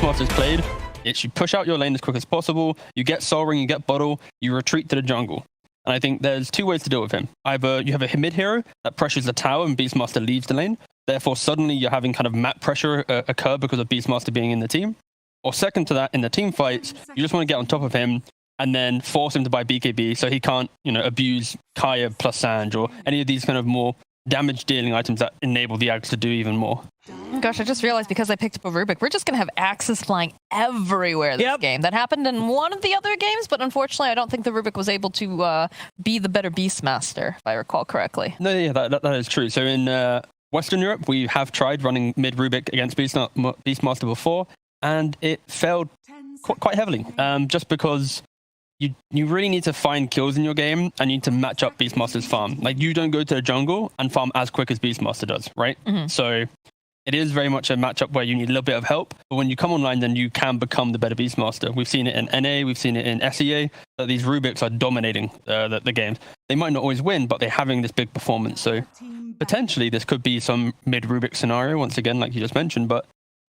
Beastmaster's played, it's you push out your lane as quick as possible, you get Soul Ring, you get Bottle, you retreat to the jungle. And I think there's two ways to deal with him. Either you have a mid hero that pressures the tower and Beastmaster leaves the lane, therefore suddenly you're having kind of map pressure occur because of Beastmaster being in the team. Or second to that, in the team fights, you just want to get on top of him and then force him to buy BKB so he can't, abuse Kaya plus Sange or any of these kind of more damage dealing items that enable the Ags to do even more. Gosh, I just realized because I picked up a Rubik, we're just going to have axes flying everywhere this game. That happened in one of the other games, but unfortunately, I don't think the Rubik was able to be the better Beastmaster, if I recall correctly. No, yeah, that is true. So in Western Europe, we have tried running mid Rubik against Beastmaster before, and it failed quite heavily, just because you really need to find kills in your game and you need to match up Beastmaster's farm. Like, you don't go to the jungle and farm as quick as Beastmaster does, right? So it is very much a matchup where you need a little bit of help, but when you come online, then you can become the better Beastmaster. We've seen it in NA, we've seen it in SEA, that these Rubiks are dominating the games. They might not always win, but they're having this big performance. So potentially this could be some mid Rubik scenario, once again, like you just mentioned, but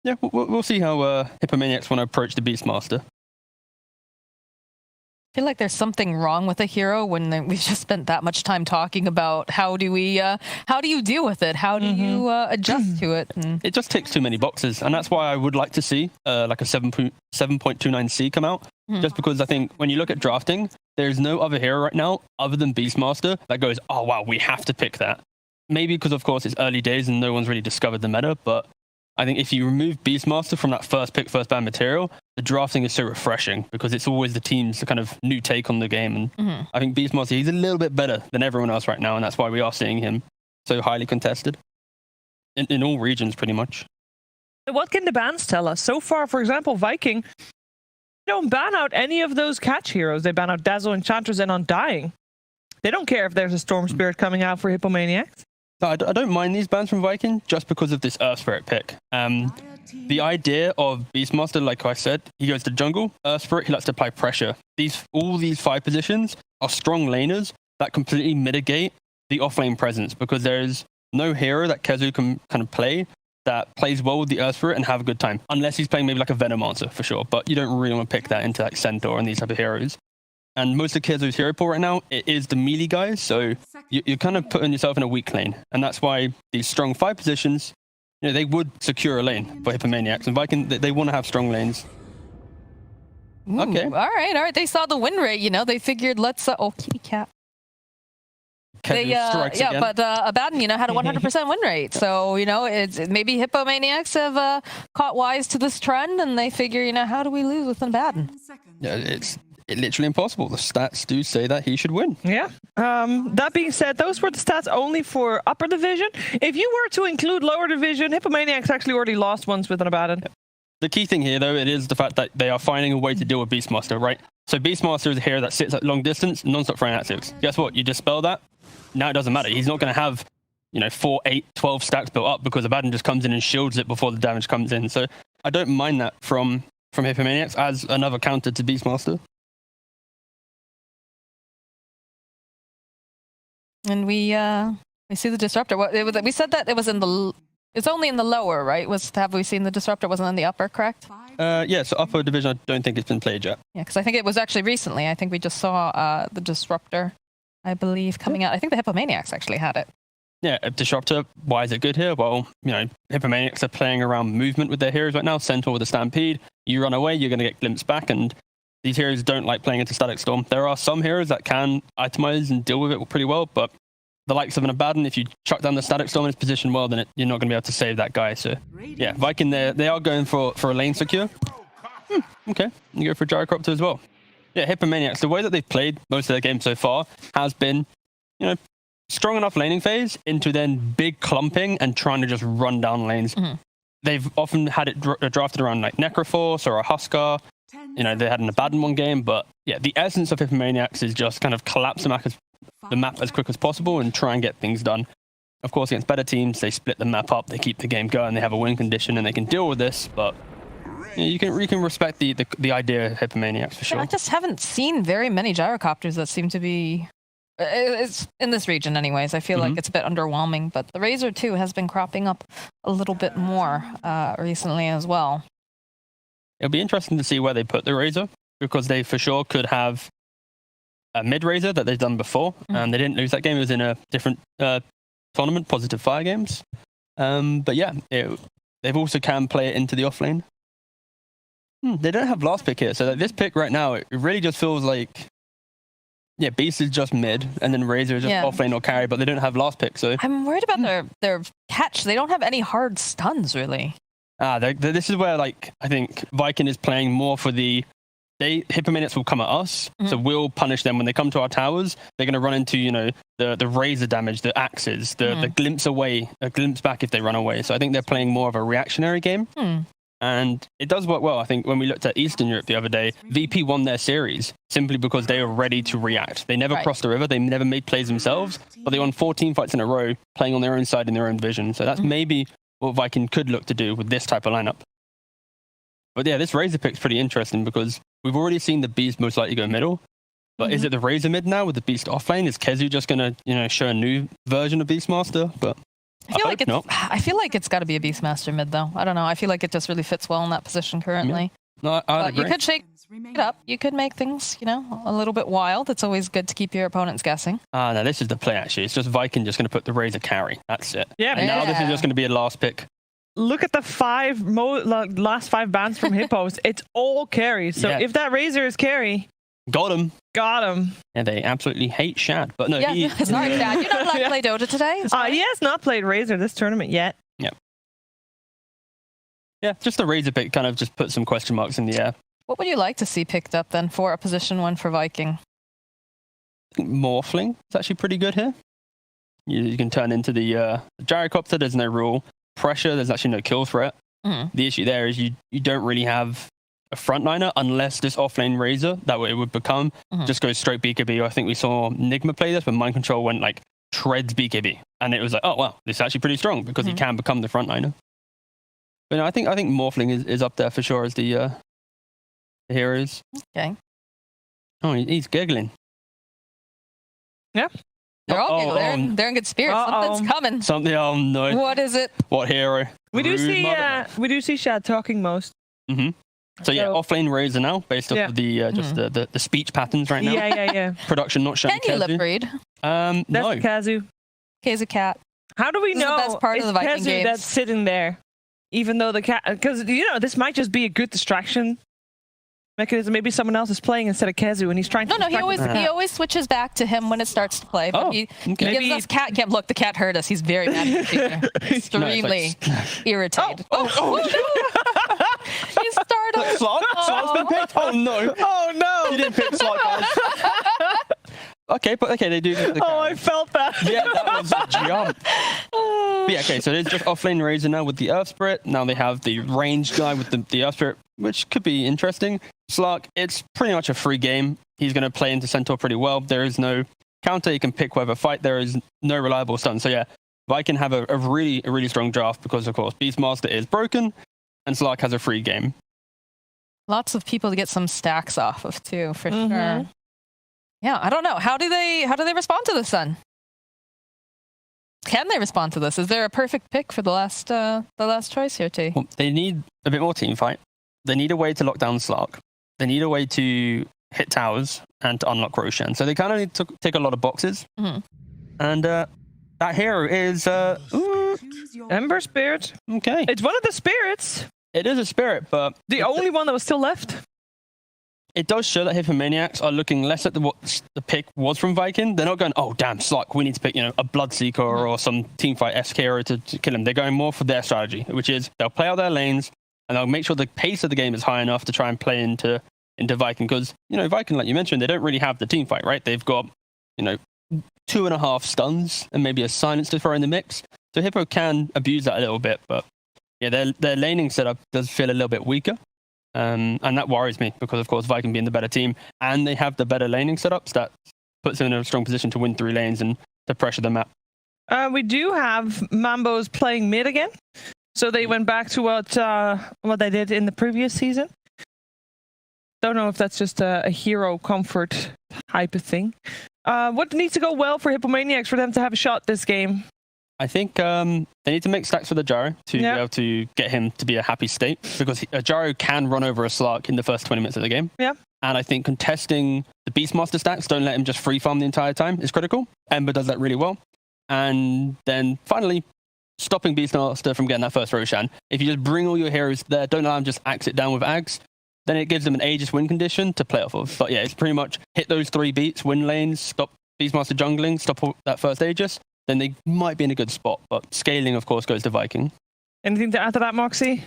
yeah, we'll see how Hippomaniacs want to approach the Beastmaster. I feel like there's something wrong with a hero when we've just spent that much time talking about how do you deal with it? How do you adjust to it? It just ticks too many boxes. And that's why I would like to see like a 7.29C come out. Just because I think when you look at drafting, there's no other hero right now other than Beastmaster that goes, oh, wow, we have to pick that. Maybe because, of course, it's early days and no one's really discovered the meta, but I think if you remove Beastmaster from that first pick, first ban material, the drafting is so refreshing because it's always the team's kind of new take on the game. And I think Beastmaster, he's a little bit better than everyone else right now, and that's why we are seeing him so highly contested in all regions, pretty much. What can the bans tell us? So far, for example, Vikingg, they don't ban out any of those catch heroes. They ban out Dazzle, Enchantress, and Undying. They don't care if there's a Storm Spirit coming out for Hippomaniacs. I don't mind these bans from Vikingg just because of this Earth Spirit pick. The idea of Beastmaster, like I said, he goes to jungle, Earth Spirit, he likes to apply pressure. All these 5 positions are strong laners that completely mitigate the offlane presence because there's no hero that Kezu can kind of play that plays well with the Earth Spirit and have a good time. Unless he's playing maybe like a Venomancer for sure, but you don't really want to pick that into like Centaur and these type of heroes. And most of Kezu's hero pool right now, it is the melee guys, so you're kind of putting yourself in a weak lane. And that's why these strong 5 positions, they would secure a lane for Hippomaniacs. And Vikingg, they want to have strong lanes. Ooh, okay. All right. They saw the win rate, they figured let's... oh, kitty cat. Again. But Abaddon, had a 100% win rate. So, it's maybe Hippomaniacs have caught wise to this trend, and they figure, how do we lose with Abaddon? Yeah, it's literally impossible. The stats do say that he should win. Yeah. That being said, those were the stats only for upper division. If you were to include lower division, Hippomaniacs actually already lost once with an Abaddon. The key thing here, though, it is the fact that they are finding a way to deal with Beastmaster, right? So Beastmaster is a hero that sits at long distance, non-stop throwing actives. Guess what? You dispel that. Now it doesn't matter. He's not going to have, 4, 8, 12 stacks built up because Abaddon just comes in and shields it before the damage comes in. So I don't mind that from Hippomaniacs as another counter to Beastmaster. And we see the disruptor. We said that it was it's only in the lower, right? Have we seen the disruptor? Wasn't in the upper, correct? Yeah, so upper division, I don't think it's been played yet. Yeah, because I think it was actually recently. I think we just saw the disruptor, I believe, coming out. I think the Hippomaniacs actually had it. Yeah, disruptor. Why is it good here? Well, Hippomaniacs are playing around movement with their heroes right now. Centaur with a Stampede. You run away, you're going to get glimpsed back, and these heroes don't like playing into Static Storm. There are some heroes that can itemize and deal with it pretty well, but the likes of an Abaddon, if you chuck down the Static Storm in its position well, then you're not going to be able to save that guy. So, yeah, Vikingg, they are going for a lane secure. Okay, you go for Gyrocopter as well. Yeah, Hippomaniacs, the way that they've played most of their games so far has been, strong enough laning phase into then big clumping and trying to just run down lanes. They've often had it drafted around like Necroforce or a Huskar. They had an Abaddon one game, but yeah, the essence of Hippomaniacs is just kind of collapse the map as quick as possible and try and get things done. Of course, against better teams, they split the map up, they keep the game going, they have a win condition, and they can deal with this, but you can respect the idea of Hippomaniacs for sure. I just haven't seen very many gyrocopters that seem to be... It's in this region anyways. I feel like it's a bit underwhelming, but the Razor too has been cropping up a little bit more recently as well. it'll be interesting to see where they put the Razor, because they for sure could have a mid Razor that they've done before, and they didn't lose that game. It was in a different tournament, Positive Fire Games. But yeah, they've also can play it into the offlane. They don't have last pick here, so this pick right now, it really just feels like, yeah, Beast is just mid, and then Razor is just offlane or carry, but they don't have last pick. So I'm worried about their catch. They don't have any hard stuns, really. This is where, like, I think Vikingg is playing more for the... Hippomaniacs will come at us, so we'll punish them when they come to our towers. They're going to run into, the Razor damage, the axes, the glimpse away, a glimpse back if they run away. So I think they're playing more of a reactionary game. And it does work well. I think when we looked at Eastern Europe the other day, VP won their series simply because they were ready to react. They never crossed the river. They never made plays themselves, but they won 14 fights in a row playing on their own side in their own vision. So that's maybe what Vikingg could look to do with this type of lineup. But yeah, this Razor pick's pretty interesting because we've already seen the Beast most likely go middle. But is it the Razor mid now with the Beast offlane? Is Kezu just going to, show a new version of Beastmaster? But I feel like it's got to be a Beastmaster mid, though. I don't know. I feel like it just really fits well in that position currently. Yeah. No, I agree. You could shake it up. You could make things, a little bit wild. It's always good to keep your opponents guessing. No, this is the play, actually. It's just Vikingg just going to put the Razor carry. That's it. Yeah. And now this is just going to be a last pick. Look at the last 5 bans from Hippos. It's all carry. So if that Razor is carry... Got him. Yeah, they absolutely hate Shad. But no, sorry, Shad. You're not allowed to play Dota today? He has not played Razor this tournament yet. Yeah, just the Razor pick kind of just put some question marks in the air. What would you like to see picked up then for a position 1 for Vikingg? I think Morphling is actually pretty good here. You can turn into the Gyrocopter. There's no real pressure. There's actually no kill threat. The issue there is you don't really have a frontliner unless this offlane Razor, that way it would become, just goes straight BKB. I think we saw Nigma play this, but Mind Control went like shreds BKB. And it was like, oh, wow, this is actually pretty strong because he can become the frontliner. But no, I think Morphling is up there for sure as the heroes. Okay. Oh, he's giggling. Yeah. They're all giggling. They're in good spirits. Something's coming. Oh no. What is it? What hero? We do see Shad talking most. So yeah, offlane Razor now, based off of the just the speech patterns right now. Yeah. Production not showing. Can you lip read? That's no. Kazu. Kazu cat. How do we know the best part of the Vikingg Kazu games. that's sitting there? Even though the cat, because this might just be a good distraction mechanism. Maybe someone else is playing instead of Kazu, and he's trying to. No, he always switches back to him when it starts to play. But he gives us cat cam. Look, the cat heard us. He's very mad at the extremely irritated. He started. Slog's been picked. Oh no! Oh no! You didn't pick Slog, guys. Okay, they do. I felt that. Yeah, that was a jump. But yeah, okay, so there's just offlane Razor now with the Earth Spirit. Now they have the ranged guy with the Earth Spirit, which could be interesting. Slark, it's pretty much a free game. He's going to play into Centaur pretty well. There is no counter. You can pick whatever fight. There is no reliable stun. So yeah, Vikingg have a really strong draft because, of course, Beastmaster is broken and Slark has a free game. Lots of people to get some stacks off of, too, for sure. Yeah, I don't know. How do they respond to this then? Can they respond to this? Is there a perfect pick for the last choice here, T? Well, they need a bit more team fight. They need a way to lock down Slark. They need a way to hit towers and to unlock Roshan. So they kind of need to tick a lot of boxes. And that hero is Ember Spirit. Okay. It's one of the spirits. It is a spirit, but the only one that was still left. It does show that Hippomaniacs are looking less at what the pick was from Vikingg. They're not going, oh, damn, Slark, we need to pick, a Bloodseeker or some teamfight-esque hero to kill him. They're going more for their strategy, which is they'll play out their lanes and they'll make sure the pace of the game is high enough to try and play into Vikingg. Because, Vikingg, like you mentioned, they don't really have the teamfight, right? They've got, 2.5 stuns and maybe a silence to throw in the mix. So Hippo can abuse that a little bit, but yeah, their laning setup does feel a little bit weaker. And that worries me because, of course, Vikingg being the better team and they have the better laning setups, that puts them in a strong position to win 3 lanes and to pressure the map. We do have Mambo's playing mid again. So they went back to what they did in the previous season. Don't know if that's just a hero comfort type of thing. What needs to go well for Hippomaniacs for them to have a shot this game? I think they need to make stacks for the Gyro to be able to get him to be a happy state, because a Gyro can run over a Slark in the first 20 minutes of the game. Yeah. And I think contesting the Beastmaster stacks, don't let him just free farm the entire time, is critical. Ember does that really well. And then finally, stopping Beastmaster from getting that first Roshan. If you just bring all your heroes there, don't allow him just axe it down with Ags, then it gives them an Aegis win condition to play off of. But yeah, it's pretty much hit those 3 beats, win lanes, stop Beastmaster jungling, stop that first Aegis, then they might be in a good spot. But scaling, of course, goes to Vikingg. Anything to add to that, Moxie?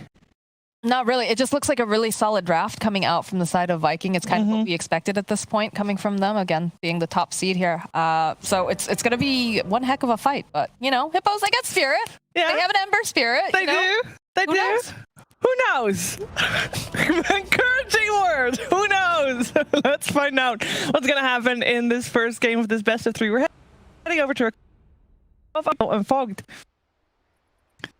Not really. It just looks like a really solid draft coming out from the side of Vikingg. It's kind of what we expected at this point, coming from them, again, being the top seed here. So it's going to be one heck of a fight. But, you know, Hippos, they got spirit. Yeah. They have an Ember spirit. They do. They do. Knows? Who knows? Encouraging word. Who knows? Let's find out what's going to happen in this first game of this best of 3. We're heading over to a fogged.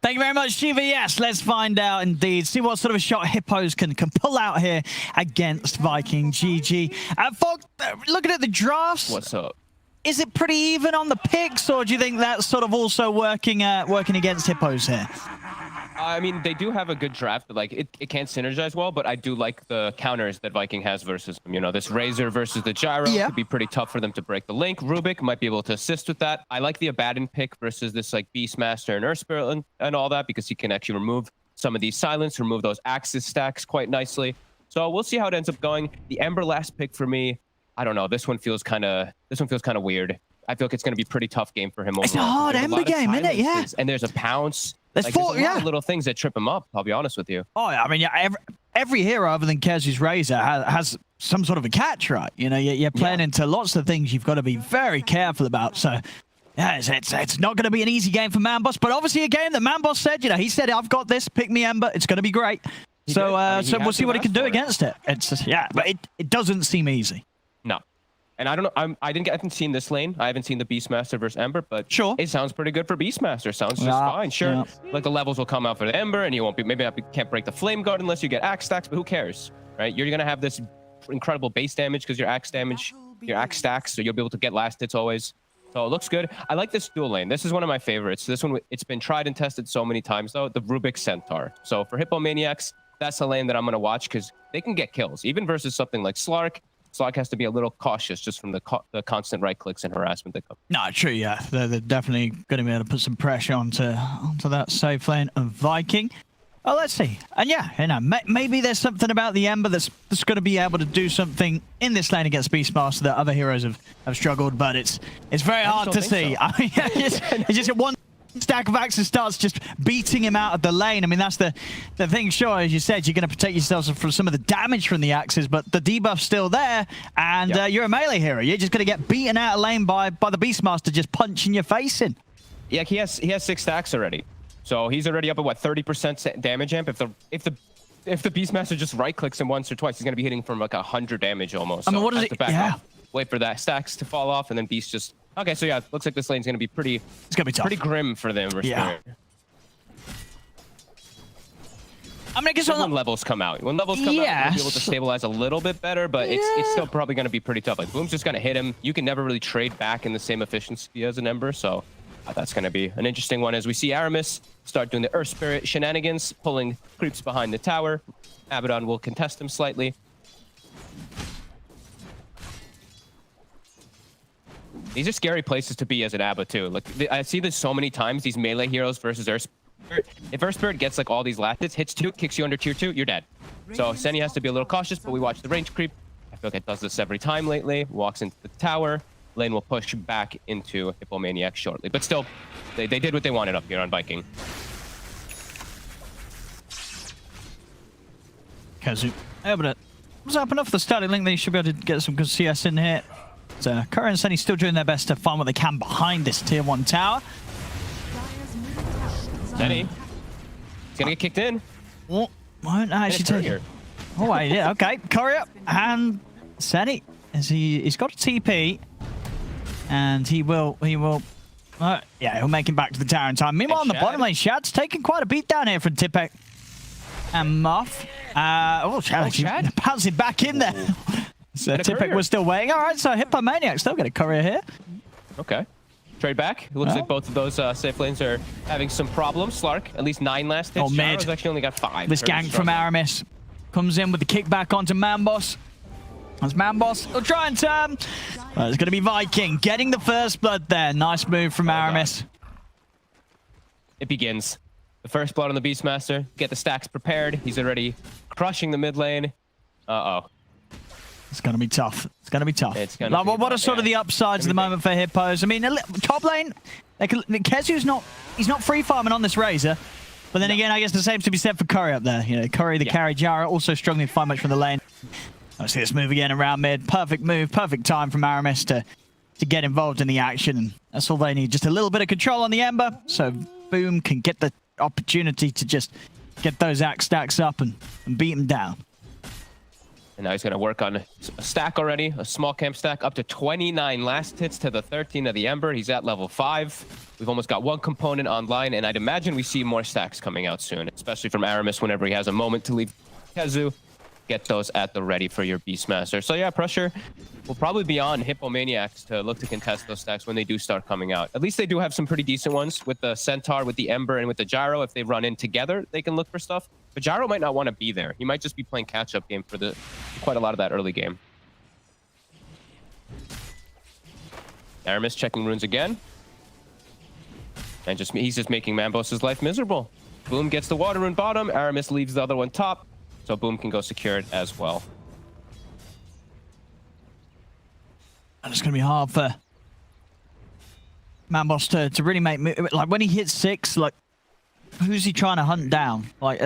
Thank you very much, Shiva. Yes, let's find out indeed. See what sort of a shot Hippos can pull out here against Vikingg. GG. Fog, looking at the drafts. What's up? Is it pretty even on the picks, or do you think that's sort of also working against Hippos here? I mean, they do have a good draft, but like it can't synergize well. But I do like the counters that Vikingg has versus them. You know, this Razor versus the Gyro could be pretty tough for them to break the link. Rubik might be able to assist with that. I like the Abaddon pick versus this like Beastmaster and Earth Spirit and all that, because he can actually remove some of these silence, remove those Axis stacks quite nicely. So we'll see how it ends up going. The Ember last pick for me, I don't know. This one feels kind of weird. I feel like it's going to be a pretty tough game for him. It's a hard Ember game, isn't it? Yeah. And there's a pounce. There's a lot of little things that trip him up, I'll be honest with you. Oh, I mean, yeah, every hero other than Kez's Razor has some sort of a catch, right? You know, you're playing into lots of things you've got to be very careful about. So, yeah, it's not going to be an easy game for Manboss, but obviously a game that Manboss said, you know, he said, I've got this, pick me Ember, it's going to be great. So we'll see what he can do against it. It's just, yeah, but it doesn't seem easy. No. And I don't know, I haven't seen this lane. I haven't seen the Beastmaster versus Ember, but sure, it sounds pretty good for Beastmaster. Sounds just fine. Sure, like the levels will come out for the Ember, and you won't be, can't break the Flame Guard unless you get Axe stacks, but who cares, right? You're gonna have this incredible base damage because your Axe damage, your Axe stacks, so you'll be able to get last hits always. So it looks good. I like this dual lane. This is one of my favorites. This one, it's been tried and tested so many times though. The Rubik Centaur. So for Hippomaniacs, that's the lane that I'm gonna watch because they can get kills, even versus something like Slark. Slark has to be a little cautious just from the constant right clicks and harassment that come. No, true, yeah. They're definitely going to be able to put some pressure onto that safe lane of Vikingg. Oh, let's see. And yeah, you know, maybe there's something about the Ember that's going to be able to do something in this lane against Beastmaster that other heroes have struggled, but it's very hard to see. So. I mean, it's just one stack of axes starts just beating him out of the lane. I mean, that's the thing. Sure, as you said, you're going to protect yourselves from some of the damage from the axes, but the debuff's still there, and you're a melee hero. You're just going to get beaten out of lane by the Beastmaster just punching your face in. Yeah, he has 6 stacks already, so he's already up at what, 30% damage amp. If the Beastmaster just right clicks him once or twice, he's going to be hitting from like 100 damage almost. I mean, what is it? Yeah. Wait for that stacks to fall off, and then Beast just. Okay, so yeah, looks like this lane's gonna be pretty. It's gonna be tough. Pretty grim for them. Yeah. I mean, I guess when levels come out, we'll be able to stabilize a little bit better, but it's still probably gonna be pretty tough. Like Boom's just gonna hit him. You can never really trade back in the same efficiency as an Ember, so that's gonna be an interesting one as we see Aramis start doing the Earth Spirit shenanigans, pulling creeps behind the tower. Abaddon will contest him slightly. These are scary places to be as an Abba too. Like I see this so many times, these melee heroes versus Earth Spirit. If Earth Spirit gets like all these last hits 2, kicks you under tier 2, you're dead. So Senny has to be a little cautious, but we watch the range creep. I feel like it does this every time lately. Walks into the tower. Lane will push back into Hippomaniacs shortly. But still, they did what they wanted up here on Vikingg. Kazu. Yeah, but it was up enough for the starting link. They should be able to get some good CS in here. So Curry and Senny still doing their best to find what they can behind this tier 1 tower. Senny, he's gonna get kicked in. Won't actually take it. Oh, yeah, okay. Courier and Senny, he's got a TP, and he will. Yeah, he'll make him back to the tower in time. Meanwhile, on the bottom lane, Shad's taking quite a beat down here from Tipek and Muff. Shad bouncing back in there. So Tipek was still waiting. All right, so Hippomaniacs still get a courier here. Okay. Trade back. It looks like both of those safe lanes are having some problems. Slark, at least 9 last hits. Oh, mid. Gyro's actually only got 5. This gank from Aramis comes in with the kickback onto Manboss. As Manboss will try and turn. It's going to be Vikingg getting the first blood there. Nice move from Aramis. It begins. The first blood on the Beastmaster. Get the stacks prepared. He's already crushing the mid lane. Uh-oh. It's going to be tough. It's going to be tough. It's gonna be what are sort of the upsides at the moment for Hippos? I mean, top lane, Kezu's not free farming on this Razor. But then again, I guess the same to be said for Curry up there. You know, Curry, the carry, Jara, also struggling to find much from the lane. I see this move again around mid. Perfect move, perfect time from Aramis to get involved in the action. And that's all they need. Just a little bit of control on the Ember. So Boom can get the opportunity to just get those axe stacks up and beat them down. And now he's going to work on a stack already, a small camp stack, up to 29 last hits to the 13 of the Ember. He's at level 5. We've almost got 1 component online, and I'd imagine we see more stacks coming out soon, especially from Aramis whenever he has a moment to leave Kezu. Get those at the ready for your Beastmaster. So yeah, pressure will probably be on Hippomaniacs to look to contest those stacks when they do start coming out. At least they do have some pretty decent ones with the Centaur, with the Ember, and with the Gyro. If they run in together, they can look for stuff. But Gyro might not want to be there. He might just be playing catch-up game for quite a lot of that early game. Aramis checking runes again. And he's just making Manboss's life miserable. Boom gets the water rune bottom. Aramis leaves the other one top. So Boom can go secure it as well. And it's going to be hard for Manboss to really make... Like, when he hits 6, like, who's he trying to hunt down? Like,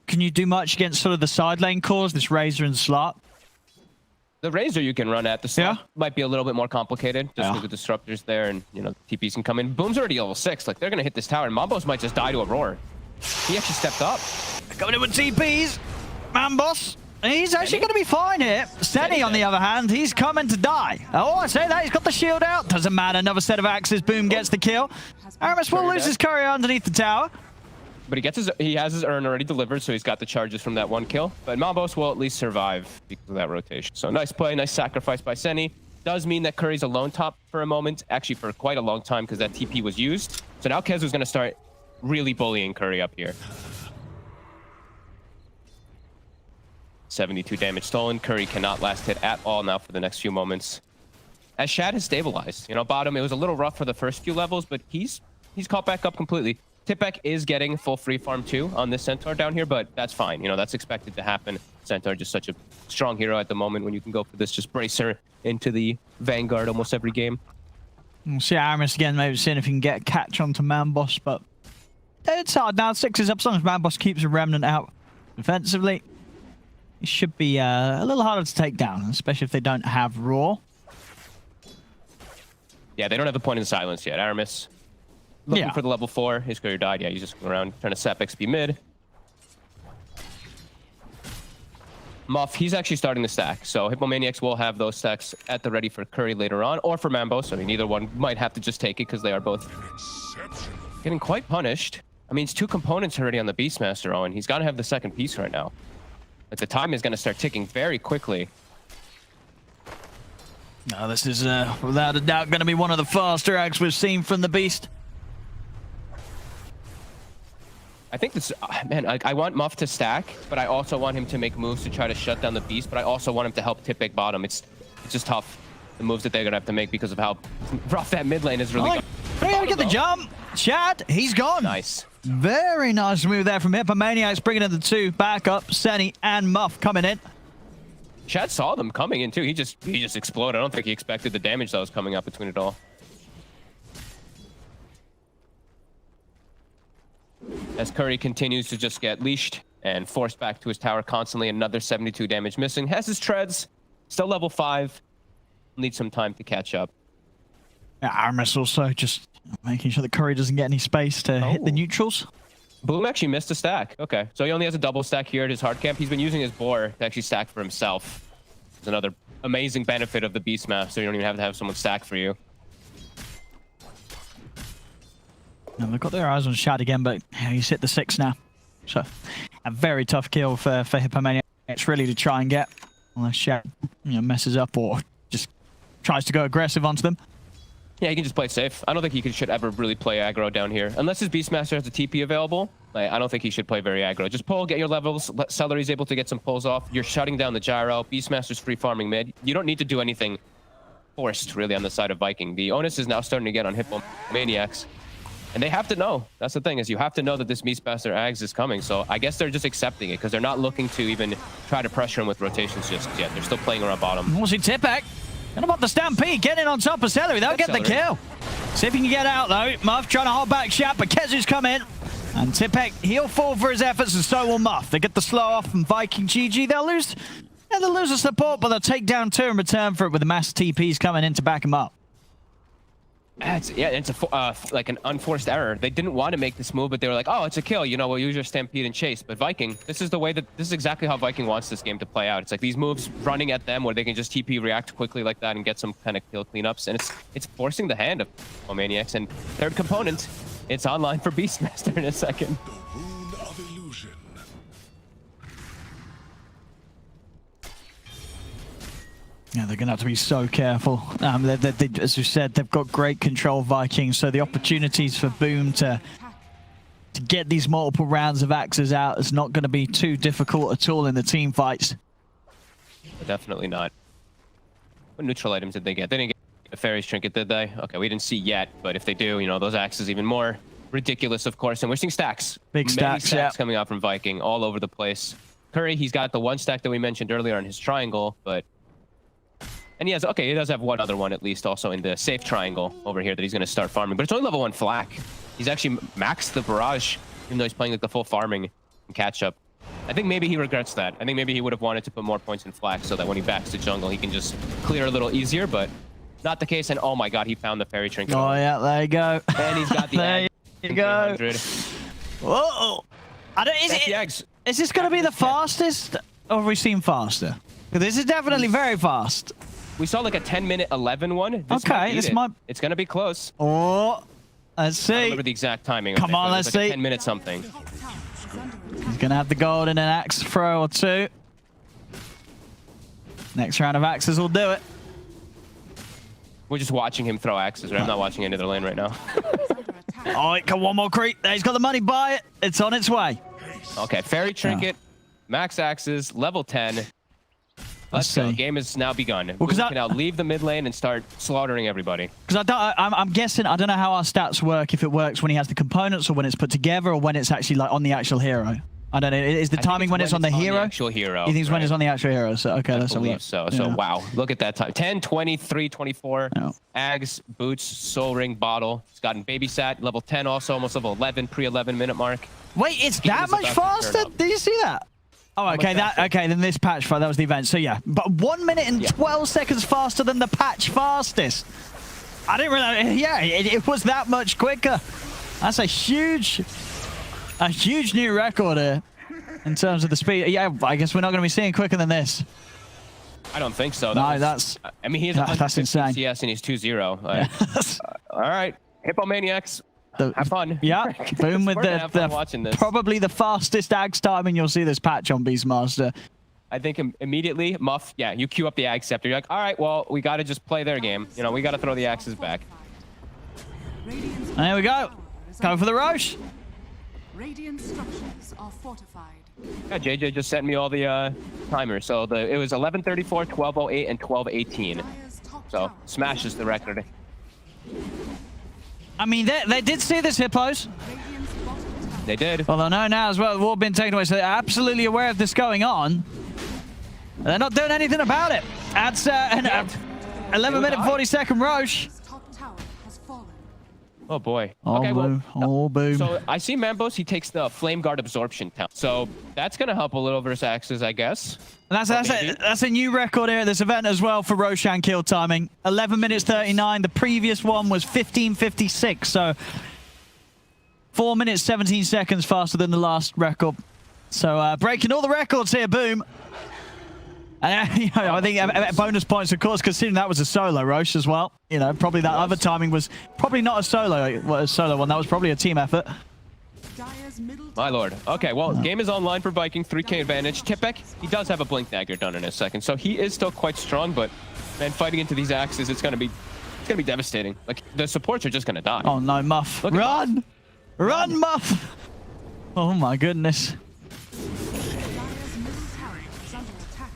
can you do much against sort of the side lane cores, this Razor and Slark? The Razor you can run at. The Slark might be a little bit more complicated. Just with the disruptors there and, you know, TPs can come in. Boom's already level 6. Like, they're going to hit this tower, and Manboss might just die to a roar. He actually stepped up. Coming in with TPs. Manboss, he's actually going to be fine here. Senny, on the other hand, he's coming to die. Oh, I say that. He's got the shield out. Doesn't matter. Another set of axes. Boom gets the kill. Aramis will lose his courier underneath the tower. But he has his urn already delivered, so he's got the charges from that 1 kill. But Manboss will at least survive because of that rotation. So nice play, nice sacrifice by Senny. Does mean that Curry's alone top for a moment. Actually, for quite a long time because that TP was used. So now Kezu's going to start really bullying Curry up here. 72 damage stolen. Curry cannot last hit at all now for the next few moments. As Shad has stabilized. You know, bottom, it was a little rough for the first few levels, but he's caught back up completely. Tipek is getting full free farm too on this Centaur down here, but that's fine. You know, that's expected to happen. Centaur just such a strong hero at the moment when you can go for this just bracer into the Vanguard almost every game. We'll see Aramis again, maybe seeing if he can get a catch onto Manboss, but it's hard now. 6 is up as long as Manboss keeps a remnant out defensively. It should be a little harder to take down, especially if they don't have Raw. Yeah, they don't have the point in silence yet. Aramis looking for the level 4. His courier died. Yeah, he's just going around trying to sap XP mid. Muff, he's actually starting the stack. So Hippomaniacs will have those stacks at the ready for Curry later on, or for Manboss. I mean, either one might have to just take it because they are both getting quite punished. I mean, it's 2 components already on the Beastmaster, Owen. He's got to have the second piece right now. Like, the time is going to start ticking very quickly. No, this is without a doubt going to be one of the faster acts we've seen from the Beast. I think this, man, I want Muff to stack, but I also want him to make moves to try to shut down the Beast, but I also want him to help Tipek bottom. It's just tough, the moves that they're going to have to make because of how rough that mid lane is really going. Get the jump. Chad, he's gone. Nice. Very nice move there from Hippomaniacs, bringing in the 2 back up. Senny and Muff coming in. Chad saw them coming in too. He just exploded. I don't think he expected the damage that was coming up between it all. As Curry continues to just get leashed and forced back to his tower constantly, another 72 damage missing. Has his treads, still level 5. Needs some time to catch up. Aramis also just making sure that Curry doesn't get any space to hit the neutrals. Boom actually missed a stack. Okay, so he only has a double stack here at his hard camp. He's been using his boar to actually stack for himself. It's another amazing benefit of the Beastmaster. You don't even have to have someone stack for you. And they've got their eyes on Shad again, but he's hit the 6 now. So a very tough kill for Hippomaniacs. It's really to try and get, unless Shad messes up or just tries to go aggressive onto them. Yeah, he can just play safe. I don't think he should ever really play aggro down here. Unless his Beastmaster has a TP available, I don't think he should play very aggro. Just pull, get your levels. Celery's able to get some pulls off. You're shutting down the gyro. Beastmaster's free farming mid. You don't need to do anything forced, really, on the side of Vikingg. The onus is now starting to get on Hippomaniacs. And they have to know. That's the thing, is you have to know that this Beastmaster Ags is coming. So I guess they're just accepting it, because they're not looking to even try to pressure him with rotations just yet. They're still playing around bottom. We'll see Tipek. And about the Stampede, getting on top of Celery. They'll get the kill. See if he can get out, though. Muff trying to hold back Shat, but Kezu's come in. And Tipek, he'll fall for his efforts, and so will Muff. They get the slow off from Vikingg. GG. They'll lose. Yeah, they'll lose the support, but they'll take down 2 in return for it with the mass TPs coming in to back him up. It's like an unforced error. They didn't want to make this move, but they were like, oh, it's a kill. You know, we'll use your Stampede and chase. But Vikingg, this is exactly how Vikingg wants this game to play out. It's like these moves running at them where they can just TP react quickly like that and get some kind of kill cleanups. And it's forcing the hand of Hippomaniacs. And third component, it's online for Beastmaster in a second. Yeah, they're going to have to be so careful. As you said, they've got great control of Vikings, so the opportunities for Boom to get these multiple rounds of axes out is not going to be too difficult at all in the team fights. Definitely not. What neutral items did they get? They didn't get a Fairy's Trinket, did they? Okay, we didn't see yet, but if they do, you know, those axes even more ridiculous, of course. And we're seeing stacks. Big stacks, Many stacks coming out from Vikingg all over the place. Curry, he's got the one stack that we mentioned earlier on his triangle, but... And he does have one other one at least also in the safe triangle over here that he's going to start farming. But it's only level 1 flak. He's actually maxed the barrage, even though he's playing like the full farming and catch up. I think maybe he regrets that. I think maybe he would have wanted to put more points in flak so that when he backs to jungle, he can just clear a little easier, but not the case. And oh my god, he found the Fairy Trinket. Oh yeah, there you go. And he's got the there you go. Whoa! Is this going to be the fastest, or have we seen faster? This is definitely very fast. We saw like a 10-minute 11 one. It's going to be close. Oh, let's see. I don't remember the exact timing. Come on, let's see. 10 minutes something. He's going to have the gold in an axe throw or 2. Next round of axes will do it. We're just watching him throw axes, right? I'm not watching any other lane right now. Oh, come one more creep. He's got the money, buy it. It's on its way. Okay, Fairy Trinket, max axes, level 10. Let's go. Game has now begun. We can now leave the mid lane and start slaughtering everybody. Because I'm guessing, I don't know how our stats work, if it works when he has the components or when it's put together or when it's actually like on the actual hero. I don't know. Is the timing when it's on the hero? The actual hero. You think it's when it's on the actual hero? So okay, I believe so. So wow, look at that time. 10, 23, 24. Ags, boots, soul ring, bottle. It's gotten babysat. Level 10 also, almost level 11, pre-11 minute mark. Wait, it's that much faster? Did you see that? Oh, okay. Then this patch that was the event. So yeah, but 1 minute and 12 seconds faster than the patch fastest. I didn't realize. Yeah, it was that much quicker. That's a huge new record here in terms of the speed. Yeah, I guess we're not going to be seeing quicker than this. I don't think so. I mean, he's that's insane. CS and he's 2-0. All right, Hippomaniacs. Have fun. Yeah, Boom with the probably the fastest Ags timing you'll see this patch on Beastmaster. I think immediately, Muff, you queue up the Ag Scepter. You're like, all right, well, we got to just play their game. You know, we got to throw the axes back. And there we go. Go for the Roche. Radiant structures are fortified. Yeah, JJ just sent me all the timers. So it was 11:34, 12:08, and 12:18. So smashes the record. I mean, they did see this, Hippos. They did. Well, they know now as well. The wall being taken away, so they're absolutely aware of this going on. They're not doing anything about it. That's an 11-minute, 40-second Roche. Oh boy. Okay, Boom. Boom. So I see Mambos, he takes the Flame Guard Absorption talent. So that's going to help a little versus Axes, I guess. And that's a new record here at this event as well for Roshan kill timing. 11 minutes 39. The previous one was 15:56. So 4 minutes 17 seconds faster than the last record. So breaking all the records here, Boom. And I think bonus points, of course, considering that was a solo Roche as well. You know, probably that other timing was probably not a solo one. That was probably a team effort. My lord. Okay, well, game is online for Vikingg. 3k advantage. Tipek, he does have a Blink Dagger done in a second, so he is still quite strong, but man, fighting into these axes, it's going to be It's gonna be devastating. Like the supports are just gonna die. Oh no, Muff. Look at Run! Run, Muff! Oh my goodness. Dire's middle tower is under attack.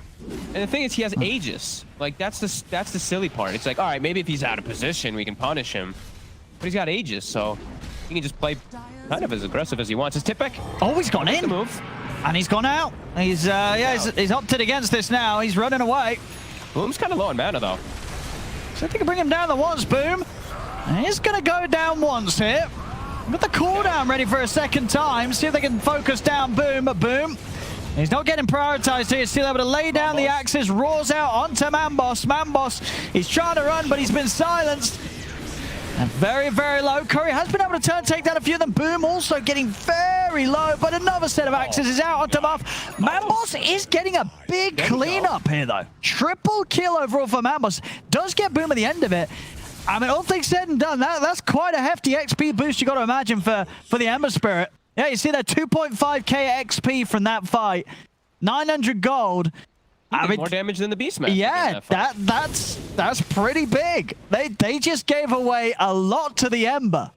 And the thing is, he has Aegis. Like that's the silly part. It's like, all right, maybe if he's out of position, we can punish him. But he's got Aegis, so he can just play kind of as aggressive as he wants. Is Tipek? Oh, he's gone in. The move. And he's gone out. He's he's opted against this now. He's running away. Boom's kind of low on mana though. So if they can bring him down the once, Boom. And he's gonna go down once here. Got the cooldown ready for a second time. See if they can focus down Boom. But Boom, he's not getting prioritized here. Still able to lay down the axes. Roars out onto Mambos. Mambos, he's trying to run, but he's been silenced. And very, very low. Curry has been able to take down a few of them. Boom also getting very low, but another set of axes is out onto Muff. Mambos is getting a big cleanup here, though. Triple kill overall for Mambos. Does get Boom at the end of it. I mean, all things said and done, that's quite a hefty XP boost you got to imagine for the Ember Spirit. Yeah, you see that 2.5k XP from that fight. 900 gold. I mean, more damage than the Beastmaster. Yeah, that's pretty big. They just gave away a lot to the Ember.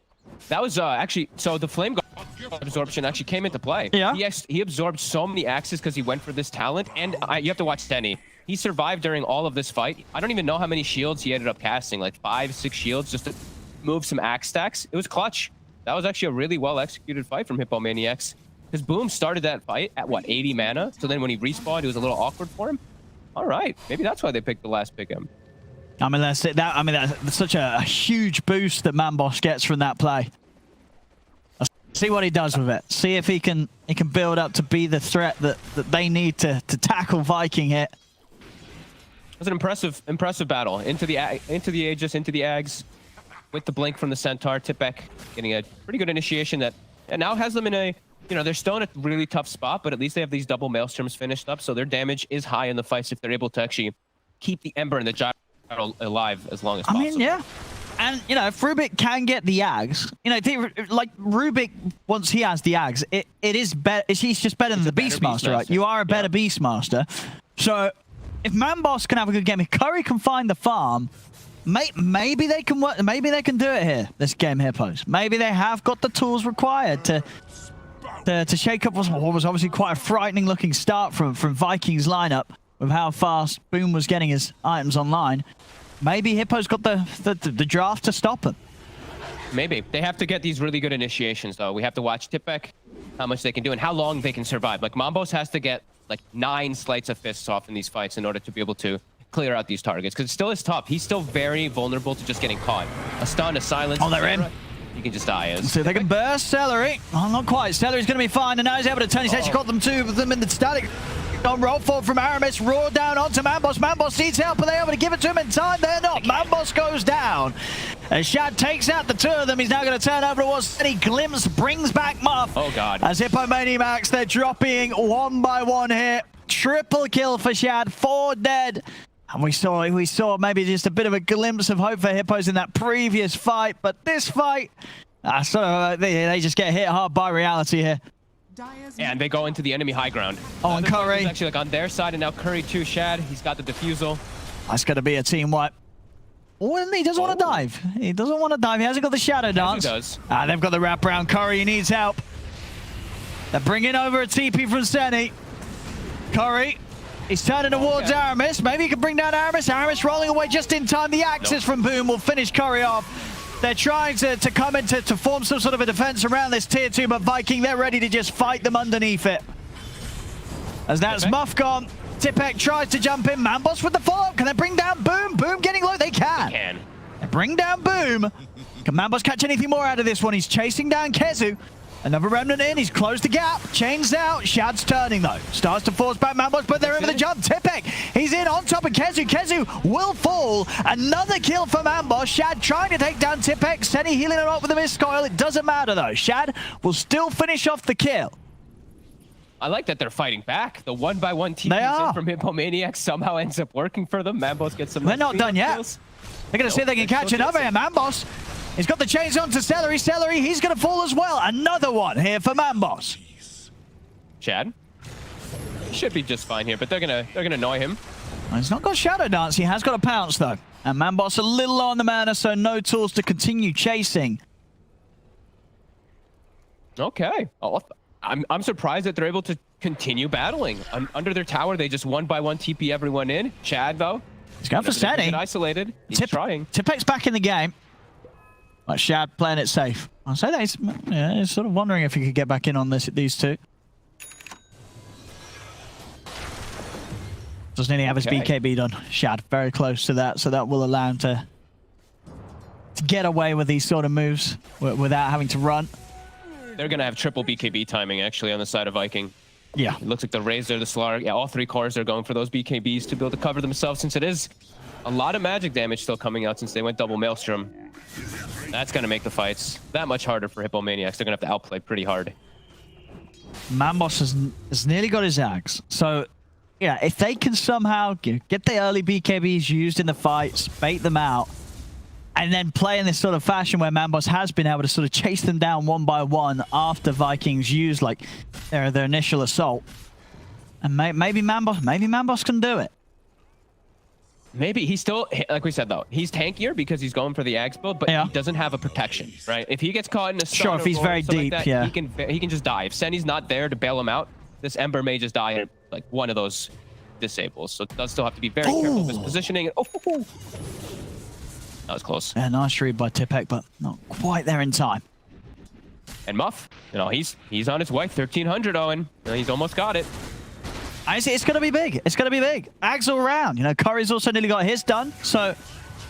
That was actually, so the Flame Guard absorption actually came into play. Yeah. He absorbed so many axes because he went for this talent, and you have to watch Tenny. He survived during all of this fight. I don't even know how many shields he ended up casting, like 5, 6 shields just to move some axe stacks. It was clutch. That was actually a really well executed fight from Hippomaniacs. Because Boom started that fight at what, 80 mana? So then when he respawned, it was a little awkward for him. All right, maybe that's why they picked the last pick him. I mean, that's such a huge boost that Mambos gets from that play. Let's see what he does with it. See if he can build up to be the threat that they need to tackle Vikingg here. It was an impressive battle. Into the Aegis, into the Ags, with the blink from the Centaur. Tipek getting a pretty good initiation that now has them in a, they're still in a really tough spot, but at least they have these double Maelstroms finished up, so their damage is high in the fights if they're able to actually keep the Ember and the Gyro alive as long as possible. I mean, yeah. And, if Rubik can get the Ags, like Rubik, once he has the Ags, it is better. He's just better than the Beastmaster, right? You are a better Beastmaster. So if Mambos can have a good game, if Curry can find the farm, maybe they can work, maybe they can do it here, this game, Hippos. Maybe they have got the tools required to shake up what was obviously quite a frightening looking start from Viking's lineup with how fast Boom was getting his items online. Maybe Hippo's got the draft to stop him. Maybe. They have to get these really good initiations, though. We have to watch Tipek, how much they can do, and how long they can survive. Like, Mambos has to get, like, 9 sleights of fists off in these fights in order to be able to clear out these targets, because it still is tough. He's still very vulnerable to just getting caught. A stun, a silence. Oh, they're in. You can just die. So they can burst Celery. Oh, not quite. Celery's going to be fine, and now he's able to turn. He's actually got them, two of them in the static. On roll forward from Aramis, roar down onto Mambos. Mambos needs help. Are they able to give it to him in time? They're not. Mambos goes down. As Shad takes out the 2 of them, he's now going to turn over towards City. Glimpse brings back Muff. Oh, God. As Hippomaniacs, they're dropping one by one here. Triple kill for Shad. 4 dead. And we saw maybe just a bit of a glimpse of hope for Hippos in that previous fight. But this fight, they just get hit hard by reality here. And they go into the enemy high ground. Oh, and Curry. Actually, like on their side, and now Curry too. Shad, he's got the defusal. That's going to be a team wipe. Oh, and he doesn't want to dive. He doesn't want to dive. He hasn't got the shadow dance. He does. They've got the wraparound. Curry, he needs help. They're bringing over a TP from Seni. Curry, he's turning towards Aramis. Maybe he can bring down Aramis. Aramis rolling away just in time. The axes from Boom will finish Curry off. They're trying to come in to form some sort of a defense around this tier 2, but Vikingg, they're ready to just fight them underneath it. As that's Muff gone. Tipek tries to jump in. Mambos with the follow-up. Can they bring down Boom? Boom getting low. They can. They bring down Boom. Can Mambos catch anything more out of this one? He's chasing down Kezu. Another remnant in. He's closed the gap. Chains out. Shad's turning, though. Starts to force back Mambos, but they're over the jump. Tipek, he's in on top of Kezu. Kezu will fall. Another kill for Mambos. Shad trying to take down Tipek. Seni healing him up with a mist coil. It doesn't matter, though. Shad will still finish off the kill. I like that they're fighting back. The 1-by-1 TPs in from Hippomaniacs somehow ends up working for them. Mambos gets some. They're not done yet. Kills. They're going to see if they can catch another here. Mambos. He's got the chains onto Celery. Celery, he's going to fall as well. Another one here for Mambos. Shad. He should be just fine here, but they're gonna annoy him. He's not got Shadow Dance. He has got a pounce, though. And Manboss a little low on the mana, so no tools to continue chasing. Okay. Oh, I'm surprised that they're able to continue battling. Under their tower, they just one by one TP everyone in. Chad, though. He's going for Seni. Isolated. He's trying. Tipek's back in the game. But Shad playing it safe. I'll say that he's sort of wondering if he could get back in on these two. Doesn't nearly have his BKB done. Shad very close to that, so that will allow him to get away with these sort of moves without having to run. They're going to have triple BKB timing, actually, on the side of Vikingg. Yeah. It looks like the Razor, the Slark, yeah, all three cores are going for those BKBs to be able to cover themselves, since it is a lot of magic damage still coming out since they went double Maelstrom. That's going to make the fights that much harder for Hippomaniacs. They're going to have to outplay pretty hard. Manboss has nearly got his axe. So, yeah, if they can somehow get the early BKBs used in the fights, bait them out, and then play in this sort of fashion where Manboss has been able to sort of chase them down one by one after Vikings use like their initial assault. And maybe Manboss can do it. Maybe he's still, like we said though, he's tankier because he's going for the Axe build, but he doesn't have a protection, right? If he gets caught in a stun, sure, if he's very deep, like that, he can just die. If Seni's not there to bail him out, this Ember may just die in like one of those disables. So it does still have to be very careful with his positioning. Oh, that was close. Yeah, nice read by Tipek, but not quite there in time. And Muff, he's on his way. 1300, Owen. He's almost got it. I see, it's going to be big. It's going to be big. Ags all around. Curry's also nearly got his done. So,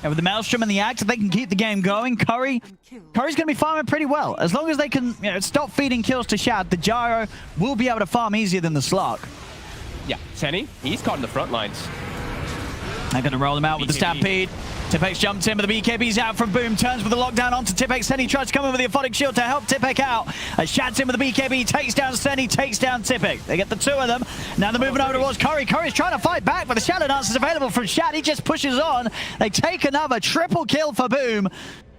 with the Maelstrom and the Ags, if they can keep the game going, Curry's going to be farming pretty well. As long as they can stop feeding kills to Shad, the Gyro will be able to farm easier than the Slark. Yeah, Seni, he's caught in the front lines. They're going to roll him out with the Stampede. Tipek's jumped in, but the BKB's out from Boom. Turns with the lockdown onto Tipek. Seni tries to come in with the Aphotic Shield to help Tipek out. As Shad's in with the BKB, takes down Seni, takes down Tipek. They get the two of them. Now they're moving over towards Curry. Curry's trying to fight back, but the Shadow Dance is available from Shad. He just pushes on. They take another triple kill for Boom.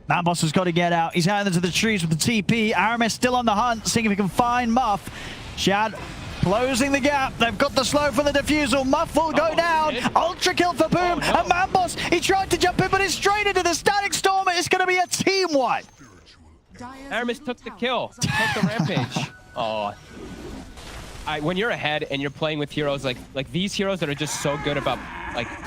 Manboss has got to get out. He's out into the trees with the TP. Aramis still on the hunt, seeing if he can find Muff. Shad closing the gap. They've got the slow for the defusal. Muff will go down. Ultra kill for Boom. And Manboss, he tried to jump in, but it's straight into the Static Storm. It's going to be a team wipe. Aramis took the kill. Took the rampage. Oh. When you're ahead and you're playing with heroes like these heroes that are just so good about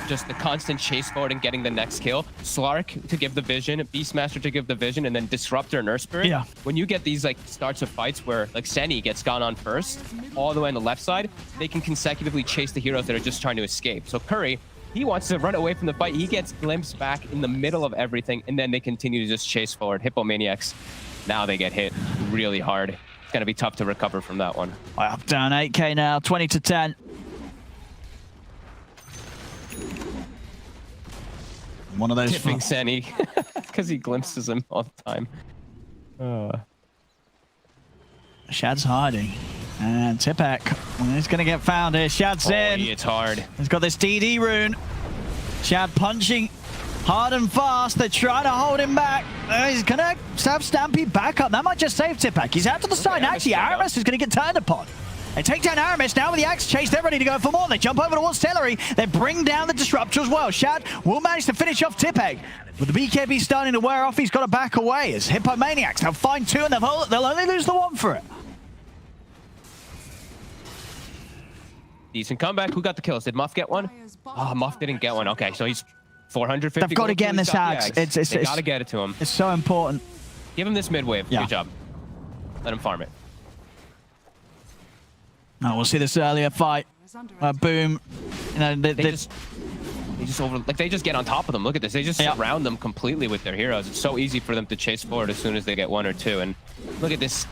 just the constant chase forward and getting the next kill, Slark to give the vision, Beastmaster to give the vision, and then Disruptor and Earth Spirit. Yeah. When you get these starts of fights where Seni gets gone on first, all the way on the left side, they can consecutively chase the heroes that are just trying to escape. So Curry, he wants to run away from the fight. He gets glimpsed back in the middle of everything, and then they continue to just chase forward. Hippomaniacs, now they get hit really hard. Going to be tough to recover from that one. Up down 8k now, 20 to 10. One of those tipping Seni because he glimpses him all the time. Shad's hiding. And Tipek, he's going to get found here. Shad's in. It's hard. He's got this DD rune. Shad punching hard and fast. They're trying to hold him back. He's going to have Stampede back up. That might just save Tipek. He's out to the side. And actually, Aramis is going to get turned upon. They take down Aramis now with the Axe Chase. They're ready to go for more. They jump over towards Celery. They bring down the Disruptor as well. Shad will manage to finish off Tipek. With the BKB starting to wear off, he's got to back away. As Hippomaniacs, they'll find two and they'll only lose the one for it. Decent comeback. Who got the kills? Did Muff get one? Oh, Muff didn't get one. Okay, so he's 450. They've got to get him this Axe. They got to get it to him. It's so important. Give him this mid wave. Yeah. Good job. Let him farm it. Oh, we'll see this earlier fight. Boom. They just get on top of them. Look at this. They just surround them completely with their heroes. It's so easy for them to chase forward as soon as they get one or two. And look at this.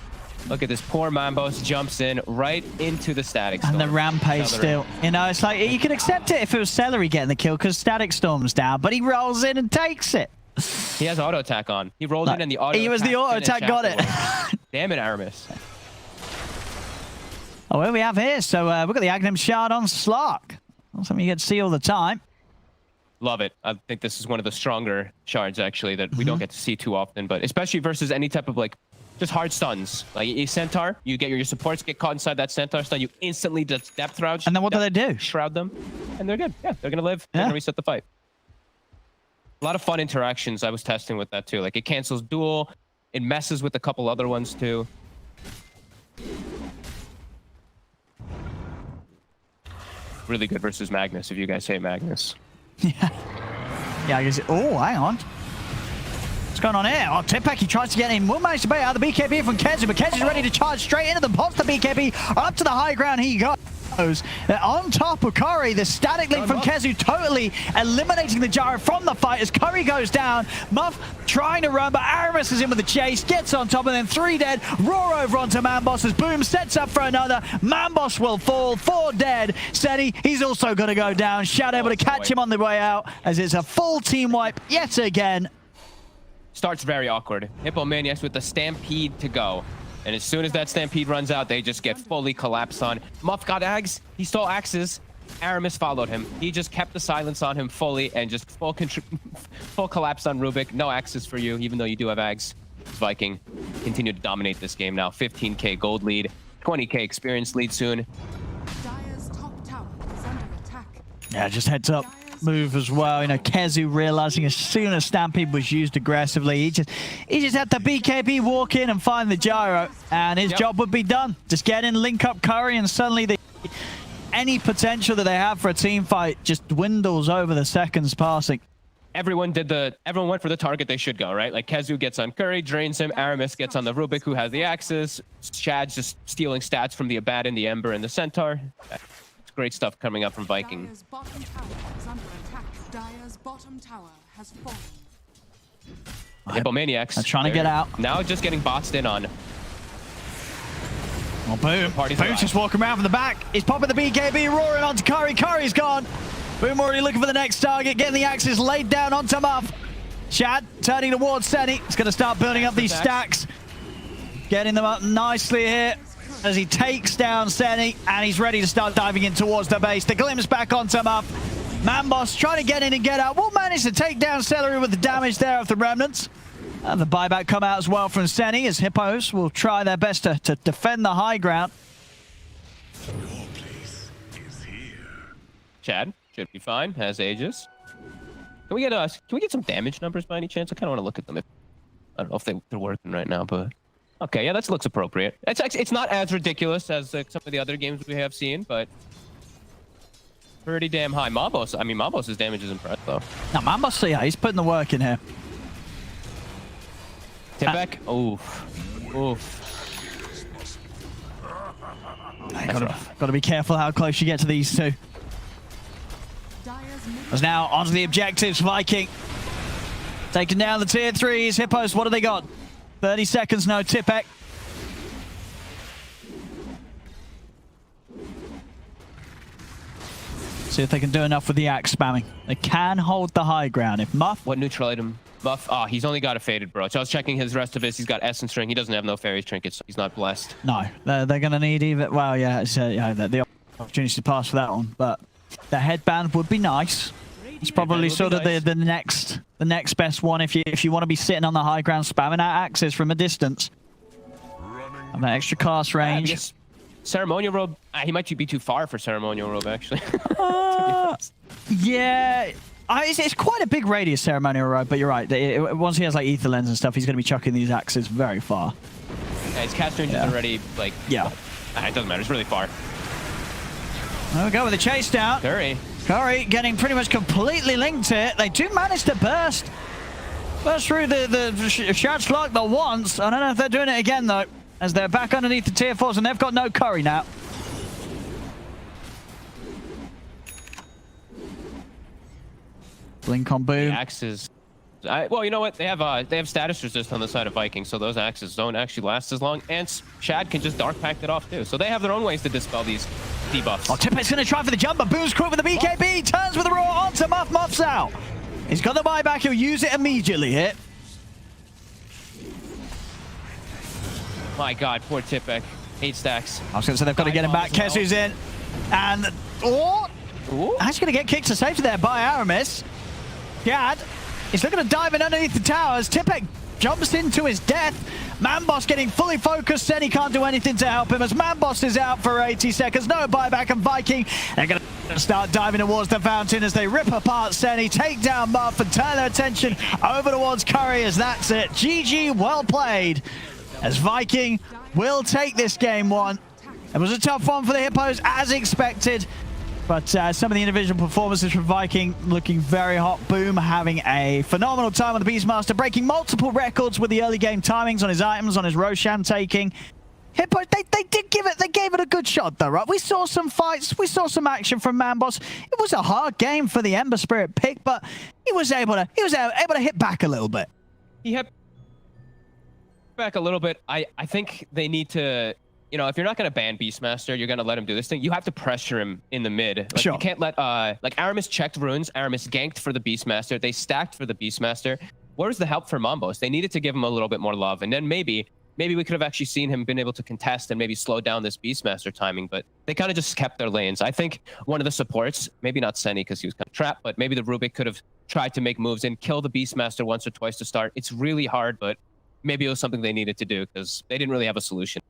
Look at this. Poor Manboss jumps in right into the Static Storm. And the Rampage still. It's like you can accept it if it was Celery getting the kill because Static Storm's down, but he rolls in and takes it. He has auto attack on. He rolled in and the auto attack. He was the auto attack, got it. Damn it, Aramis. Oh, what do we have here? So we've got the Aghanim Shard on Slark. Not something you get to see all the time. Love it. I think this is one of the stronger shards, actually, that we don't get to see too often, but especially versus any type of, just hard stuns. Like a Centaur, you get your supports get caught inside that Centaur stun, you instantly just depth route. And then what do they do? Shroud them, and they're good. Yeah, they're going to live. They're going to reset the fight. A lot of fun interactions I was testing with that too. Like it cancels duel. It messes with a couple other ones too. Really good versus Magnus, if you guys say Magnus. Yeah. Yeah, I guess. Oh, hang on. What's going on here? Oh, Tipek, he tries to get in. Will manage to bait out the BKB from Kezu, but Kezu's ready to charge straight into them. Pops the BKB up to the high ground. He goes. On top of Curry, the static link from Kezu totally eliminating the gyro from the fight as Curry goes down. Muff trying to run, but Aramis is in with the chase, gets on top, and then 3 dead. Roar over onto Manboss as Boom sets up for another. Manboss will fall, 4 dead. Steady, he's also going to go down. Shad able to catch him on the way out as it's a full team wipe yet again. Starts very awkward. Hippomaniacs with the Stampede to go. And as soon as that Stampede runs out, they just get fully collapsed on. Muff got Ags. He stole axes. Aramis followed him. He just kept the silence on him fully and just full collapse on Rubik. No axes for you, even though you do have Ags. Vikingg continue to dominate this game now. 15k gold lead, 20k experience lead soon. Dire's top tower is under attack. Yeah, just heads up. Move as well. You know, Kezu realizing as soon as Stampede was used aggressively, he just had the BKB walk in and find the gyro, and his job would be done. Just get in, link up Curry, and suddenly any potential that they have for a team fight just dwindles over the seconds passing. Everyone went for the target they should go, right? Like Kezu gets on Curry, drains him. Aramis gets on the Rubik, who has the axes. Shad's just stealing stats from the Abaddon, the Ember, and the Centaur. It's great stuff coming up from Vikingg. Dire's bottom tower is under attack. Dire's bottom tower has fallen. Hippomaniacs. I'm trying to get out. Now just getting boxed in on. Oh, Boom. Boom's just walking around from the back. He's popping the BKB, roaring onto Curry. Curry's gone. Boom already looking for the next target, getting the axes laid down onto Muff. Shad turning towards Senny. He's going to start building up these stacks. Getting them up nicely here as he takes down Senny, and he's ready to start diving in towards the base. The glimpse back onto Muff. Manboss trying to get in and get out. Will manage to take down Celery with the damage there of the remnants. And the buyback come out as well from Senny as Hippos will try their best to defend the high ground. Your place is here. Chad should be fine. Has Aegis. Can we get some damage numbers by any chance? I kind of want to look at them. I don't know if they're working right now, but okay, yeah, that looks appropriate. It's not as ridiculous as some of the other games we have seen, but pretty damn high. Mambos' damage is impressive though. Now Mambos, yeah, he's putting the work in here. Tipek, oof. Gotta be careful how close you get to these two. As now onto the objectives, Vikingg. Taking down the tier 3s. Hippos, what do they got? 30 seconds, no Tipek. See if they can do enough with the axe spamming. They can hold the high ground. If Muff... What neutral item? Muff, he's only got a faded, bro. So I was checking his rest of his. He's got Essence Ring. He doesn't have no fairies trinkets, so he's not blessed. No, they're going to need either... Well, yeah, it's, the opportunity to pass for that one, but the headband would be nice. It's probably sort of the next best one if you want to be sitting on the high ground spamming out axes from a distance. And that extra cast range. Ceremonial robe. He might be too far for ceremonial robe actually. Yeah, it's quite a big radius ceremonial robe, but you're right. Once he has like ether lens and stuff, he's going to be chucking these axes very far. Yeah, his cast range is already like. Yeah. It doesn't matter. It's really far. There we go with the chase down. Curry getting pretty much completely linked here. They do manage to burst through the Shad's lock the once. I don't know if they're doing it again though, as they're back underneath the tier 4s and they've got no Curry now. Blink on Boom. The axes. Well, you know what? They have status resist on the side of Vikingg, so those axes don't actually last as long. And Shad can just dark pact it off too. So they have their own ways to dispel these debuffs. Oh, Tipek's going to try for the jump, but Boom's quick with the BKB. Turns with the roar onto Muff. Muff's out. He's got the buyback. He'll use it immediately here. My God, poor Tipek. 8 stacks. I was going to say they've got to get him back. Kezu's in. And... Actually going to get kicked to safety there by Aramis. Shad is looking to dive in underneath the towers. Tipek jumps into his death. Manboss getting fully focused. Senny can't do anything to help him as Manboss is out for 80 seconds. No buyback, and Vikingg, they're going to start diving towards the fountain as they rip apart Senny, take down Muff, and turn their attention over towards Curry as that's it. GG, well played, as Vikingg will take this game one. It was a tough one for the Hippos, as expected. But some of the individual performances from Vikingg looking very hot. Boom having a phenomenal time with the Beastmaster, breaking multiple records with the early game timings on his items, on his Roshan taking. Hippos, they did give it, they gave it a good shot though, right? We saw some fights, we saw some action from Manboss. It was a hard game for the Ember Spirit pick, but he was able to hit back a little bit. He hit back a little bit. I think they need to, you know, if you're not going to ban Beastmaster, you're going to let him do this thing. You have to pressure him in the mid. Like, sure. You can't let, like, Aramis checked runes. Aramis ganked for the Beastmaster. They stacked for the Beastmaster. Where's the help for Manboss? They needed to give him a little bit more love. And then maybe we could have actually seen him been able to contest and maybe slow down this Beastmaster timing. But they kind of just kept their lanes. I think one of the supports, maybe not Senny because he was kind of trapped, but maybe the Rubik could have tried to make moves and kill the Beastmaster once or twice to start. It's really hard, but maybe it was something they needed to do because they didn't really have a solution.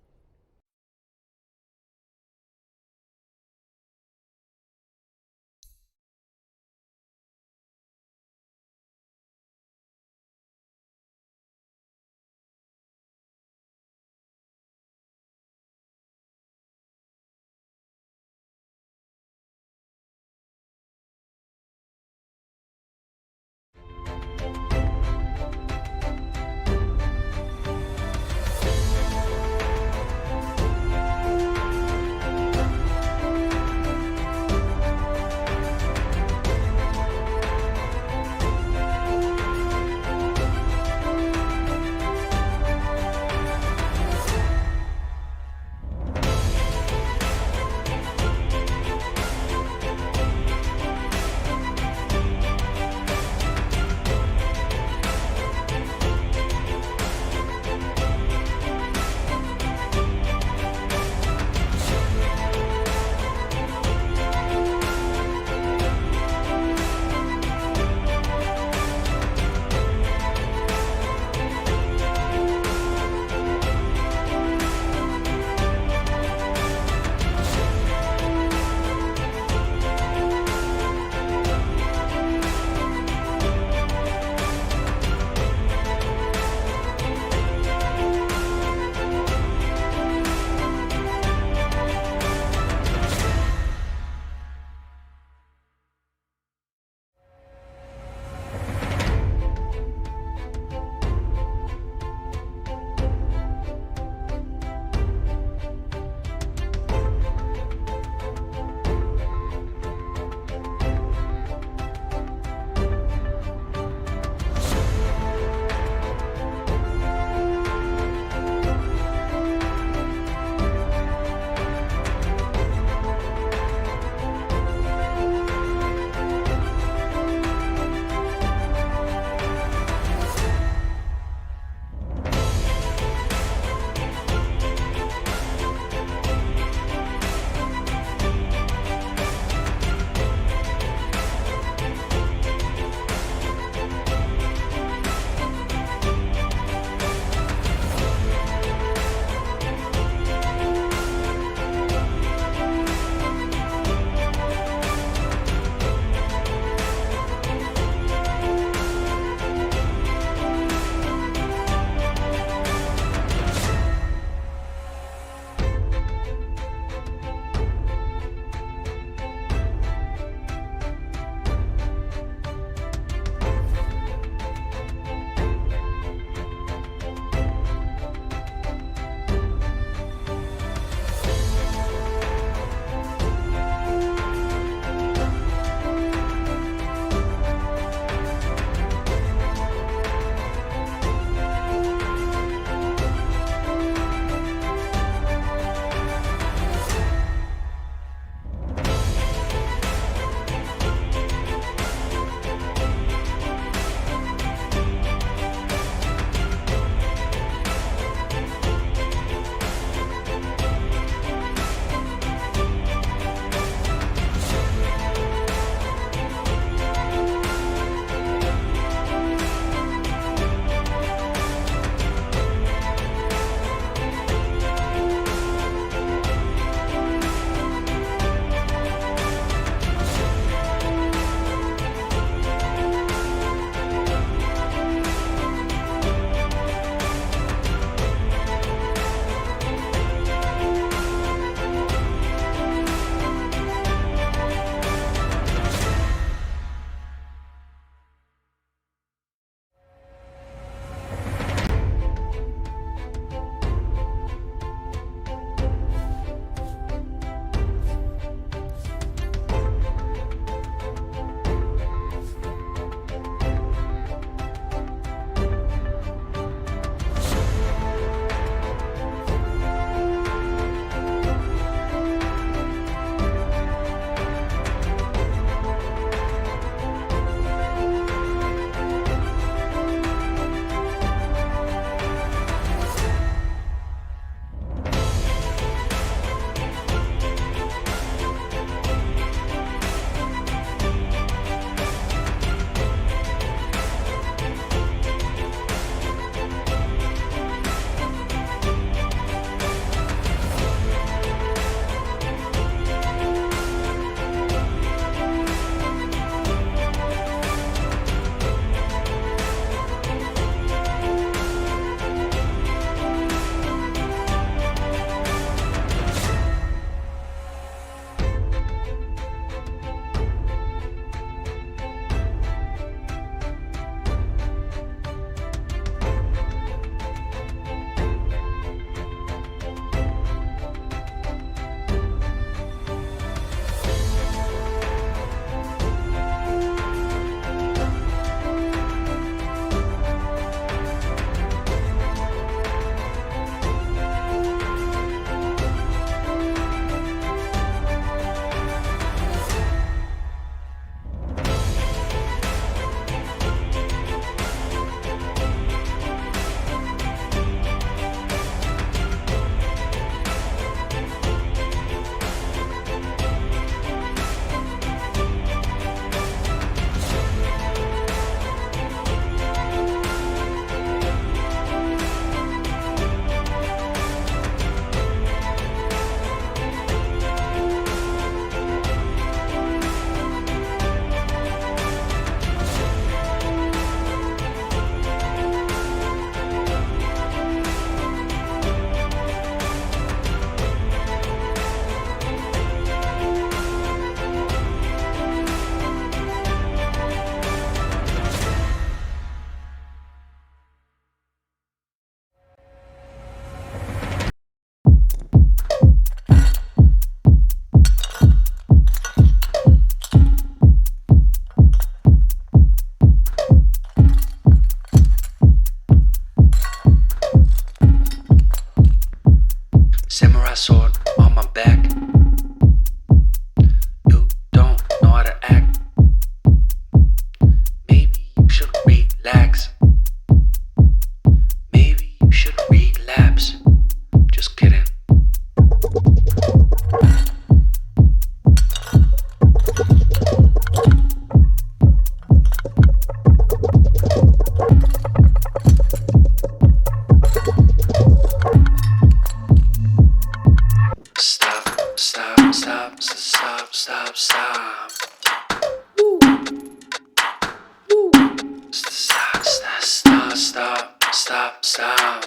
Stop, stop, stop, stop, stop, stop.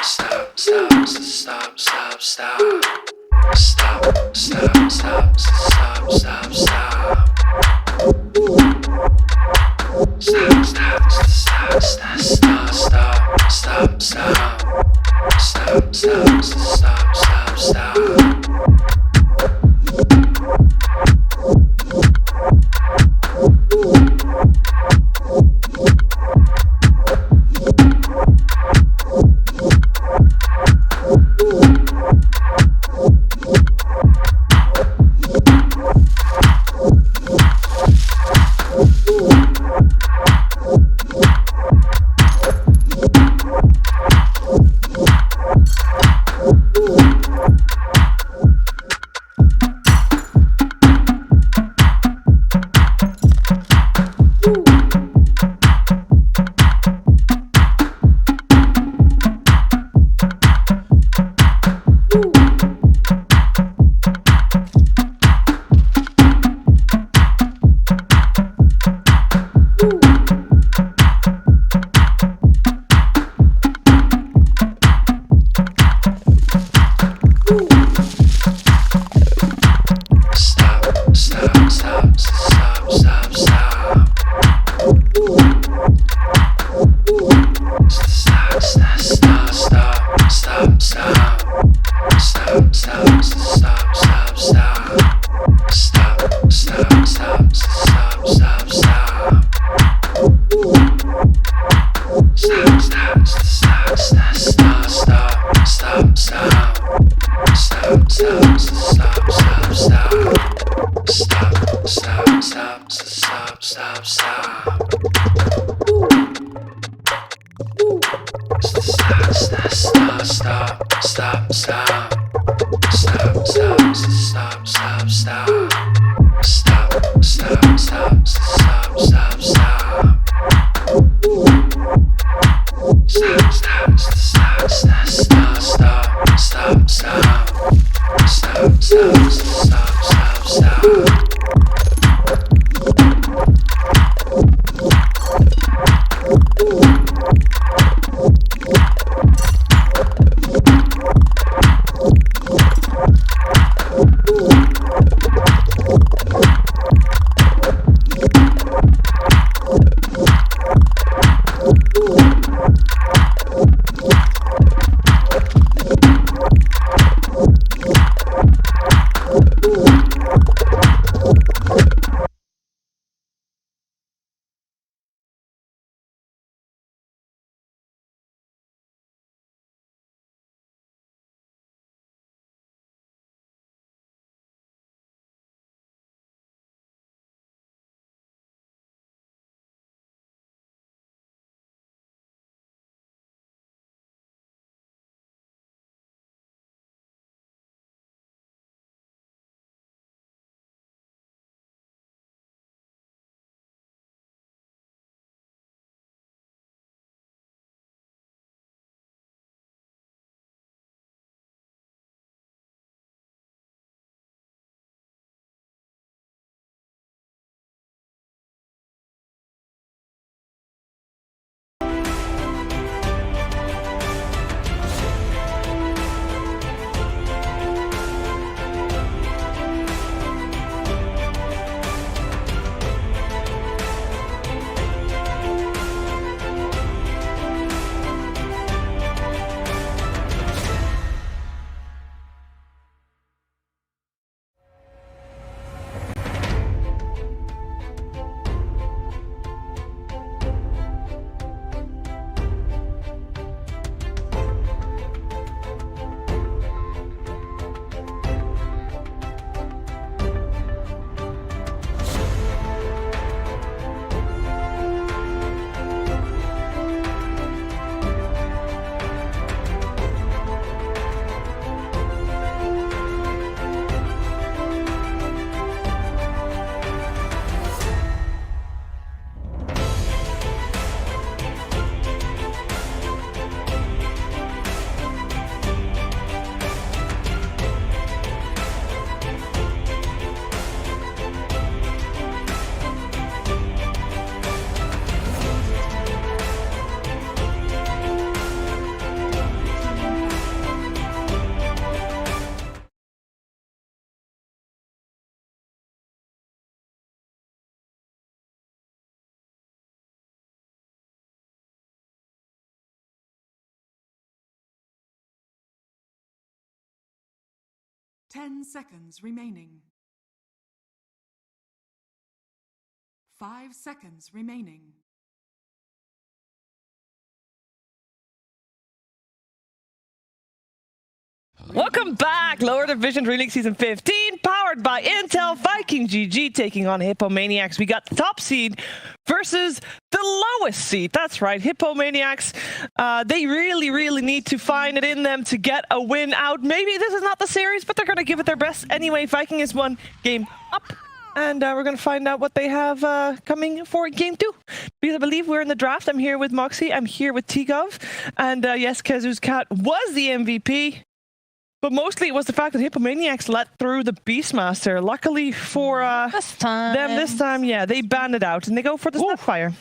Stop, stop, stop, stop, stop. Stop, stop, stop, stop, stop, stop. Stop, stop, stop, stop, stop, stop, stop, stop. Stop, stop, stop, stop, stop. 10 seconds remaining. 5 seconds remaining. Welcome back, Lower Division DreamLeague Season 15, powered by Intel. Vikingg GG taking on Hippomaniacs. We got the top seed versus the lowest seed. That's right, Hippomaniacs. They really need to find it in them to get a win out. Maybe this is not the series, but they're going to give it their best anyway. Vikingg is 1 game up, and we're going to find out what they have coming for game 2. Because I believe we're in the draft. I'm here with Moxie. I'm here with T-Gov. And yes, Kezu's cat was the MVP. But mostly it was the fact that Hippomaniacs let through the Beastmaster. Luckily for them this time, yeah, they banned it out and they go for the Snapfire.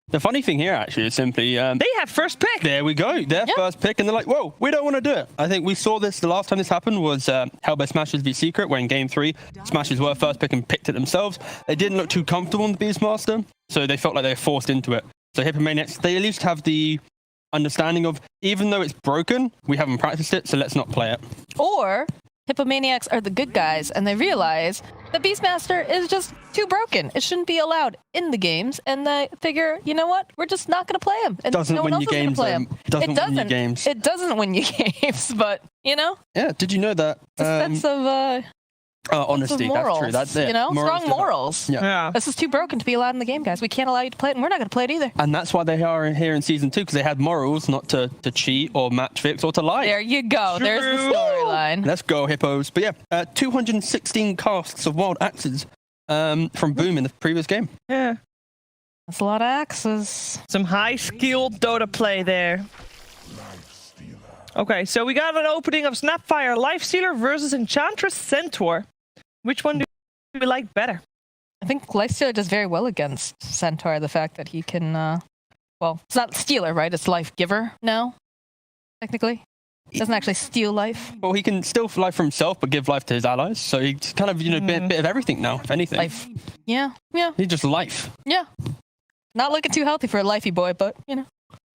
The funny thing here actually is simply... they have first pick. There we go. Their first pick, and they're like, whoa, we don't want to do it. I think we saw this the last time this happened was Hellbear Smashers v Secret, where in game 3, Smashers were first pick and picked it themselves. They didn't look too comfortable on the Beastmaster, so they felt like they were forced into it. So Hippomaniacs, they at least have the understanding of, even though it's broken, we haven't practiced it, so let's not play it. Or Hippomaniacs are the good guys, and they realize the Beastmaster is just too broken. It shouldn't be allowed in the games, and they figure, you know what? We're just not going to play him. And doesn't no one win else you is gonna games. play him. Doesn't win you games. It doesn't win you games, but you know. Yeah. Did you know that? It's a sense of honesty. morals, That's true. That's it. You know, strong morals. Yeah. This is too broken to be allowed in the game, guys. We can't allow you to play it, and we're not going to play it either. And that's why they are here in season 2, because they had morals not to cheat or match fix or to lie. There you go. There's the storyline. Let's go, Hippos. But yeah, 216 casts of wild axes from Boom in the previous game. Yeah. That's a lot of axes. Some high-skilled Dota play there. Okay, so we got an opening of Snapfire Lifestealer versus Enchantress Centaur. Which one do we like better? I think Lifestealer does very well against Centaur. The fact that he can, well, it's not stealer, right? It's life giver now, technically. Doesn't actually steal life. Well, he can steal life for himself, but give life to his allies. So he's kind of, you know, bit of everything now, if anything. Life. Yeah. He's just life. Yeah. Not looking too healthy for a lifey boy, but, you know.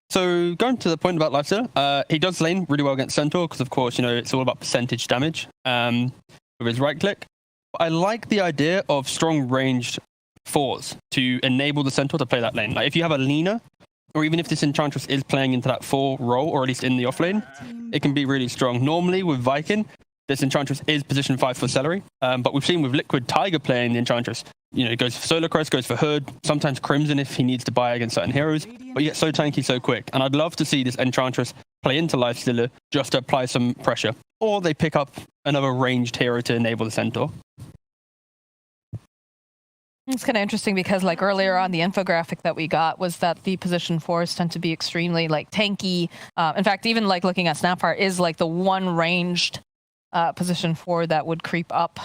So going to the point about Lifestealer, he does lane really well against Centaur, because of course, you know, it's all about percentage damage with his right click. But I like the idea of strong ranged 4s to enable the Centaur to play that lane. Like if you have a leaner, or even if this Enchantress is playing into that 4 role, or at least in the off lane, it can be really strong. Normally with Vikingg, this Enchantress is position 5 for Celery, but we've seen with Liquid Tiger playing the Enchantress, you know, it goes for Solar Crest, goes for Hood, sometimes Crimson if he needs to buy against certain heroes, but yet so tanky, so quick. And I'd love to see this Enchantress play into Lifestealer just to apply some pressure. Or they pick up another ranged hero to enable the Centaur. It's kind of interesting because, like, earlier on, the infographic that we got was that the position 4s tend to be extremely, like, tanky. In fact, even, like, looking at Snapfire is, like, the one ranged position 4 that would creep up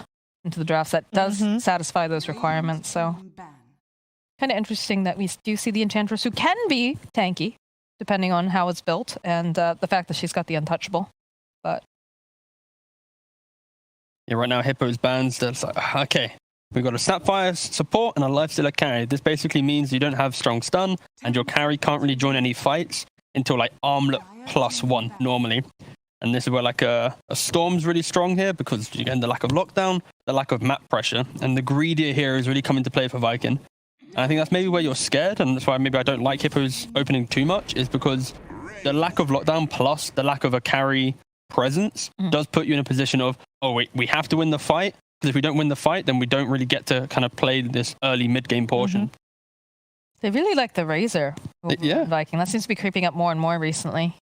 into the drafts that does satisfy those requirements. So, kind of interesting that we do see the Enchantress, who can be tanky, depending on how it's built, and the fact that she's got the untouchable. But yeah, right now, Hippo's bans, that's like, okay. We've got a Snapfire support and a Lifestealer carry. This basically means you don't have strong stun, and your carry can't really join any fights until like Armlet +1 normally. And this is where like a Storm's really strong here, because again, the lack of lockdown, the lack of map pressure, and the greedier heroes really come into play for Vikingg. And I think that's maybe where you're scared, and that's why maybe I don't like Hippo's opening too much, is because the lack of lockdown plus the lack of a carry presence does put you in a position of, oh wait, we have to win the fight. Because if we don't win the fight, then we don't really get to kind of play this early mid-game portion. They really like the Razor Yeah. Vikingg. That seems to be creeping up more and more recently.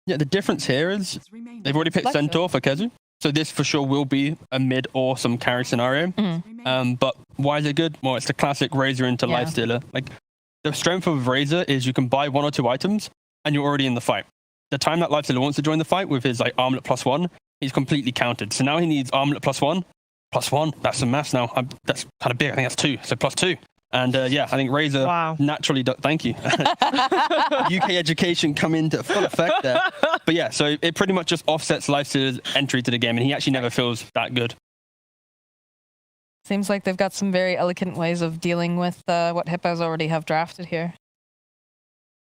Yeah, the difference here is they've already picked Centaur for Kezu. So this for sure will be a mid or some carry scenario. But why is it good? Well, it's the classic Razor into Lifestealer. Like, the strength of Razor is you can buy 1 or 2 items and you're already in the fight. The time that Lifestealer wants to join the fight with his like Armlet +1, he's completely countered. So now he needs Armlet +1. +1, that's some maths now. That's kind of big. I think that's 2, so +2. And yeah, I think Razor naturally thank you. UK education come into full effect there. But yeah, so it pretty much just offsets Lifestealer's entry to the game, and he actually never feels that good. Seems like they've got some very elegant ways of dealing with what Hippos already have drafted here.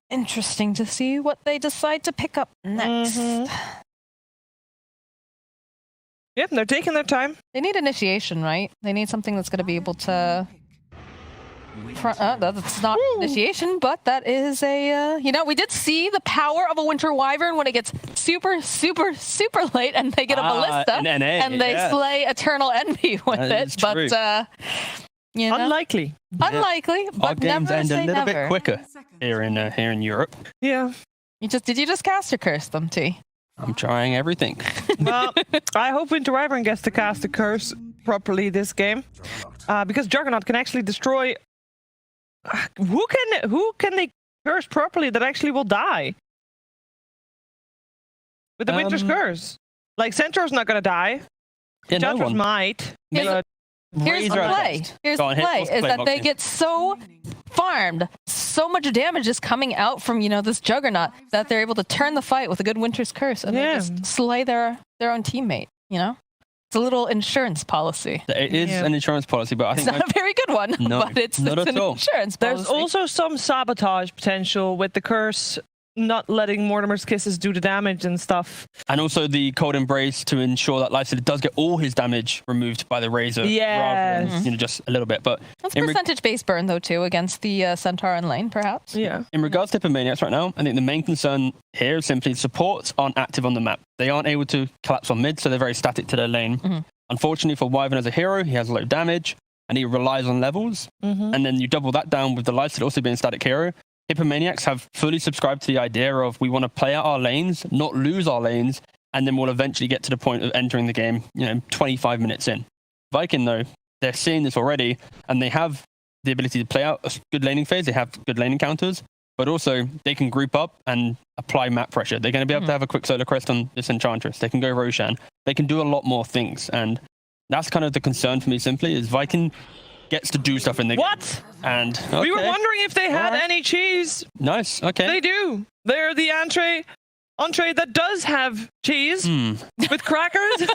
Interesting to see what they decide to pick up next. Yep, they're taking their time. They need initiation, right? They need something that's going to be able to. That's not initiation, but that is a. We did see the power of a Winter Wyvern when it gets super, super, super late, and they get a ballista, and they slay Eternal Envy with it. But unlikely. Unlikely, but our games never end say a little never. bit quicker here in Europe. Yeah. Did you just cast or curse them, T? I'm trying everything. Well, I hope Winter Wyvern gets to cast the curse properly this game, because Juggernaut can actually destroy. Who can they curse properly that actually will die? With the Winter's Curse. Like, Centaur's not gonna die. Yeah, no Centaur's one. might. Here's the play. Here's the play is that they get so farmed, so much damage is coming out from this Juggernaut that they're able to turn the fight with a good Winter's Curse and they just slay their own teammate. It's a little insurance policy. It is an insurance policy, but I think it's not a very good one. No, but it's an insurance policy. There's also some sabotage potential with the curse not letting Mortimer's Kisses do the damage and stuff. And also the Cold Embrace to ensure that Lifesteal does get all his damage removed by the Razor. Rather than, just a little bit. But that's percentage-based burn, though, too, against the Centaur in lane, perhaps. Yeah. In regards to Hippomaniacs right now, I think the main concern here is simply supports aren't active on the map. They aren't able to collapse on mid, so they're very static to their lane. Unfortunately for Wyvern as a hero, he has low damage, and he relies on levels. And then you double that down with the Lifesteal also being a static hero. Hippomaniacs have fully subscribed to the idea of we want to play out our lanes, not lose our lanes, and then we'll eventually get to the point of entering the game, 25 minutes in. Vikingg, though, they're seeing this already, and they have the ability to play out a good laning phase. They have good laning counters, but also they can group up and apply map pressure. They're going to be able to have a quick solar crest on this Enchantress. They can go Roshan. They can do a lot more things, and that's kind of the concern for me simply, is Vikingg gets to do stuff in the game. And we were wondering if they had any cheese. Nice. Okay. They do. They're the entree that does have cheese with crackers.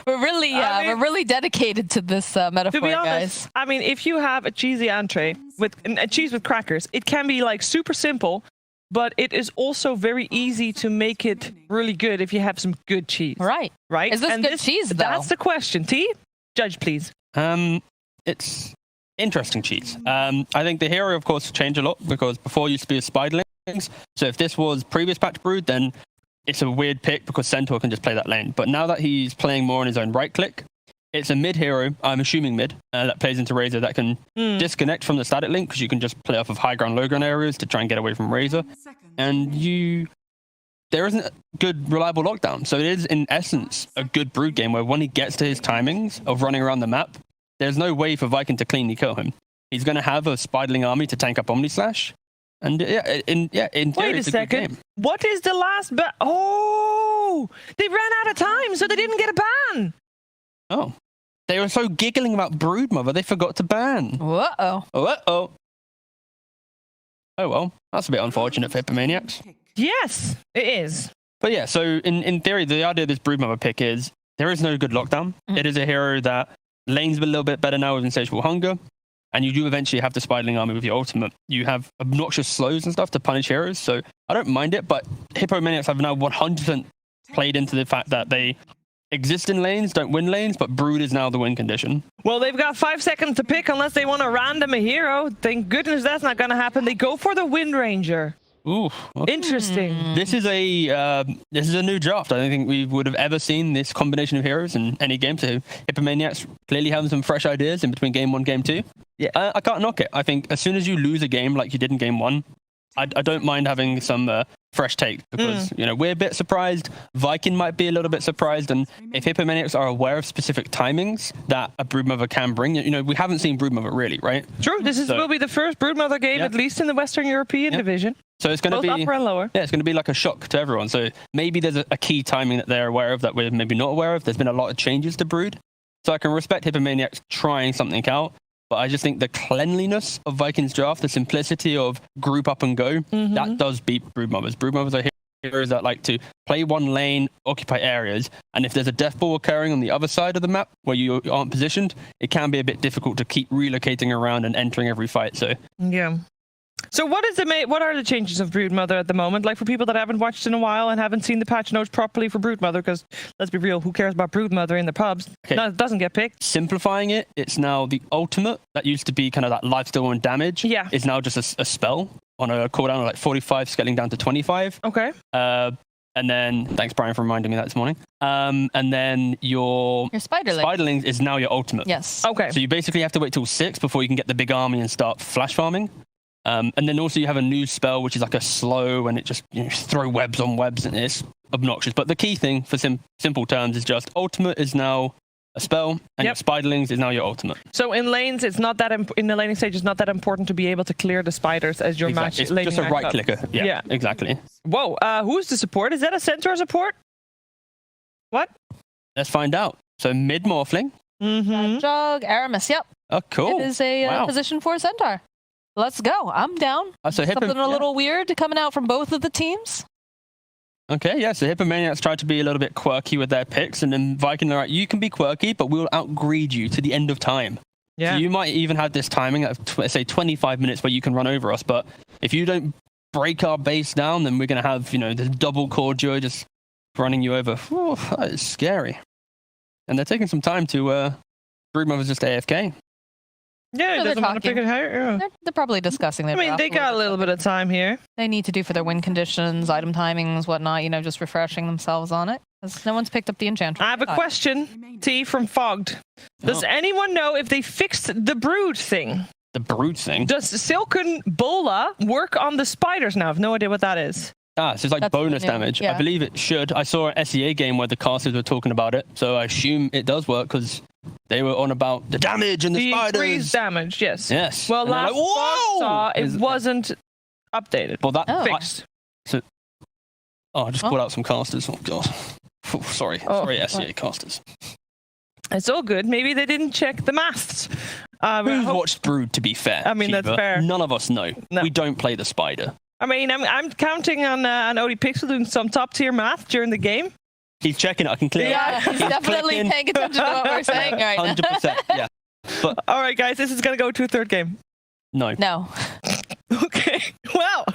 We're really dedicated to this metaphor, to be honest, guys. I mean, if you have a cheesy entree with a cheese with crackers, it can be like super simple, but it is also very easy to make it really good if you have some good cheese. Right. Is this good cheese, though? That's the question. T, judge, please. It's interesting cheese. I think the hero, of course, changed a lot because before used to be a Spiderlings. So if this was previous patch brood, then it's a weird pick because Centaur can just play that lane. But now that he's playing more on his own right click, it's a mid hero, I'm assuming mid, that plays into Razor that can disconnect from the static link because you can just play off of high ground, low ground areas to try and get away from Razor. And there isn't a good, reliable lockdown. So it is, in essence, a good brood game where when he gets to his timings of running around the map, there's no way for Vikingg to cleanly kill him. He's going to have a Spiderling army to tank up Omnislash. And in theory, wait a second. What is the last Oh! They ran out of time, so they didn't get a ban! Oh. They were so giggling about Broodmother, they forgot to ban. Uh-oh. Uh-oh. Oh, well. That's a bit unfortunate for Hippomaniacs. Yes, it is. But yeah, so in theory, the idea of this Broodmother pick is there is no good lockdown. It is a hero that lanes a little bit better now with Insatiable Hunger, and you do eventually have the Spiderling army with your ultimate. You have obnoxious slows and stuff to punish heroes, so I don't mind it, but Hippomaniacs have now 100% played into the fact that they exist in lanes, don't win lanes, but Brood is now the win condition. Well, they've got 5 seconds to pick unless they want to random a hero. Thank goodness that's not going to happen. They go for the Wind Ranger. Ooh, okay. Interesting. This is a new draft. I don't think we would have ever seen this combination of heroes in any game. So Hippomaniacs clearly having some fresh ideas in between game 1, game 2. Yeah, I can't knock it. I think as soon as you lose a game like you did in game 1, I don't mind having some fresh take because we're a bit surprised. Vikingg might be a little bit surprised, and if Hippomaniacs are aware of specific timings that a Broodmother can bring, we haven't seen Broodmother really, right? True. This will be the first Broodmother game, at least in the Western European division. So it's going to be upper and lower. Yeah, it's going to be like a shock to everyone. So maybe there's a key timing that they're aware of that we're maybe not aware of. There's been a lot of changes to Brood, so I can respect Hippomaniacs trying something out. But I just think the cleanliness of Viking's draft, the simplicity of group up and go, that does beat Broodmothers. Broodmothers are heroes that like to play one lane, occupy areas, and if there's a death ball occurring on the other side of the map where you aren't positioned, it can be a bit difficult to keep relocating around and entering every fight. So So what are the changes of Broodmother at the moment? Like for people that haven't watched in a while and haven't seen the patch notes properly for Broodmother, because let's be real, who cares about Broodmother in the pubs? Okay. No, it doesn't get picked. Simplifying it, it's now the ultimate that used to be kind of that lifesteal and damage. Yeah. Is now just a spell on a cooldown of like 45, scaling down to 25. Okay. And then, thanks Brian for reminding me that this morning. And then your Spiderlings is now your ultimate. Yes. Okay. So you basically have to wait till 6 before you can get the big army and start flash farming. And then also you have a new spell, which is like a slow, and it just throw webs on webs, and it's obnoxious. But the key thing, for simple terms, is just ultimate is now a spell, and your Spiderlings is now your ultimate. So in lanes, it's not that in the laning stage, it's not that important to be able to clear the spiders as your match. It's just a right clicker. Yeah, exactly. Whoa, who's the support? Is that a centaur support? What? Let's find out. So mid morphling. Mm-hmm. Jug, Aramis. Yep. Oh, cool. It is a position for Centaur. Let's go. I'm down. So something a little weird coming out from both of the teams. Okay, yeah, so Hippomaniacs tried to be a little bit quirky with their picks, and then Vikingg, they're like, you can be quirky, but we'll outgreed you to the end of time. Yeah. So you might even have this timing of, let's say, 25 minutes where you can run over us, but if you don't break our base down, then we're going to have, this double core duo just running you over. Whew, that is scary. And they're taking some time to, Broodmother's just AFK. Yeah, they're doesn't want to pick it higher. Yeah. They're probably discussing their draft they got a little bit of time here. They need to do for their win conditions, item timings, whatnot, just refreshing themselves on it. Because no one's picked up the enchantress. I have a question, T, from Fogged. Does anyone know if they fixed the brood thing? The brood thing? Does Silken Bola work on the spiders now? I have no idea what that is. So it's like bonus damage. Yeah. I believe it should. I saw an SEA game where the casters were talking about it, so I assume it does work because they were on about the damage and the spiders. Increased damage, yes. Yes. Well, And last like, whoa! saw it wasn't updated. Well, that fixed. I just pulled out some casters. Oh god. Sorry, SEA casters. It's all good. Maybe they didn't check the masts. Who's watched Brood? To be fair, I mean, that's Shiva? fair. None of us know. No. We don't play the spider. I mean, I'm counting on Odie Pixel doing some top tier math during the game. He's checking it. I can clear. Yeah, he's definitely paying attention to what we're saying right now. 100%. Yeah. But all right, guys, this is gonna go to a third game. No. Okay. Well,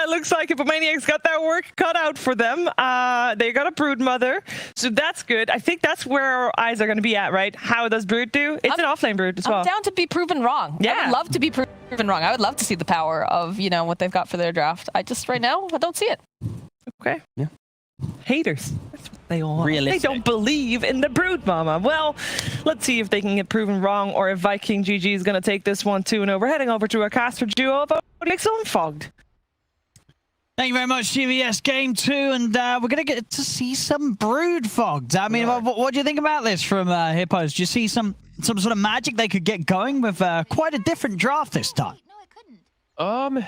looks like Hippomaniacs got their work cut out for them. They got a Broodmother, so that's good. I think that's where our eyes are going to be at, right? How does Brood do? It's an offlane Brood as well. I'm down to be proven wrong. Yeah. I would love to be proven wrong. I would love to see the power of, what they've got for their draft. I don't see it. Okay. Yeah. Haters. That's what they all are. Realistic. They don't believe in the Brood Mama. Well, let's see if they can get proven wrong or if Vikingg GG is going to take this one 2-0. We're heading over to a caster duo of Pixel and Fogged. Thank you very much, GVS Game 2, and we're going to get to see some Brood Fogged. I mean, what do you think about this from Hippos? Do you see some sort of magic they could get going with quite a different draft this time? No, I couldn't.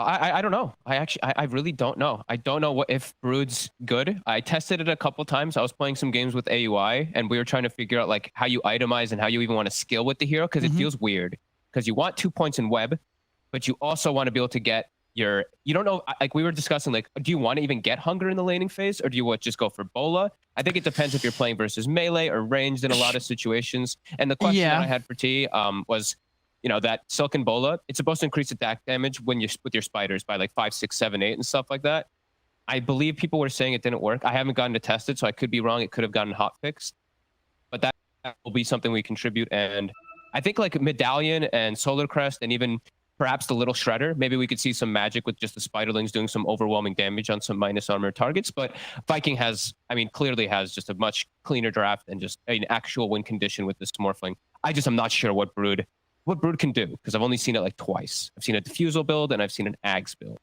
I don't know. I really don't know. I don't know if Brood's good. I tested it a couple times. I was playing some games with AUI, and we were trying to figure out like how you itemize and how you even want to skill with the hero, because it feels weird. Because you want 2 points in web, but you also want to be able to get you don't know, like we were discussing, like, do you want to even get hunger in the laning phase, or do you want just go for bola? I think it depends if you're playing versus melee or ranged in a lot of situations. And the question that I had for T was, that Silken Bola, it's supposed to increase attack damage when you're with your spiders by like 5, 6, 7, 8 and stuff like that. I believe people were saying it didn't work. I haven't gotten to test it, so I could be wrong. It could have gotten hot fixed, but that will be something we contribute. And I think like Medallion and Solar Crest and even perhaps the Little Shredder, maybe we could see some magic with just the Spiderlings doing some overwhelming damage on some minus armor targets. But Vikingg clearly has just a much cleaner draft and just an actual win condition with this Morphling. I'm not sure what Brood can do, because I've only seen it like twice. I've seen a Diffusal build and I've seen an Ags build.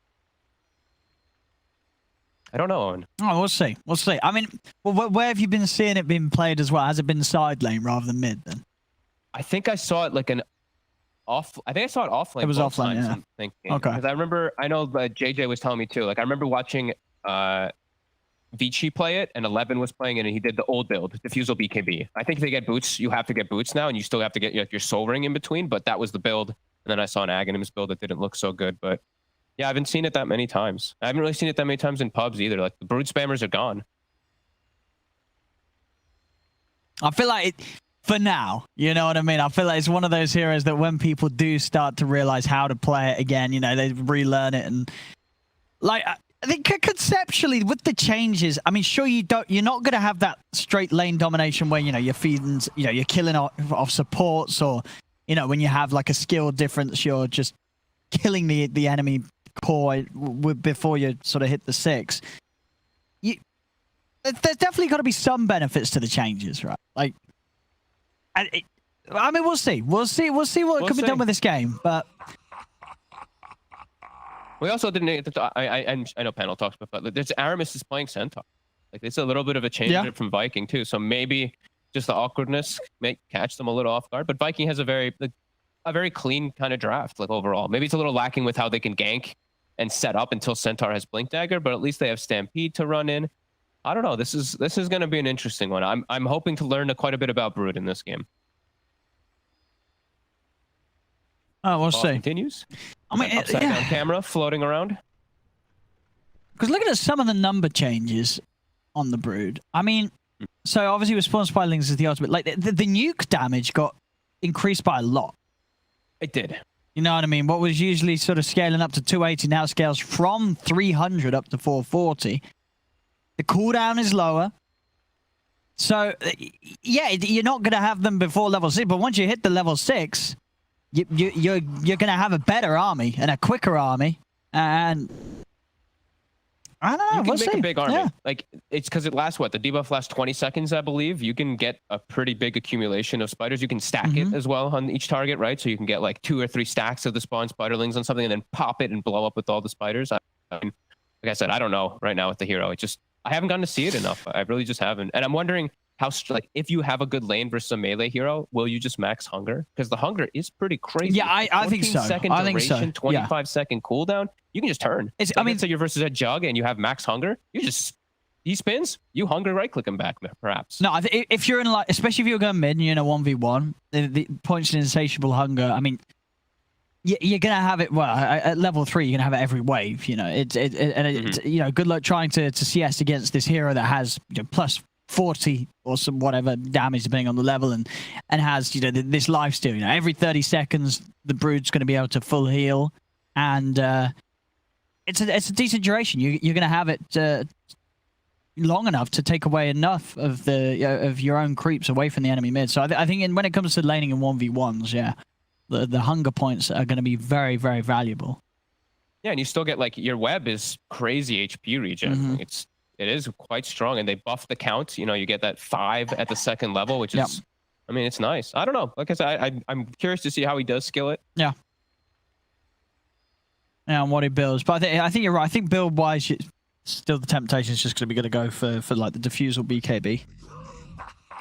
I don't know, Owen. Oh, we'll see. I mean, where have you been seeing it being played as well? Has it been side lane rather than mid then? I think I saw it like I think I saw it offlane. It was both offlane, times, yeah. I'm thinking. Okay. Because I know JJ was telling me too. Like I remember watching Vici play it, and 11 was playing it, and he did the old build, Diffusal BKB. I think if they get boots, you have to get boots now, and you still have to get your Soul Ring in between, but that was the build. And then I saw an Aghanims build that didn't look so good, but yeah, I haven't seen it that many times. I haven't really seen it that many times in pubs either. Like the Brood spammers are gone. I feel like for now. You know what I mean? I feel like it's one of those heroes that when people do start to realize how to play it again, you know, they relearn it. And like, I think conceptually with the changes, I mean, sure, you're not going to have that straight lane domination where, you know, you're feeding, you know, you're killing off supports, or, you know, when you have like a skill difference, you're just killing the enemy core before you sort of hit the 6. There's definitely got to be some benefits to the changes, right? Like, I mean, we'll see. We'll see what can be done with this game, but. We also didn't. I know panel talks about, but there's Aramis is playing Centaur. Like, it's a little bit of a change from Vikingg too. So maybe just the awkwardness may catch them a little off guard. But Vikingg has a very clean kind of draft. Like, overall, maybe it's a little lacking with how they can gank and set up until Centaur has Blink Dagger. But at least they have Stampede to run in. I don't know. This is going to be an interesting one. I'm hoping to learn quite a bit about Brood in this game. Oh, we'll see. Continues. I mean, upside down camera floating around. Because looking at some of the number changes on the Brood, I mean, so obviously with Spawn Spidlings is the ultimate. Like, the nuke damage got increased by a lot. It did. You know what I mean? What was usually sort of scaling up to 280 now scales from 300 up to 440. The cooldown is lower. So, yeah, you're not going to have them before level 6, but once you hit the level 6, you're going to have a better army and a quicker army. And I don't know. You can make see. a big army. Yeah. Like, it's because it lasts, what? The debuff lasts 20 seconds, I believe. You can get a pretty big accumulation of spiders. You can stack it as well on each target, right? So you can get like 2 or 3 stacks of the spawn spiderlings on something and then pop it and blow up with all the spiders. I mean, like I said, I don't know right now with the hero. I haven't gotten to see it enough. I really just haven't. And I'm wondering how, like, if you have a good lane versus a melee hero, will you just max hunger? Because the hunger is pretty crazy. Yeah, I think so. 14-second I think so. duration, 25-second cooldown. You can just turn. I mean, so you're versus a jug and you have max hunger. You just, he spins, you hunger right click him back, perhaps. No, if you're in, like, especially if you're going mid and you're in a 1v1, the points in insatiable hunger, I mean, you're gonna have it. Well, at level 3, you're gonna have it every wave. You know, you know, good luck trying to CS against this hero that has, you know, plus 40 or some whatever damage depending on the level, and has, you know, this lifesteal. You know, every 30 seconds the Brood's gonna be able to full heal, and it's a decent duration. You're gonna have it long enough to take away enough of of your own creeps away from the enemy mid. So I think when it comes to laning in 1v1s, yeah. The hunger points are going to be very, very valuable. Yeah, and you still get, like, your web is crazy HP regen. It is quite strong, and they buff the count. You know, you get that 5 at the second level, which is, I mean, it's nice. I don't know. Like I said, I'm curious to see how he does skill it. Yeah. Yeah, and what he builds. But I think you're right. I think build-wise, still the temptation is just going to go for like the diffusal BKB.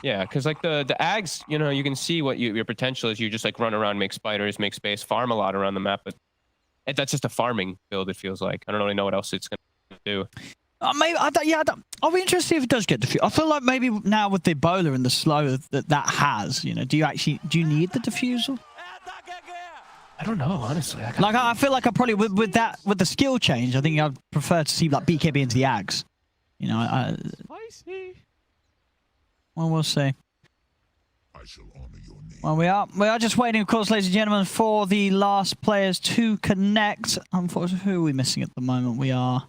Yeah, because like the Ags, you know, you can see what your potential is. You just like run around, make spiders, make space, farm a lot around the map. But that's just a farming build, it feels like. I don't really know what else it's going to do. Maybe, I'll be interested if it does get diffused. I feel like maybe now with the Ebola and the slow that has, you know, do you need the diffusal? I don't know, honestly. I feel like I probably, with the skill change, I think I'd prefer to see like BKB into the Ags. You know, well, we'll see. Well, we are just waiting, of course, ladies and gentlemen, for the last players to connect. Unfortunately, who are we missing at the moment? I'm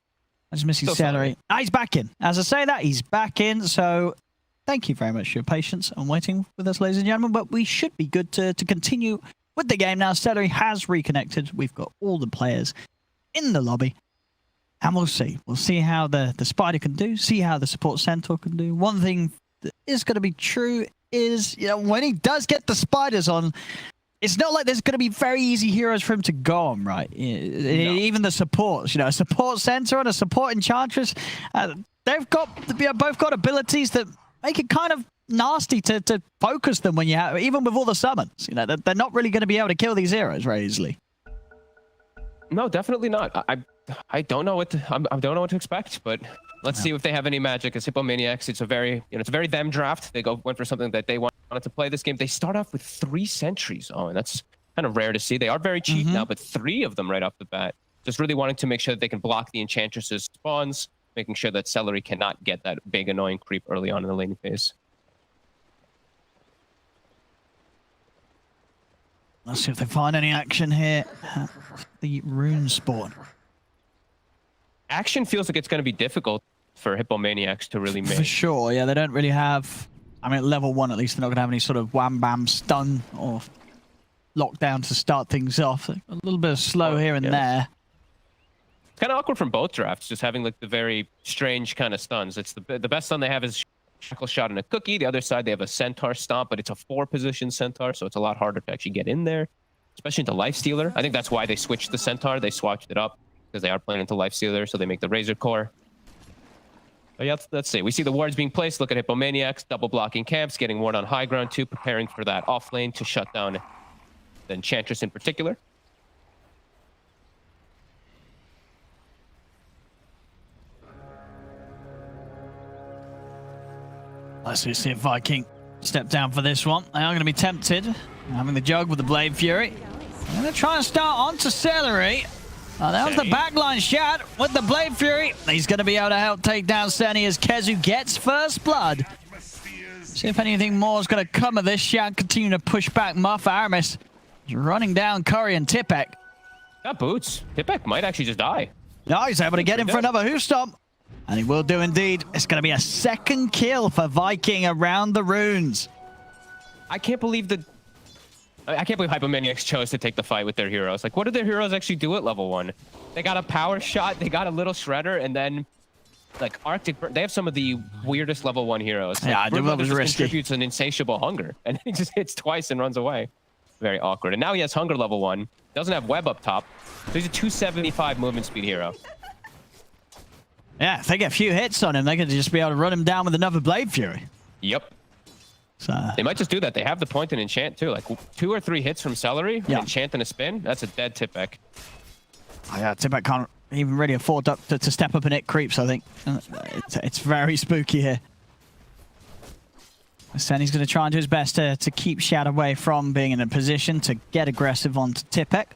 just missing Celery. He's back in. As I say that, he's back in. So thank you very much for your patience and waiting with us, ladies and gentlemen. But we should be good to continue with the game now. Celery has reconnected. We've got all the players in the lobby. And we'll see. We'll see how the Spider can do. See how the support Centaur can do. One thing that is going to be true is, you know, when he does get the spiders on, it's not like there's going to be very easy heroes for him to go on, right? No. Even the supports, you know, a support Centaur and a support Enchantress, they've got, you know, both got abilities that make it kind of nasty to focus them when you have, even with all the summons. You know, they're not really going to be able to kill these heroes very easily. No, definitely not. I don't know what I don't know what to expect, but let's see if they have any magic. As Hippomaniacs, it's a very them draft. They went for something that they wanted to play this game. They start off with 3 sentries. Oh, and that's kind of rare to see. They are very cheap now, but 3 of them right off the bat. Just really wanting to make sure that they can block the Enchantress's spawns, making sure that Celery cannot get that big annoying creep early on in the laning phase. Let's see if they find any action here. The rune spawn. Action feels like it's going to be difficult for Hippomaniacs to really make. For sure, yeah, they don't really have... I mean, at level 1 at least, they're not going to have any sort of wham-bam stun or lockdown to start things off. A little bit of slow here and there. It's kind of awkward from both drafts, just having like the very strange kind of stuns. It's the best stun they have is Shackle Shot and a Cookie. The other side, they have a Centaur Stomp, but it's a 4-position Centaur, so it's a lot harder to actually get in there, especially into Lifestealer. I think that's why they switched the Centaur. They swatched it up because they are playing into Lifestealer, so they make the Razor Core. But yeah, let's see. We see the wards being placed. Look at Hippomaniacs, double blocking camps, getting ward on high ground too, preparing for that off lane to shut down the Enchantress in particular. Let's see if Vikingg step down for this one. They are going to be tempted. Having the jug with the Blade Fury. They're going to try and start onto Celery. That was the backline shot with the Blade Fury. He's going to be able to help take down Senny as Kezu gets first blood. See if anything more is going to come of this. Shad continue to push back Muff. Aramis running down Curry and Tipek. Got boots. Tipek might actually just die. No, he's able to get him for another hoof stomp. And he will do indeed. It's going to be a second kill for Vikingg around the runes. I can't believe Hippomaniacs chose to take the fight with their heroes. Like, what did their heroes actually do at level 1? They got a power shot, they got a little shredder, and then like Arctic. They have some of the weirdest level 1 heroes. Like, yeah, that was risky. Contributes an insatiable hunger, and he just hits twice and runs away. Very awkward. And now he has hunger level 1. Doesn't have web up top, so he's a 275 movement speed hero. Yeah, if they get a few hits on him, they could just be able to run him down with another Blade Fury. Yep. So they might just do that. They have the point in enchant too. Like 2 or 3 hits from Celery, enchant and a spin. That's a dead Tipek. Oh, yeah, Tipek can't even really afford to step up and hit creeps, I think. It's very spooky here. Senny's going to try and do his best to keep Shad away from being in a position to get aggressive onto Tipek.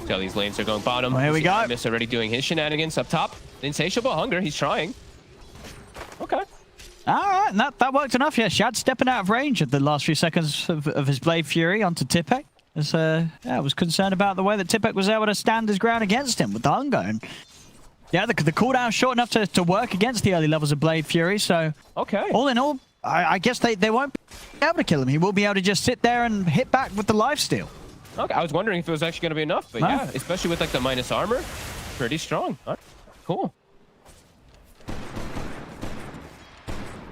So these lanes are going bottom. Well, here we go. Aramis already doing his shenanigans up top. Insatiable hunger. He's trying. Okay. All right, and that worked enough. Yeah, Shad stepping out of range at the last few seconds of his Blade Fury onto Tipek. I was concerned about the way that Tipek was able to stand his ground against him with the hunger. And yeah, the cooldown's short enough to work against the early levels of Blade Fury. So okay. All in all, I guess they won't be able to kill him. He will be able to just sit there and hit back with the lifesteal. Okay, I was wondering if it was actually going to be enough, but yeah, especially with like the minus armor, pretty strong. All right, cool.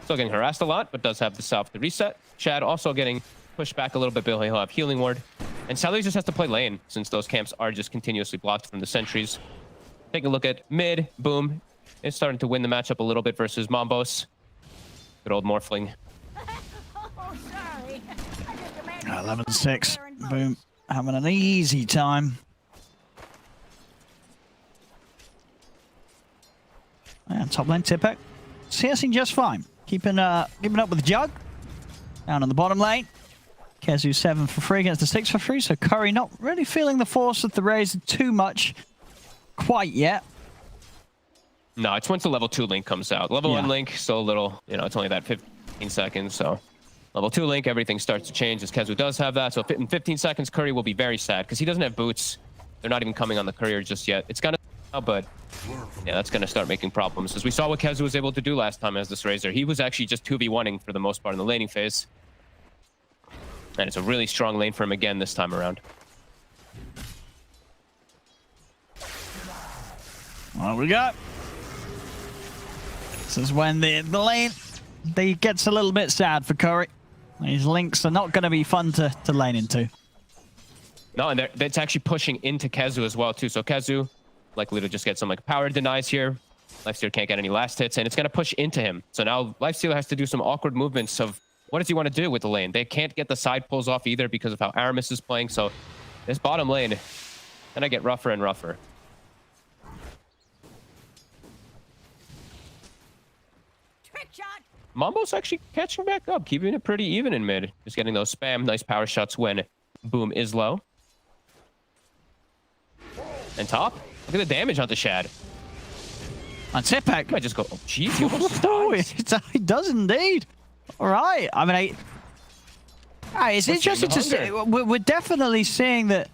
Still getting harassed a lot, but does have the self to reset. Shad also getting pushed back a little bit. He'll have healing ward. And Sally just has to play lane since those camps are just continuously blocked from the sentries. Take a look at mid. Boom. It's starting to win the matchup a little bit versus Mombos. Good old Morphling. 11-6. Boom. Having an easy time. And top lane Tipek. CSing just fine. Keeping up with the jug. Down on the bottom lane. Kezu 7 for free against the 6 for free. So Curry not really feeling the force of the Razor too much quite yet. No, it's once the level 2 link comes out. Level 1 link, still a little, it's only that 15 seconds. So level 2 link, everything starts to change as Kezu does have that. So in 15 seconds, Curry will be very sad because he doesn't have boots. They're not even coming on the courier just yet. It's gonna, but yeah, that's gonna start making problems. As we saw what Kezu was able to do last time as this Razor. He was actually just 2v1ing for the most part in the laning phase. And it's a really strong lane for him again this time around. What we got? This is when the lane gets a little bit sad for Curry. These links are not going to be fun to lane into. No, and that's actually pushing into Kezu as well too. So Kezu likely to just get some like power denies here. Lifestealer can't get any last hits, and it's going to push into him. So now Lifestealer has to do some awkward movements of what does he want to do with the lane. They can't get the side pulls off either because of how Aramis is playing. So this bottom lane gonna get rougher and rougher. Mambo's actually catching back up, keeping it pretty even in mid. Just getting those spam, nice power shots when Boom is low. And top, look at the damage on the Shad. On Tipek. Might just go, oh jeez, he almost dies. He does indeed. All right. I mean, It's interesting to see. We're definitely seeing that,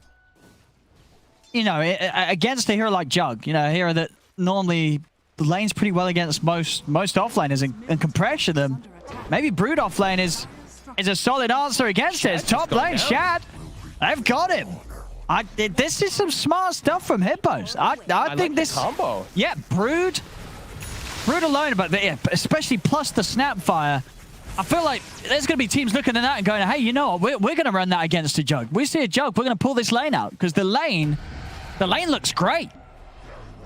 you know, against a hero like Jug, you know, a hero that normally lanes pretty well against most offlaners and can pressure them. Maybe Brood offlane is a solid answer against it. Top lane, Shad. They've got him. This is some smart stuff from Hippos. I think like this combo. Yeah, Brood alone, but yeah, especially plus the Snapfire. I feel like there's going to be teams looking at that and going, hey, you know what? We're going to run that against a Jug. We see a Jug, we're going to pull this lane out because the lane looks great.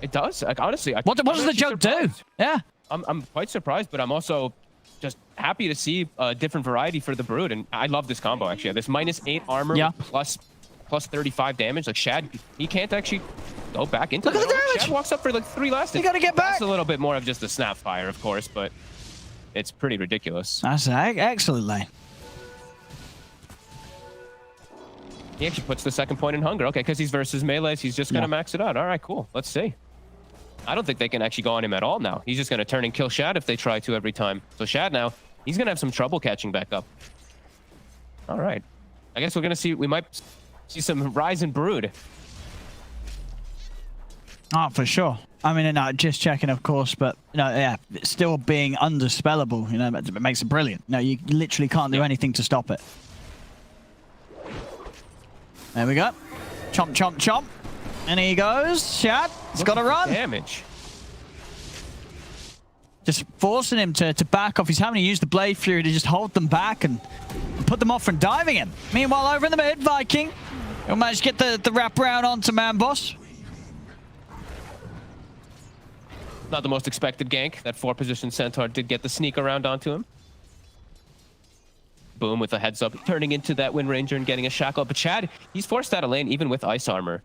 It does. Like, honestly, what does the Jug do? Yeah, I'm quite surprised, but I'm also just happy to see a different variety for the Brood, and I love this combo actually. This -8 armor with plus 35 damage. Like Shad, he can't actually go back into. Look at the damage. Shad walks up for like 3 last. You got to get back. That's a little bit more of just a snap fire, of course, but it's pretty ridiculous. That's an excellent lane. He actually puts the second point in hunger. Okay, because he's versus melees, he's just gonna max it out. All right, cool. Let's see. I don't think they can actually go on him at all now. He's just gonna turn and kill Shad if they try to every time. So Shad now, he's gonna have some trouble catching back up. All right. I guess we're gonna see. We might see some rise in Brood. Oh, for sure. I mean, no, just checking, of course, but no, yeah, still being underspellable. You know, it makes it brilliant. No, you literally can't do anything to stop it. There we go. Chomp, chomp, chomp. And he goes. Shad. He's got to run. Damage. Just forcing him to back off. He's having to use the Blade Fury to just hold them back and put them off from diving him. Meanwhile, over in the mid, Vikingg will manage to get the wraparound onto Manboss. Not the most expected gank. That 4-position Centaur did get the sneak around onto him. Boom with a heads up, turning into that Wind Ranger and getting a shackle. But Shad, he's forced out of lane even with ice armor.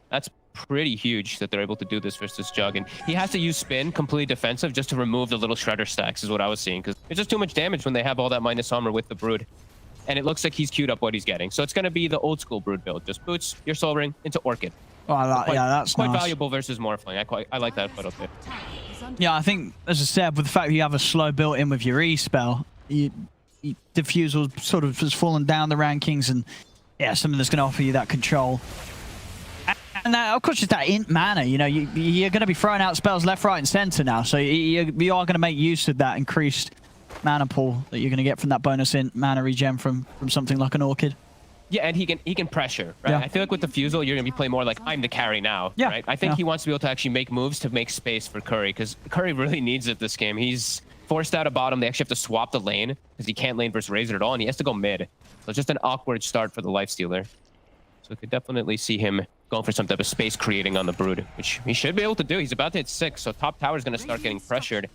That's pretty huge that they're able to do this versus Jug. And he has to use spin, completely defensive, just to remove the little shredder stacks is what I was seeing. Because it's just too much damage when they have all that minus armor with the Brood. And it looks like he's queued up what he's getting. So it's going to be the old school Brood build. Just boots your Soul Ring into Orchid. Oh, yeah, that's quite nice. valuable versus Morphling. I like that build. Yeah, I think, as I said, with the fact that you have a slow built in with your E spell, Diffusal sort of has fallen down the rankings, and yeah, something that's going to offer you that control. And that, of course, just that int mana. You know, you're going to be throwing out spells left, right, and center now, so you are going to make use of that increased mana pool that you're going to get from that bonus int mana regen from something like an Orchid. Yeah, and he can pressure, right? Yeah. I feel like with Diffusal, you're going to be playing more like, I'm the carry now, right? I think he wants to be able to actually make moves to make space for Curry, because Curry really needs it this game. He's forced out of bottom. They actually have to swap the lane, because he can't lane versus Razor at all, and he has to go mid. So it's just an awkward start for the Lifestealer. So we could definitely see him going for some type of space creating on the Brood, which he should be able to do. He's about to hit 6, so top tower is going to start getting pressured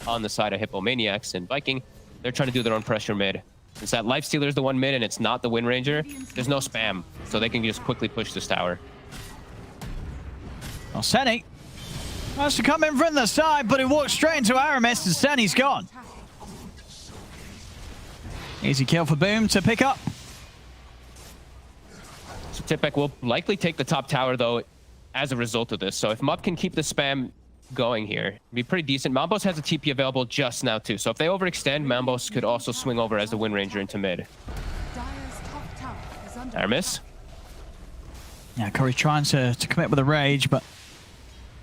on the side of Hippomaniacs, and Vikingg, they're trying to do their own pressure mid. Since that Lifestealer is the one mid and it's not the Wind Ranger, there's no spam, so they can just quickly push this tower. Well, Senny wants to come in from the side, but he walks straight into Aramis, and Senny's gone. Easy kill for Boom to pick up. So Tipek will likely take the top tower, though, as a result of this. So if Mup can keep the spam going here, it'd be pretty decent. Manboss has a TP available just now, too. So if they overextend, Manboss could also swing over as the Wind Ranger into mid. Aramis. Yeah, Curry trying to commit with a rage, but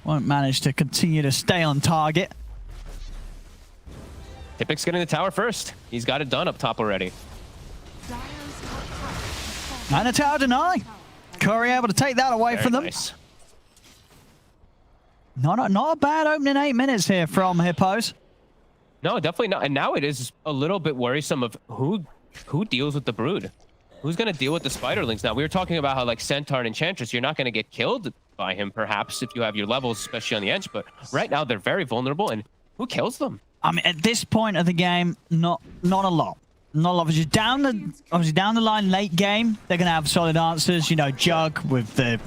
won't manage to continue to stay on target. Tipek's getting the tower first. He's got it done up top already. And a tower deny. Curry able to take that away from them. Nice. Not a bad opening 8 minutes here from Hippos. No, definitely not. And now it is a little bit worrisome of who deals with the Brood. Who's going to deal with the Spiderlings now? We were talking about how, like, Centaur and Enchantress, you're not going to get killed by him, perhaps, if you have your levels, especially on the edge. But right now, they're very vulnerable, and who kills them? I mean, at this point of the game, not a lot. Not a lot. Obviously down the line late game, they're going to have solid answers. You know, Jug with the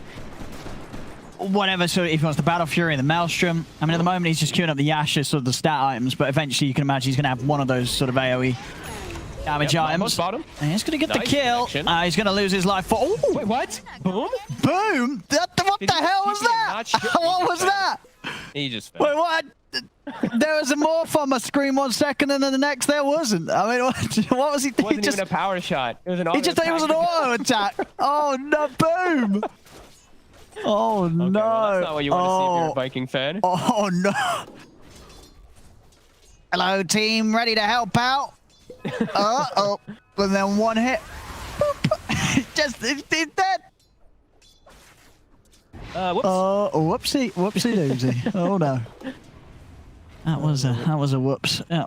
whatever. So if he wants the Battle Fury and the Maelstrom. I mean, at the moment, he's just queuing up the Ashes or the stat items, but eventually you can imagine he's going to have one of those sort of AoE damage items. Bottom. And he's going to get the kill. He's going to lose his life for... Oh! Wait, what? Boom? Boom! What the hell was that? What was that? He just fell. Wait, what? there was a morph on my screen 1 second, and then the next there wasn't. I mean, what was he? It wasn't even a power shot. It was an auto He just thought it was an attack. auto attack. Oh no! Boom! Oh Okay, no! well, that's not what you want to see if you're a Viking fan. Oh no! Hello, team. Ready to help out? Oh, and then one hit. Boop. Just it's dead. Whoops. Whoopsie doopsie. Oh no. That was a whoops. Yeah.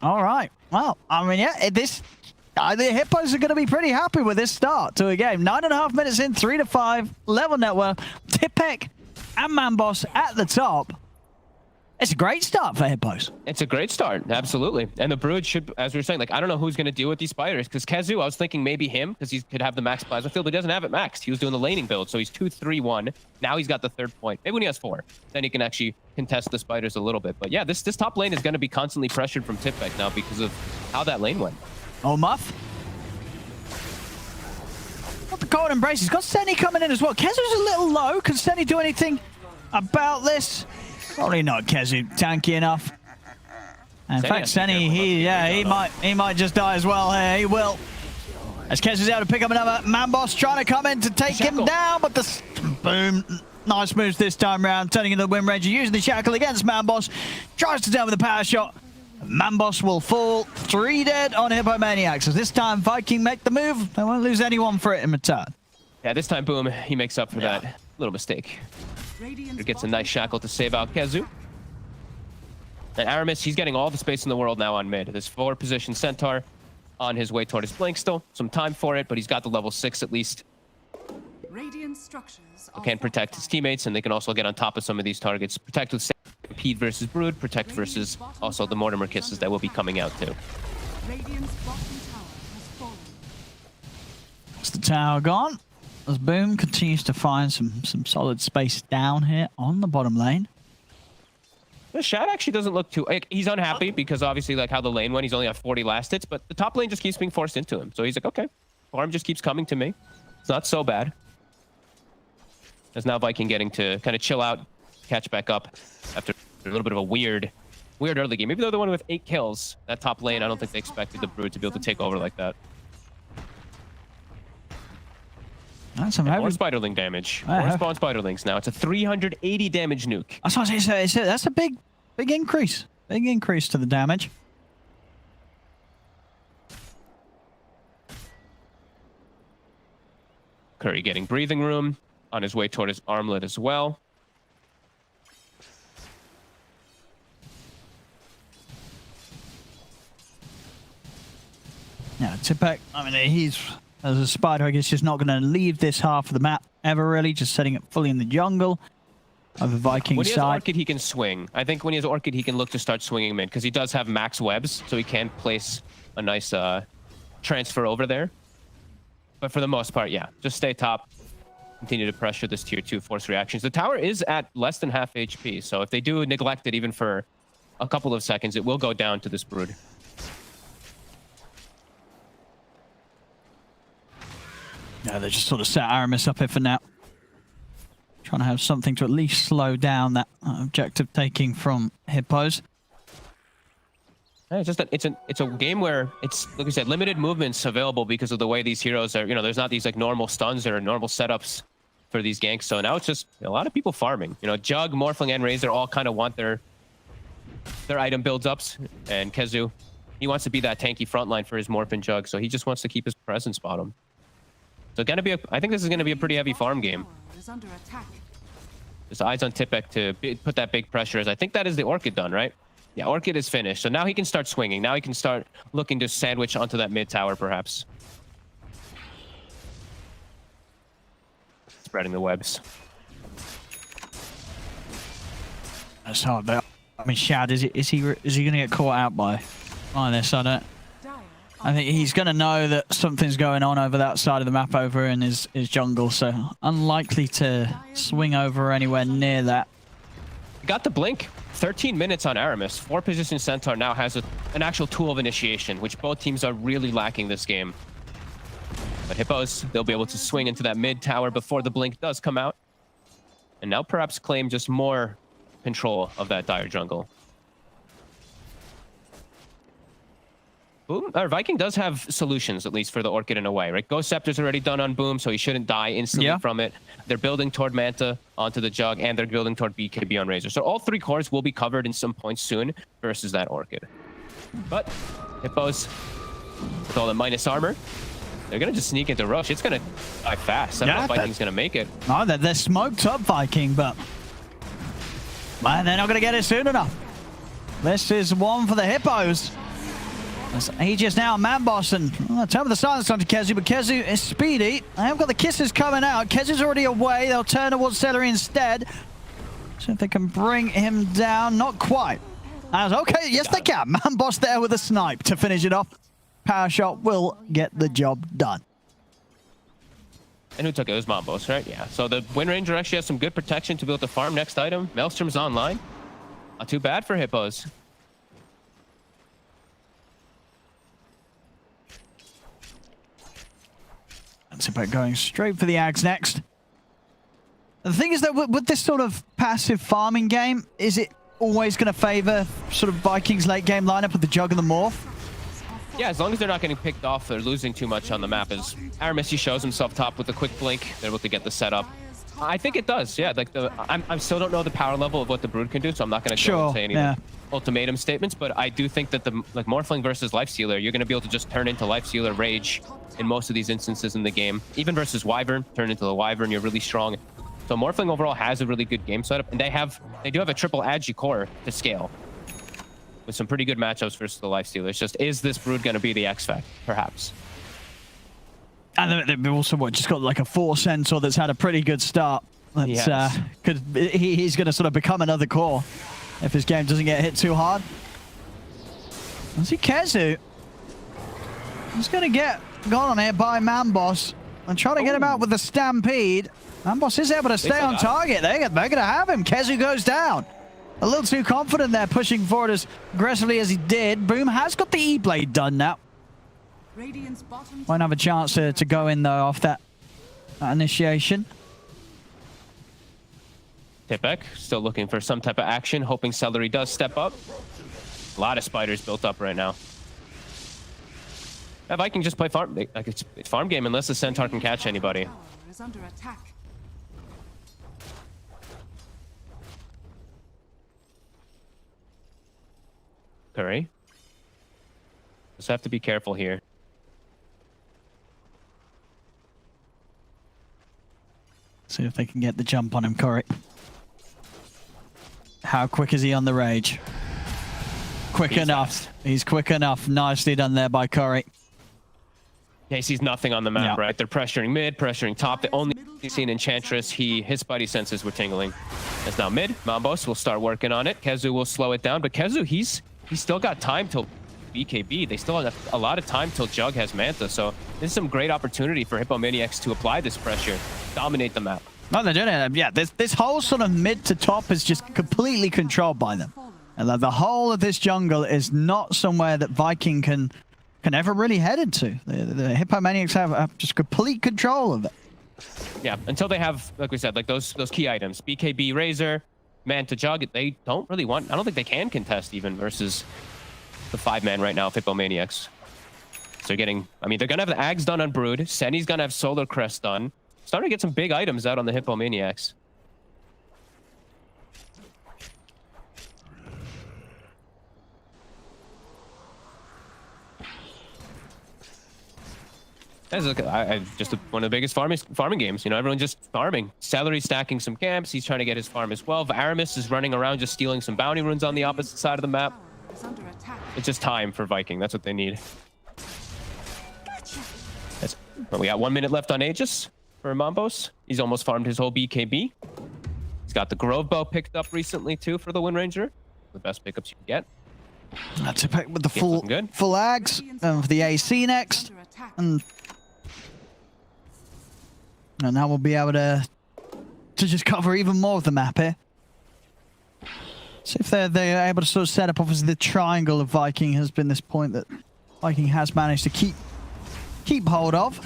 All right. Well, I mean, yeah, the Hippos are going to be pretty happy with this start to a game. 9.5 minutes in, 3-5, level network. Tipek and Manboss at the top. It's a great start for Hippos. It's a great start, absolutely. And the Brood should, as we were saying, like, I don't know who's going to deal with these spiders, because Kezu, I was thinking maybe him, because he could have the max plasma field, but he doesn't have it maxed. He was doing the laning build, so he's 2-3-1. Now he's got the 3rd point. Maybe when he has 4, then he can actually contest the spiders a little bit. But yeah, this top lane is going to be constantly pressured from Tipek now because of how that lane went. Oh, Muff. Got the cold embrace. He's got Senny coming in as well. Kezu's a little low. Can Senny do anything about this? Probably not. Kezu tanky enough. In fact, Senny, he might just die as well here. He will. As Kezu's able to pick up another Manboss, trying to come in to take him down, but the boom. Nice moves this time round, turning into the Wind Ranger, using the shackle against Manboss. Tries to down with a power shot. Manboss will fall. 3 dead on Hippomaniacs. As this time Vikingg make the move. They won't lose anyone for it in return. Yeah, this time, boom, he makes up for that little mistake. He gets a nice shackle to save out Kezu. And Aramis, he's getting all the space in the world now on mid. This 4-position Centaur on his way toward his blink still. Some time for it, but he's got the level 6 at least. Radiant structures Can protect his teammates, and they can also get on top of some of these targets. Protect with Stampede versus Brood, protect versus also the Mortimer Kisses that will be coming out too. Radiant's bottom tower has fallen. That's the tower gone. As Boom continues to find some solid space down here on the bottom lane. The Shad actually doesn't look too... Like, he's unhappy because obviously like how the lane went, he's only at 40 last hits, but the top lane just keeps being forced into him. So he's like, okay, farm just keeps coming to me. It's not so bad. As now Vikingg getting to kind of chill out, catch back up after a little bit of a weird early game. Maybe they're the one with 8 kills. That top lane, I don't think they expected the Brood to be able to take over like that. That's some More Spiderling damage. More spawn Spiderlings now. It's a 380 damage nuke. That's what I say. That's a big increase. Big increase to the damage. Curry getting breathing room on his way toward his armlet as well. Yeah, Tipek, I mean, he's, as a spider, I guess, just not going to leave this half of the map ever, really. Just setting it fully in the jungle of the Viking When he has side. Orchid, he can swing. I think when he has Orchid, he can look to start swinging mid, because he does have max webs, so he can place a nice transfer over there. But for the most part, yeah, just stay top. Continue to pressure this tier 2 force reactions. The tower is at less than half HP, so if they do neglect it even for a couple of seconds, it will go down to this Brood. Yeah, they just sort of set Aramis up here for now. Trying to have something to at least slow down that objective taking from Hippos. Yeah, it's just that it's a game where it's, like I said, limited movements available because of the way these heroes are. You know, there's not these like normal stuns or normal setups for these ganks. So now it's just a lot of people farming. You know, Jug, Morphling, and Razor all kind of want their item builds ups, and Kezu, he wants to be that tanky frontline for his Morph and Jug, so he just wants to keep his presence bottom. So gonna be I think this is gonna be a pretty heavy farm game. Is under attack. Just eyes on Tipek to put that big pressure. As I think that is the Orchid done, right? Yeah, Orchid is finished. So now he can start swinging. Now he can start looking to sandwich onto that mid tower, perhaps. Spreading the webs. That's hard. But I mean, Shad, is he going to get caught out by this? I think he's going to know that something's going on over that side of the map over in his jungle, so unlikely to swing over anywhere near that. Got the blink. 13 minutes on Aramis. 4-position Centaur now has an actual tool of initiation, which both teams are really lacking this game. But Hippos, they'll be able to swing into that mid tower before the blink does come out. And now perhaps claim just more control of that dire jungle. Boom, or Vikingg does have solutions, at least for the Orchid in a way, right? Ghost Scepter's already done on Boom, so he shouldn't die instantly from it. They're building toward Manta onto the Jug, and they're building toward BKB on Razor. So all 3 cores will be covered in some points soon versus that Orchid. But Hippos, with all the minus armor, they're going to just sneak into Rush. It's going to die fast. I don't know if Viking's going to make it. No, they're smoked up, Vikingg, but man, they're not going to get it soon enough. This is one for the Hippos. As Aegis now, Manboss, and turn of the silence onto Kezu, but Kezu is speedy. They have got the kisses coming out. Kezu's already away. They'll turn towards Celery instead. So if they can bring him down, not quite. As okay, yes they can. Manboss there with a snipe to finish it off. Power shot will get the job done. And who took it? It was Manboss, right? Yeah. So the Wind Ranger actually has some good protection to be able to farm next item. Maelstrom's online. Not too bad for Hippos. That's about going straight for the Ags next. The thing is that with this sort of passive farming game, is it always going to favor sort of Viking's late game lineup with the Jug and the Morph? Yeah, as long as they're not getting picked off or losing too much on the map. As Aramis, he shows himself top with a quick blink, they're able to get the setup. I think it does, yeah. Like I still don't know the power level of what the Brood can do, so I'm not going to go and say any ultimatum statements. But I do think that the Morphling versus Lifestealer, you're going to be able to just turn into Lifestealer Rage in most of these instances in the game. Even versus Wyvern, turn into the Wyvern, you're really strong. So Morphling overall has a really good game setup, and they do have a triple Agi core to scale with some pretty good matchups versus the Lifestealer. It's just, is this Brood going to be the X Factor? Perhaps. And they've also just got like a 4 Centaur that's had a pretty good start. That's, he's going to sort of become another core if his game doesn't get hit too hard. I see Kezu. He's going to get gone on here by Manboss and try to get him out with the Stampede. Manboss is able to stay on target. They're going to have him. Kezu goes down. A little too confident there, pushing forward as aggressively as he did. Boom has got the E-Blade done now. Won't have a chance to go in, though, off that initiation. Tipek still looking for some type of action, hoping Celery does step up. A lot of spiders built up right now. Yeah, Vikingg just play farm. Like it's farm game unless the Centaur can catch anybody. Curry. Just have to be careful here. See if they can get the jump on him, Corey. How quick is he on the rage? Quick enough. He's quick enough. Nicely done there by Corey. Yeah, he sees nothing on the map, right? They're pressuring mid, pressuring top. The only seen Enchantress, his spidey senses were tingling. It's now mid. Manboss will start working on it. Kezu will slow it down, but Kezu, he's still got time till BKB. They still have a lot of time till Jug has Manta, so this is some great opportunity for Hippomaniacs to apply this pressure, dominate the map. No, they're doing it. Yeah, this whole sort of mid to top is just completely controlled by them. And the whole of this jungle is not somewhere that Vikingg can ever really head into. The Hippomaniacs have just complete control of it. Yeah, until they have, like we said, like those key items. BKB Razor, Manta Jug, they don't really want, I don't think they can contest even versus the 5-man right now of Hippomaniacs. So they're getting, I mean, they're going to have the Ags done on Brood. Senny's going to have Solar Crest done. Starting to get some big items out on the Hippomaniacs. That's just one of the biggest farming games. You know, everyone just farming. Celery stacking some camps. He's trying to get his farm as well. Aramis is running around just stealing some bounty runes on the opposite side of the map. It's just time for Vikingg. That's what they need. Well, we got 1 minute left on Aegis for Manboss. He's almost farmed his whole BKB. He's got the Grove Bow picked up recently too for the Wind Ranger. The best pickups you can get. That's a pick with the full Ags for the AC next. And now we'll be able to just cover even more of the map here. See if they're able to sort of set up. Obviously, the triangle of Vikingg has been this point that Vikingg has managed to keep hold of.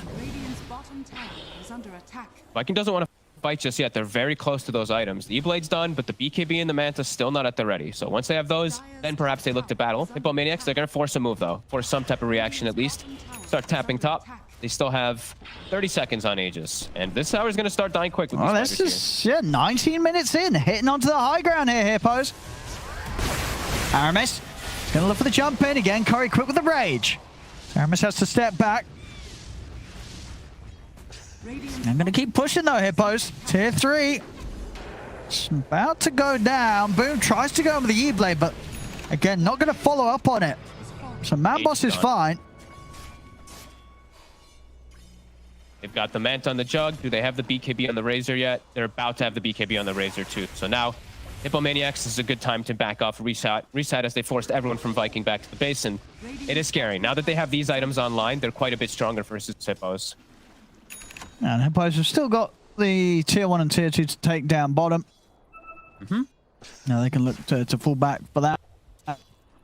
Vikingg doesn't want to fight just yet. They're very close to those items. The E-Blade's done, but the BKB and the Manta still not at the ready. So once they have those, then perhaps they look to battle. Hippomaniacs, they're going to force a move, though. Force some type of reaction, at least. Start tapping top. They still have 30 seconds on Aegis. And this tower's going to start dying quick with Well, these this is 19 minutes in. Hitting onto the high ground here, Hippos. Aramis is going to look for the jump in. Again, Curry quick with the rage. Aramis has to step back. I'm going to keep pushing, though, Hippos. Tier 3. It's about to go down. Boom tries to go over the E-Blade, but again, not going to follow up on it. So Manboss is fine. They've got the Manta on the Jug. Do they have the BKB on the Razor yet? They're about to have the BKB on the Razor, too. So now, Hippomaniacs is a good time to back off, reset as they forced everyone from Vikingg back to the base. And it is scary. Now that they have these items online, they're quite a bit stronger versus Hippos. And Hippos have still got the tier 1 and tier 2 to take down bottom. Now they can look to fall back for that.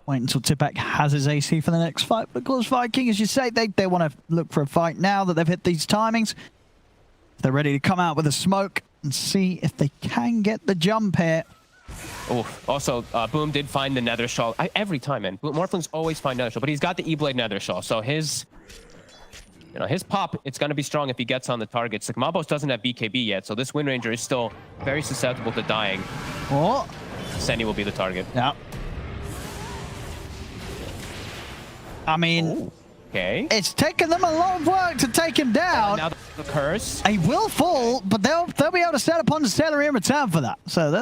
Wait until Tipak has his AC for the next fight. Because Vikingg, as you say, they want to look for a fight now that they've hit these timings. They're ready to come out with a smoke and see if they can get the jump here. Oh, also, Boom did find the Nether Shawl. Every time, man. Morphlings always find Nether Shawl, but he's got the E-Blade Nether Shawl. So his pop, it's going to be strong if he gets on the targets. Like, Mabos doesn't have BKB yet, so this Wind Ranger is still very susceptible to dying. Oh. Senny will be the target. Yeah. I mean, okay. It's taken them a lot of work to take him down. Now the curse. He will fall, but they'll be able to set upon the celery in return for that. So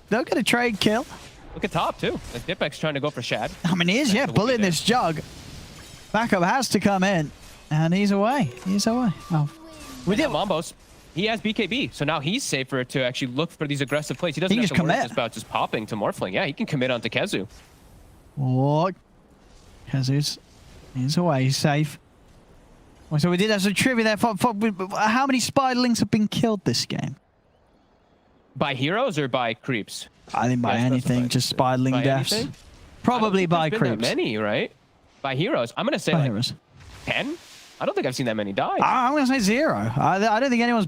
they'll get a trade kill. Look at top, too. The Dipek's trying to go for Shad. I mean, he is, yeah, bullying this Jug. Backup has to come in, and he's away. He's away. Oh. With Mambos, he has BKB, so now he's safer to actually look for these aggressive plays. He doesn't He have can to worry commit. just about just popping to Morphling. Yeah, he can commit onto Kezu. Oh, Kezu's he's away. He's safe. Well, so we did have some trivia there. How many spiderlings have been killed this game? By heroes or by creeps? I think by anything, just spiderling by deaths. anything? Probably by There's been creeps. that many, right? By heroes. I'm going to say By like heroes. 10? I don't think I've seen that many die. I'm going to say 0. I don't think anyone's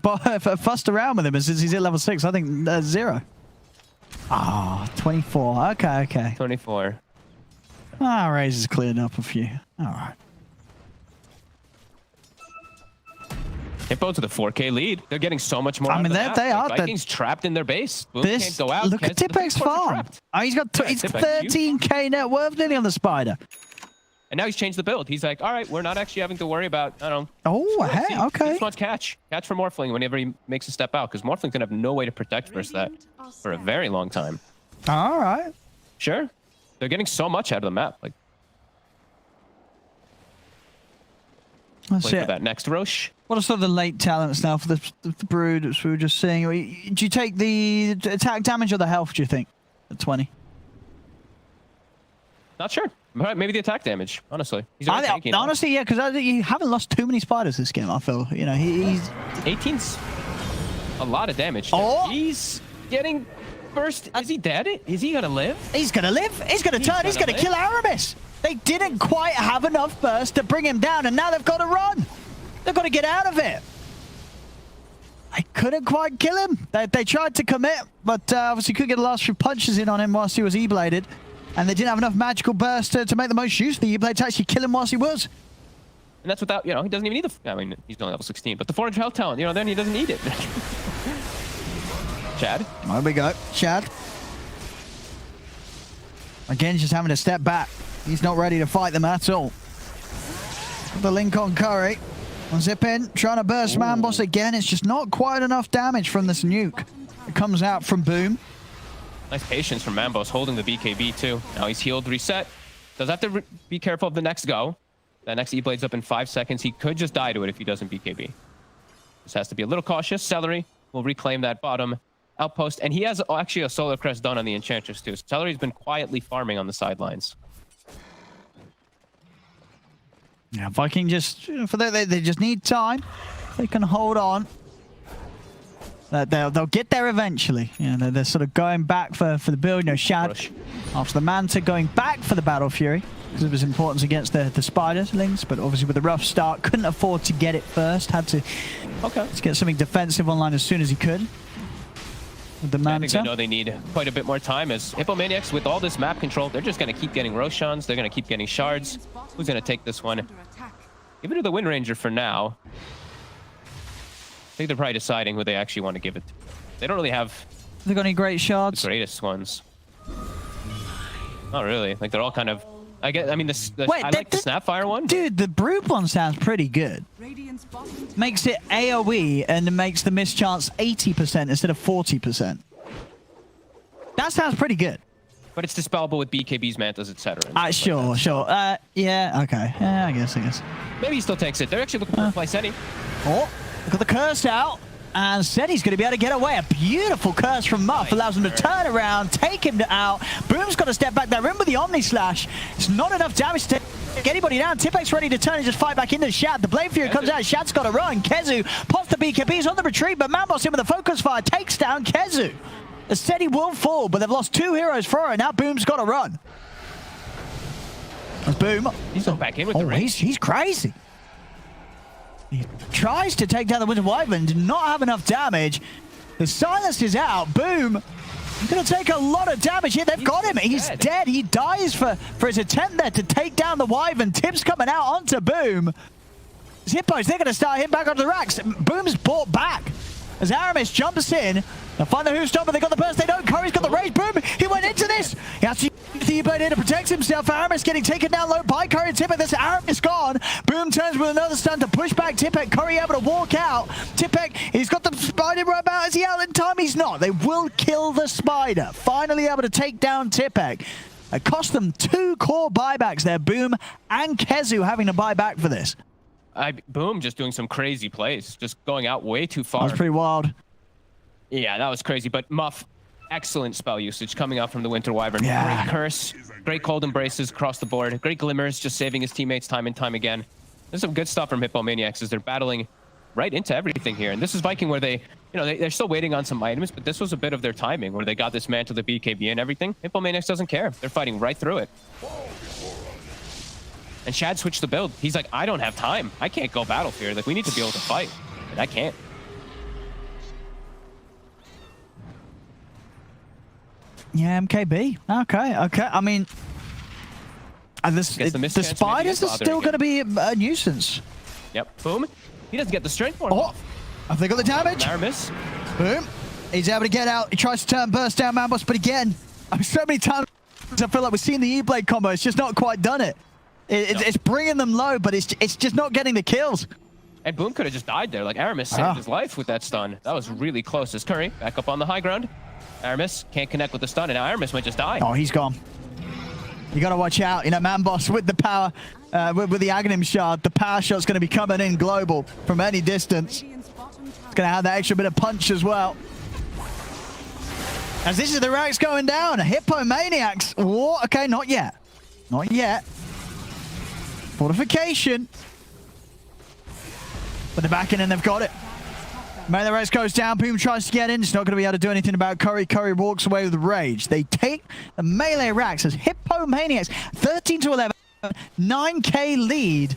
fussed around with him since he's at level 6. I think 0. Ah, 24. Okay. 24. Razor's cleared up a few. All right. Hippo to the 4K lead. They're getting so much more. I mean, they are. Vikings trapped in their base. Boom can't go out. Look at Tipek's farm. Oh, he's got he's 13k net worth nearly on the spider. And now he's changed the build. He's like, all right, we're not actually having to worry about, I don't know. Oh, hey, He okay. just wants catch for Morphling whenever he makes a step out, because Morphling's going to have no way to protect versus that for a very long time. All right. Sure. They're getting so much out of the map. Like, That's wait for it. that next Roche. What are some of the late talents now for the Brood, as we were just seeing? Do you take the attack damage or the health, do you think, at 20? Not sure. Maybe the attack damage, honestly. He's already tanky now. Honestly, yeah, because you haven't lost too many spiders this game, I feel. You know, he's... 18's a lot of damage. Oh! He's getting burst. Is he dead? Is he going to live? He's going to live. He's going to turn. He's going to kill Aramis. They didn't quite have enough burst to bring him down, and now they've got to run. They've got to get out of it. I couldn't quite kill him. They tried to commit, but obviously could get the last few punches in on him whilst he was E-bladed. And they didn't have enough magical burst to make the most use of the E-blade to actually kill him whilst he was. And that's without, he doesn't even need I mean, he's only level 16, but the 400 health talent, then he doesn't need it. Chad? There we go. Chad. Again, he's just having to step back. He's not ready to fight them at all. The link on Curry. On Zip in, trying to burst Manboss again. It's just not quite enough damage from this nuke. It comes out from Boom. Nice patience from Mambos, holding the BKB too. Now he's healed, reset. Does have to be careful of the next go. That next E-Blade's up in 5 seconds. He could just die to it if he doesn't BKB. Just has to be a little cautious. Celery will reclaim that bottom outpost. And he has actually a Solar Crest done on the Enchantress too. So Celery's been quietly farming on the sidelines. Yeah, Vikingg just, they just need time. They can hold on. They'll get there eventually. You know, they're sort of going back for the build. You know, Shad after the Manta going back for the Battle Fury because of his importance against the Spiderlings, but obviously with a rough start, couldn't afford to get it first. Had to get something defensive online as soon as he could. With the Manta. I think they know they need quite a bit more time as Hippomaniacs, with all this map control, they're just going to keep getting Roshans. They're going to keep getting shards. Who's going to take this one? Give it to the Wind Ranger for now. I think they're probably deciding who they actually want to give it to. They don't really have... They got any great shards? The greatest ones. Not really. Like, they're all kind of... I mean, I like the Snapfire one. Dude, the Brood one sounds pretty good. Makes it AoE and makes the miss chance 80% instead of 40%. That sounds pretty good. But it's dispellable with BKBs, Mantas, etc. Sure. Yeah, okay. Yeah, I guess. Maybe he still takes it. They're actually looking for a play Senny. Oh, look at the curse out. And Senny's going to be able to get away. A beautiful curse from Muff allows him to turn around, take him out. Boom's got to step back there in with the Omni Slash. It's not enough damage to take anybody down. Tipek's ready to turn and just fight back into Shad. The Blade Fury comes out. Shad's got to run. Kezu pops the BKBs on the retreat, but Manboss in with a focus fire takes down Kezu. Senny will fall, but they've lost 2 heroes for her. Now Boom's got to run. That's Boom. He's going back in with the range. He's crazy. He tries to take down the Winter Wyvern, did not have enough damage. The silence is out. Boom. Going to take a lot of damage here. They've got him. He's dead. He dies for his attempt there to take down the Wyvern. Tip's coming out onto Boom. Hippos, they're going to start him back onto the racks. Boom's brought back as Aramis jumps in. They'll find the Who's but they got the burst. They don't. Curry's got the rage. Boom. He went into this. He has to use the E-Blade here to protect himself. Aramis getting taken down low by Curry and Tipek. This Aramis gone. Boom turns with another stun to push back Tipek. Curry able to walk out. Tipek, he's got the spider right about. Is he out in time? He's not. They will kill the spider. Finally able to take down Tipek. It cost them 2 core buybacks there. Boom and Kezu having to buy back for this. Boom just doing some crazy plays. Just going out way too far. That was pretty wild. Yeah, that was crazy. But Muff, excellent spell usage coming out from the Winter Wyvern. Yeah. Great curse, great cold embraces across the board, great glimmers, just saving his teammates time and time again. There's some good stuff from Hippomaniacs as they're battling right into everything here. And this is Vikingg where they, they're still waiting on some items, but this was a bit of their timing where they got this mantle, the BKB and everything. Hippomaniacs doesn't care. They're fighting right through it. And Shad switched the build. He's like, I don't have time. I can't go battle here. Like, we need to be able to fight. And I can't. Yeah, MKB. Okay. I mean, the spiders are still going to be a nuisance. Yep. Boom. He doesn't get the strength for him. Have they got the damage? Aramis. Boom. He's able to get out. He tries to turn burst down Manboss, but again, so many times I feel like we've seen the E-Blade combo. It's just not quite done it. It's bringing them low, but it's just not getting the kills. And Boom could have just died there. Like, Aramis saved his life with that stun. That was really close. As Curry back up on the high ground. Aramis can't connect with the stun, and now Aramis might just die. Oh, he's gone. You got to watch out. Manboss with the power, with the Aghanim Shard, the power shot's going to be coming in global from any distance. It's going to have that extra bit of punch as well. As this is the ranks going down. Hippomaniacs. Oh, okay, not yet. Not yet. Fortification. But they're back in and they've got it. The race goes down. Boom tries to get in. It's not going to be able to do anything about Curry. Curry walks away with rage. They take the melee racks as Hippomaniacs 13-11, 9k lead.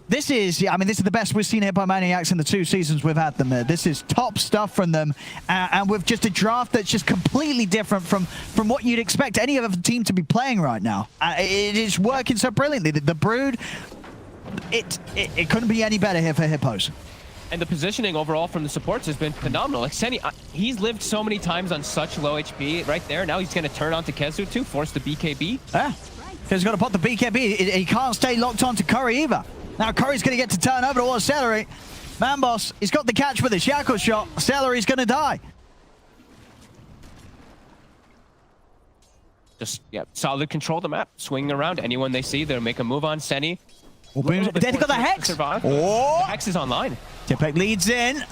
This is the best we've seen Hippomaniacs in the 2 seasons we've had them there. This is top stuff from them, and with just a draft that's just completely different from what you'd expect any other team to be playing right now. It is working so brilliantly. The Brood, it couldn't be any better here for Hippos. And the positioning overall from the supports has been phenomenal. Like, Senny, he's lived so many times on such low HP right there. Now he's going to turn on to Kezu too, force the BKB. Yeah, he's got to pop the BKB. He can't stay locked on to Curry either. Now Curry's going to get to turn over towards Celery. Manboss, he's got the catch with the shackle shot. Celery's going to die. Just, solid control the map. Swinging around. Anyone they see, they'll make a move on. Senny. They've got the Hex. Oh! The Hex is online. Tipek leads in.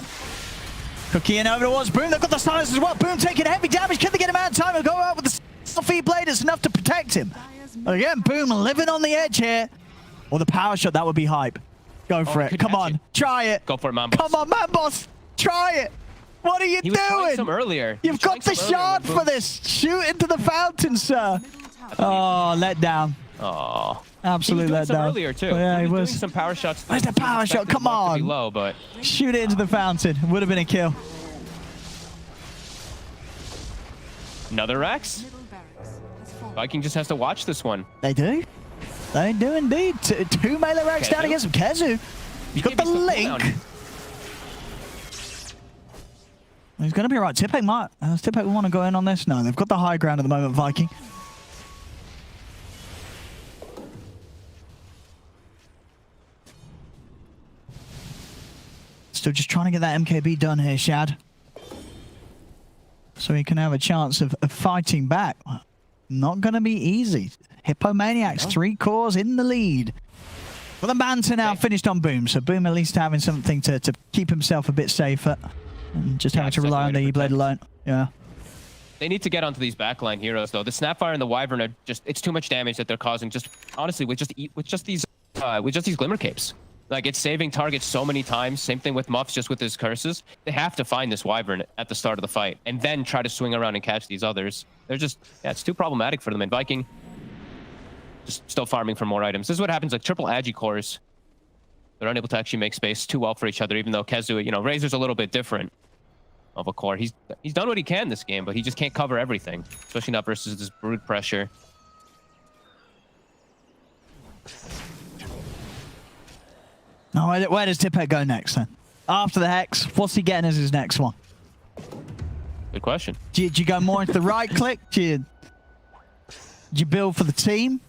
Cookie in over towards Boom. They've got the silence as well. Boom taking heavy damage. Can they get him out of time and go out with the selfie blade? It's enough to protect him. Again, Boom living on the edge here. Or the power shot, that would be hype. Go for it. Come on. Try it. Go for it, Manboss. Come on, Manboss. Try it. What are you He was trying doing? some earlier. You've got the shard for this. Shoot into the fountain, sir. Oh, let down. Oh. Absolute He was doing some letdown. earlier too. Yeah, he was. Doing some power shots. Where's the power shot? Come on. To be low, but Shoot it into the fountain. Would have been a kill. another Rex. Middle barracks has fallen. Vikingg just has to watch this one. They do. They do indeed. Two melee racks down Kezu? against him. Kezu. He's got the BKB's link. cooldown. He's going to be all right. Tippek might. Does Tippek want to go in on this? No, they've got the high ground at the moment, Vikingg. Still just trying to get that MKB done here, Shad. So he can have a chance of fighting back. Not going to be easy. Hippomaniacs, 3 cores in the lead. Well, the Manta now finished on Boom, so Boom at least having something to keep himself a bit safer. And just having to rely on the E-Blade alone. Yeah. They need to get onto these backline heroes, though. The Snapfire and the Wyvern are just—it's too much damage that they're causing. Just honestly, with just these Glimmer Capes, like it's saving targets so many times. Same thing with Muffs, just with his curses. They have to find this Wyvern at the start of the fight, and then try to swing around and catch these others. They're just—yeah, it's too problematic for them. And Vikingg just still farming for more items. This is what happens like triple Agi cores. They're unable to actually make space too well for each other, even though Kezu, you know, Razor's a little bit different of a core. He's done what he can this game, but he just can't cover everything, especially not versus this brood pressure. Now, where does Tippek go next then? After the Hex, what's he getting as his next one? Good question. Do you go more into the right click? Do you build for the team?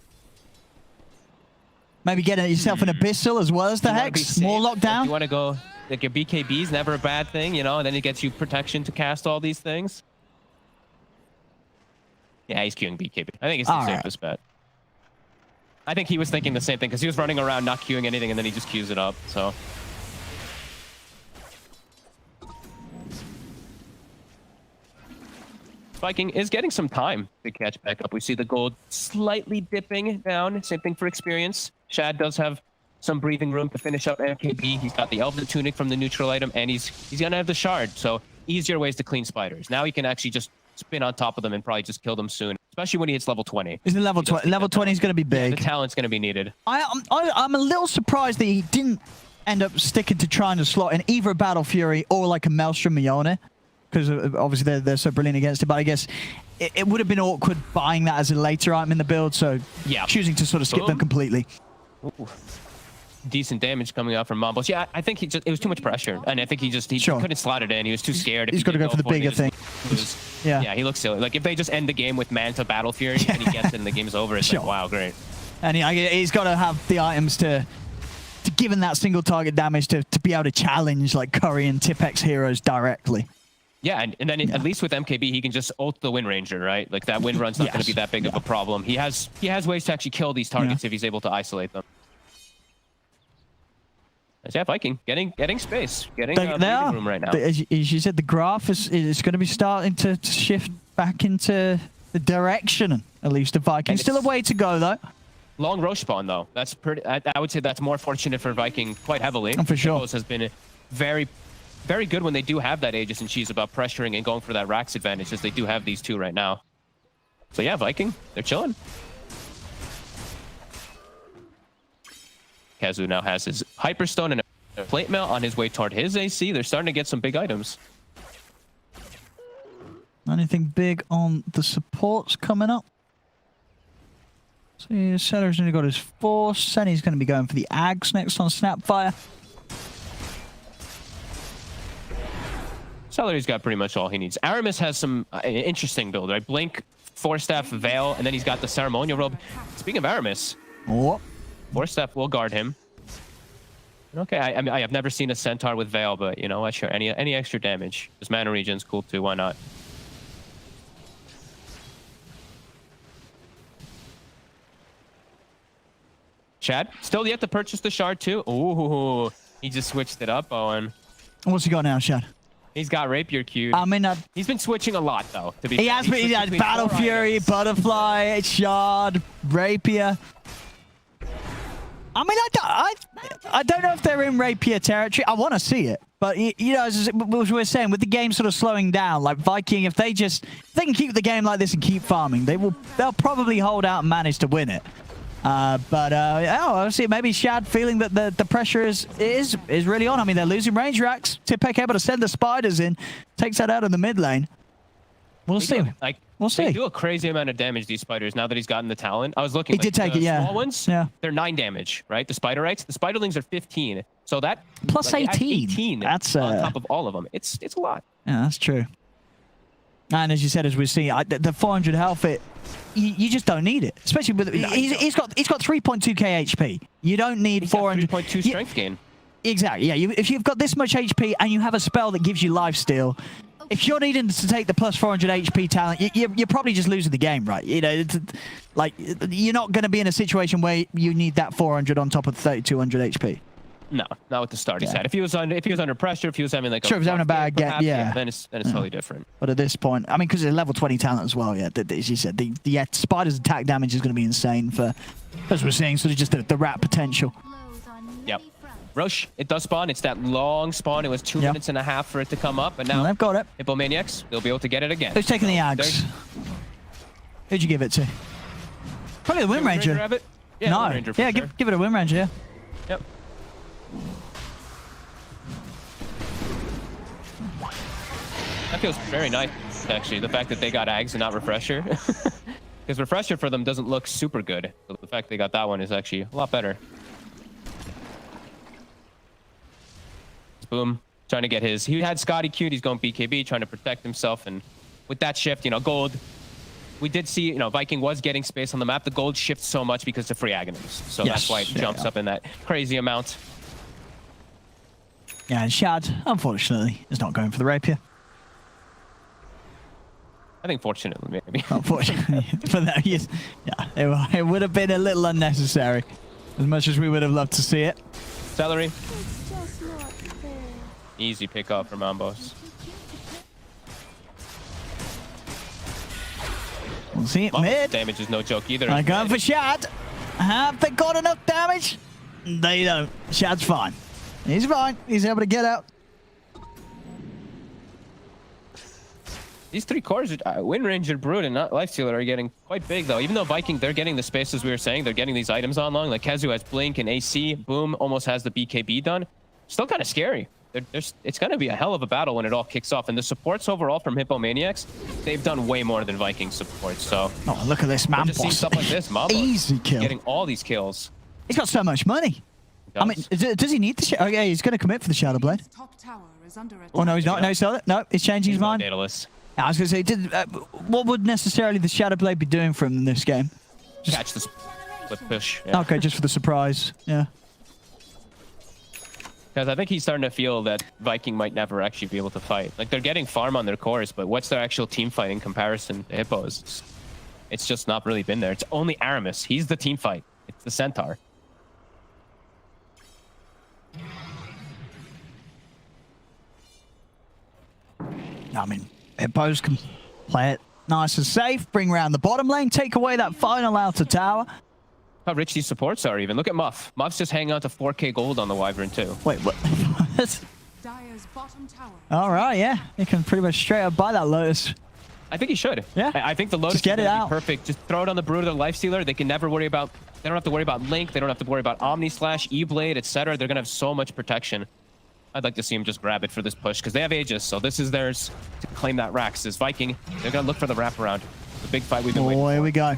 Maybe get yourself an Abyssal as well as the Hex? More lockdown? You want to go, like your BKB is never a bad thing, you know, and then it gets you protection to cast all these things. Yeah, he's queuing BKB. I think it's the safest bet. I think he was thinking the same thing because he was running around not queuing anything and then he just queues it up, so. Vikingg is getting some time to catch back up. We see the gold slightly dipping down. Same thing for experience. Shad does have some breathing room to finish up MKB. He's got the Elven Tunic from the neutral item, and he's gonna have the Shard, so easier ways to clean spiders. Now he can actually just spin on top of them and probably just kill them soon, especially when he hits level 20. Isn't level 20? Level 20 is going to be big. Yeah, the talent's going to be needed. I'm a little surprised that he didn't end up sticking to trying to slot in either a Battle Fury or like a Maelstrom Mione, because obviously they're so brilliant against it. But I guess it would have been awkward buying that as a later item in the build, so yeah, choosing to sort of skip them completely. Ooh. Decent damage coming out from Mombos. Yeah, I think it was too much pressure, and I think he couldn't slot it in. He was too scared. He's got to go for the bigger thing. Yeah, he looks silly. Like if they just end the game with Manta Battle Fury and he gets it and the game's over, it's like, wow, great. And he's got to have the items to give him that single target damage to be able to challenge like Curry and Tippek's heroes directly. Yeah, and then at least with MKB, he can just ult the Wind Ranger, right? Like that Wind Run's not going to be that big of a problem. He has ways to actually kill these targets if he's able to isolate them. Yeah, Vikingg getting space, getting breathing room right now. As you said, the graph is going to be starting to shift back into the direction, at least, of Vikingg. Still a way to go, though. Long Roche spawn, though. That's pretty. I would say that's more fortunate for Vikingg quite heavily. For sure. Hippos has been very, very good when they do have that Aegis and Cheese about pressuring and going for that Rax advantage, as they do have these two right now. So yeah, Vikingg, they're chilling. Kezu now has his Hyperstone and a Plate Mail on his way toward his AC. They're starting to get some big items. Anything big on the supports coming up? See, Seller's only got his Force. Senny's going to be going for the Ags next on Snapfire. Celery's got pretty much all he needs. Aramis has some interesting build, right? Blink, Force Staff, Veil, and then he's got the Ceremonial Robe. Speaking of Aramis, Force Staff will guard him. Okay, I mean, I have never seen a Centaur with Veil, but you know what? Sure, any extra damage. This mana region's cool too. Why not? Chad, still yet to purchase the Shard too. Ooh, he just switched it up, Owen. What's he got now, Shad? He's got Rapier queued. I mean, he's been switching a lot though. To be he has been. He's had Battle Fury, Butterfly, Shard, Rapier. I mean, I don't know if they're in Rapier territory. I want to see it. But, you know, as we were saying, with the game sort of slowing down, like Vikingg, if they can keep the game like this and keep farming, they'll probably hold out and manage to win it. Obviously, maybe Shad feeling that the pressure is really on. I mean, they're losing range racks. Tipek able to send the spiders in, takes that out of the mid lane. We'll see. We'll see. They do a crazy amount of damage, these spiders, now that he's gotten the talent. I was looking. He did take it, yeah. Small ones, they're 9 damage, right? The spiderites, the spiderlings are 15. So that plus 18. That's on top of all of them. It's a lot. Yeah, that's true. And as you said, as we see, the 400 health, you just don't need it. Especially with he's got 3.2k HP. You don't need 400. 3.2 strength gain. Exactly. Yeah. If you've got this much HP and you have a spell that gives you lifesteal, if you're needing to take the plus 400 HP talent, you're probably just losing the game, right? You know, like you're not going to be in a situation where you need that 400 on top of 3200 HP. No, not with the start he's had. If he was under pressure, if he was having like sure, if he was having a bad game, then it's totally different. But at this point, I mean, because it's level 20 talent as well, as you said, the spider's attack damage is going to be insane for, as we're seeing, sort of just the rat potential. Yep. Roche, it does spawn. It's that long spawn. It was 2 minutes and a half for it to come up, and now they've got it. Hippomaniacs, they'll be able to get it again. Who's taking the Ags? Who'd you give it to? Probably the Wind Ranger. Yeah, no. Wind Ranger Yeah, sure. give it a Wind Ranger, yeah. Yep. That feels very nice, actually, the fact that they got Ags and not Refresher. Because Refresher for them doesn't look super good. So the fact they got that one is actually a lot better. Boom. Trying to get his... He had Scotty Q'd. He's going BKB, trying to protect himself. And with that shift, you know, gold... We did see, you know, Vikingg was getting space on the map. The gold shifts so much because of free Aghanims. So that's why it jumps up in that crazy amount. Yeah, and Shad, unfortunately, is not going for the rapier. I think fortunately, maybe. Unfortunately, for that, yes. Yeah, it would have been a little unnecessary, as much as we would have loved to see it. Celery. Easy pick off from Ambos. We'll see it mid. Damage is no joke either. I'm going for Shad. Have they got enough damage? They don't. Shad's fine. He's fine. He's able to get out. These 3 cores, Wind Ranger, Brood, and Lifestealer are getting quite big, though. Even though Vikingg, they're getting the space, as we were saying. They're getting these items on long. Like Kezu has Blink and AC. Boom almost has the BKB done. Still kind of scary. It's going to be a hell of a battle when it all kicks off. And the supports overall from Hippomaniacs, they've done way more than Vikingg supports. So, oh, look at this man. Just seeing stuff like this, Mambos easy kill. Getting all these kills. He's got so much money. I mean, does he need the? Oh yeah, he's going to commit for the Shadow Blade. Oh no, he's not. No, he's not. No, he's changing his mind. Daedalus. I was going to say, what would necessarily the Shadow Blade be doing for him in this game? Just catch this with push. Yeah. Okay, just for the surprise. Yeah. Because I think he's starting to feel that Vikingg might never actually be able to fight. Like, they're getting farm on their cores, but what's their actual team fight in comparison to Hippos? It's just not really been there. It's only Aramis. He's the team fight. It's the Centaur. I mean, Hippos can play it nice and safe, bring around the bottom lane, take away that final outer tower. How rich these supports are even. Look at Muff. Muff's just hanging out to 4k gold on the Wyvern too. Wait, what? All right, yeah. You can pretty much straight up buy that Lotus. I think he should. Yeah. I think the Lotus just get it out. Perfect. Just throw it on the Brood or the Lifestealer. They can never worry about... They don't have to worry about Link. They don't have to worry about Omni Slash, E-Blade, etc. They're going to have so much protection. I'd like to see him just grab it for this push because they have Aegis. So this is theirs to claim that Rax. As Vikingg, they're going to look for the wraparound. The big fight we've been waiting for. Here we go.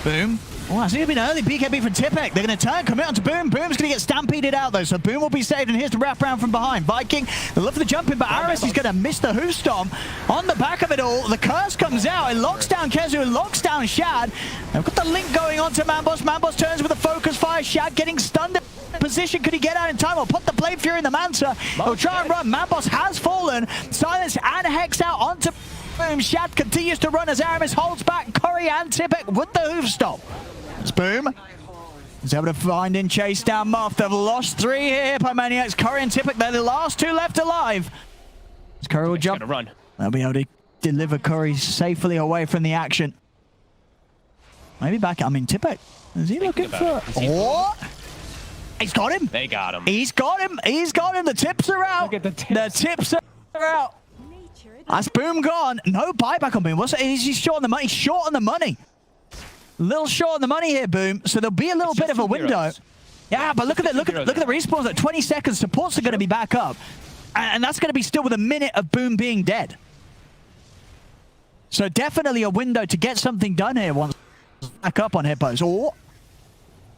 Boom. Oh, I see it's been early BKB from Tipek. They're going to turn, commit onto Boom. Boom's going to get stampeded out, though, so Boom will be saved, and here's the wraparound from behind. Vikingg, they look for the jump in, but Aris is going to miss the hoof stomp. On the back of it all, the curse comes out. It locks down Kezu, it locks down Shad. They've got the link going on to Mambos. Mambos turns with a focus fire. Shad getting stunned. Position, could he get out in time? Or put the Blade Fury in the Manta. He'll try and run. Mambos has fallen. Silence and Hex out onto Boom. Shad continues to run as Aramis holds back Curry and Tipek with the hoof stop. It's Boom. He's able to find and chase down Moth. They've lost 3 here. Hippomaniacs, Curry and Tipek. They're the last 2 left alive. As Curry will jump. Run. They'll be able to deliver Curry safely away from the action. Maybe back. I mean, Tipek. Is he looking for... What? He's got him. They got him. He's got him. He's got him. The tips are out. Look at the tips. The tips are out. That's Boom gone. No buyback on Boom. What's it? He's short on the money. He's short on the money. Little short on the money here, Boom. So there'll be a little bit of a window. Heroes. Yeah, but look at the respawns at 20 seconds. Supports are going to be back up, and that's going to be still with a minute of Boom being dead. So definitely a window to get something done here once back up on Hippos. Or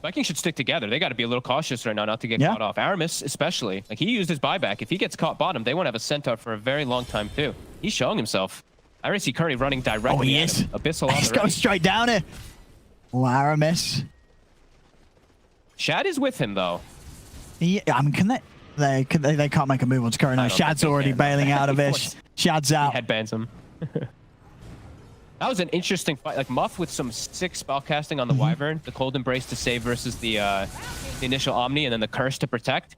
Vikings should stick together. They got to be a little cautious right now not to get caught off. Aramis especially. Like, he used his buyback. If he gets caught bottom, they won't have a centaur for a very long time too. He's showing himself. I already see Curry running directly at him. Abyssal on He's the going right. straight down here. Oh, Aramis. Shad is with him though. Yeah, I mean, can they can't make a move onto Curry. No, Shad's already bailing out of it. Shad's out. He headbands him. That was an interesting fight. Like, Muff with some sick spellcasting on the Wyvern, the Cold Embrace to save versus the initial Omni, and then the Curse to protect.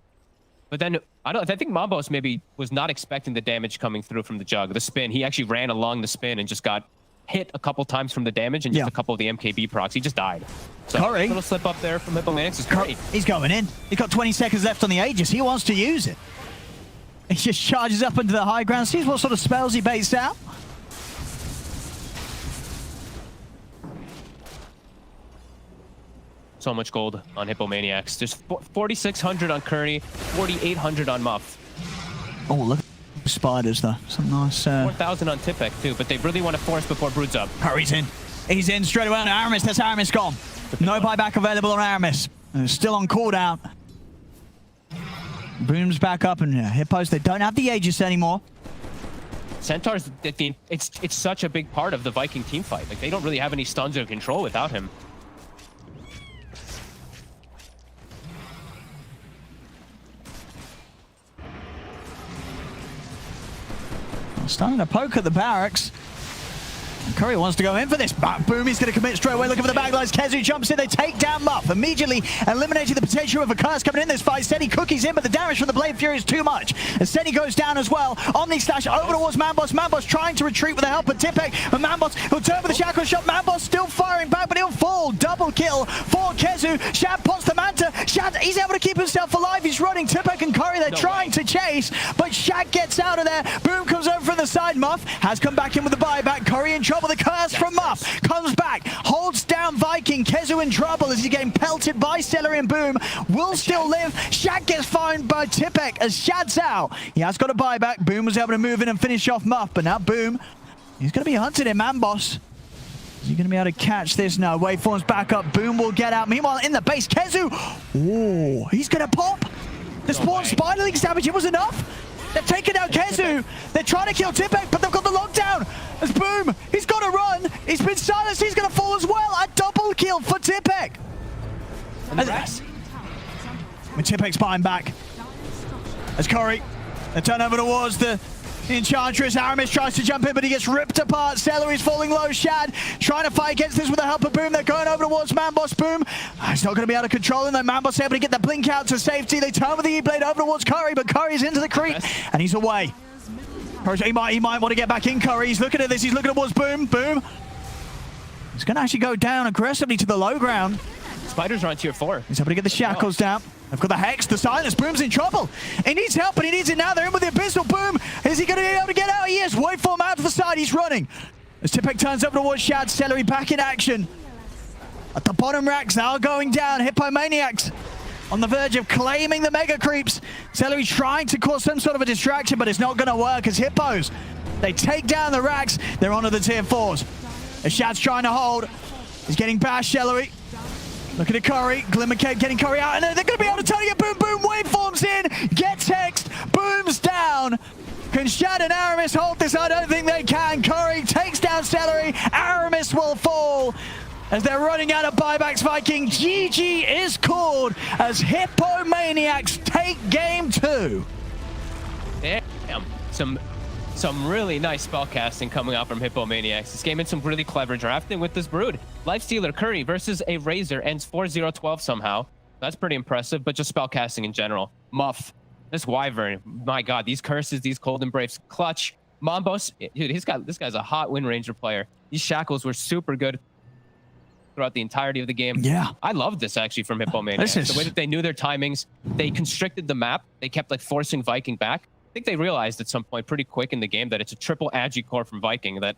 But then I think Mambos maybe was not expecting the damage coming through from the Jug, the spin. He actually ran along the spin and just got hit a couple times from the damage and just a couple of the MKB procs. He just died. So Curry. A little slip up there from Hippomaniacs is great. He's going in. He's got 20 seconds left on the Aegis. He wants to use it. He just charges up into the high ground, sees what sort of spells he baits out. So much gold on Hippomaniacs. There's 4,600 on Kearney, 4,800 on Muff. Oh, look at the spiders, though. Some nice... 4,000 on Tipek, too, but they really want to force before Brood's up. Curry's in. He's in straight away on Aramis. That's Aramis gone. No buyback available on Aramis. Still on cooldown. Boom's back up, and Hippos, they don't have the Aegis anymore. Centaur's, it's such a big part of the Viking team fight. Like, they don't really have any stuns or control without him. Starting to poke at the barracks. And Curry wants to go in for this. Boom, he's going to commit straight away. Looking for the backlines. Kezu jumps in. They take down Muff, immediately eliminating the potential of a curse coming in this fight. Seni cookies in, but the damage from the Blade Fury is too much. As Seni goes down as well. Omni slash over towards Mambos. Mambos trying to retreat with the help of Tipek. But Mambos will turn for the Shackle shot. Mambos still firing back, but he'll fall. Double kill for Kezu. Shad pots the Manta. Shad, he's able to keep himself alive. He's running. Tipek and Curry, they're trying to chase, but Shad gets out of there. Boom comes over from the side. Muff has come back in with the buyback. Curry in trouble. The curse from Muff comes back, holds down Vikingg. Kezu in trouble as he's getting pelted by Celery, and Boom will still live. Shad gets found by Tipek as Shad's out. He has got a buyback. Boom was able to move in and finish off Muff, but now Boom, he's going to be hunted in Mambos. Is he going to be able to catch this? No. Waveform's back up. Boom will get out. Meanwhile, in the base, Kezu. Oh, he's going to pop. The spawn Spider League damage, it was enough. They've taken out Kezu. They're trying to kill Tipek, but they've got the lockdown. As Boom, he's got to run. He's been silenced. He's going to fall as well. A double kill for Tipek. And the rest. When Tipek's buying back. As Curry, they turn over towards the Enchantress. Aramis tries to jump in, but he gets ripped apart. Celery's falling low. Shad trying to fight against this with the help of Boom. They're going over towards Mambos. Boom. He's not going to be able to control him, though. Mambos able to get the blink out to safety. They turn with the E-Blade over towards Curry, but Curry's into the creep, and he's away. He might want to get back in, Curry. He's looking at this. He's looking towards Boom. Boom. He's going to actually go down aggressively to the low ground. Spiders are on tier 4. He's able to get the shackles down. They've got the Hex, the Silence. Boom's in trouble. He needs help, and he needs it now. They're in with the Abyssal. Boom. Is he going to be able to get out? He is. Waveform out to the side. He's running. As Tipek turns up towards Shad, Celery back in action. At the bottom racks now going down. Hippomaniacs on the verge of claiming the Mega Creeps. Celery trying to cause some sort of a distraction, but it's not going to work as Hippos, they take down the racks. They're onto the tier 4s. As Shad's trying to hold. He's getting bashed, Celery. Look at Curry. Glimmer Cape getting Curry out, and they're going to be able to turn it. Boom, Boom. Waveforms in. Gets hexed. Boom's down. Can Shad and Aramis hold this? I don't think they can. Curry takes down Celery. Aramis will fall as they're running out of buybacks. Vikingg. GG is called as Hippomaniacs take game 2. Damn. Some really nice spellcasting coming out from Hippomaniacs. This game had some really clever drafting with this Brood. Lifestealer Curry versus a Razor ends 4-0-12 somehow. That's pretty impressive, but just spellcasting in general. Muff, this Wyvern, my God, these curses, these Cold Embrace, clutch. Mambos, dude, this guy's a hot Wind Ranger player. These shackles were super good. throughout the entirety of the game. Yeah. I loved this actually from Hippomaniacs. This is- The way that they knew their timings, they constricted the map. They kept like forcing Vikingg back. I think they realized at some point pretty quick in the game that it's a triple agi core from Vikingg that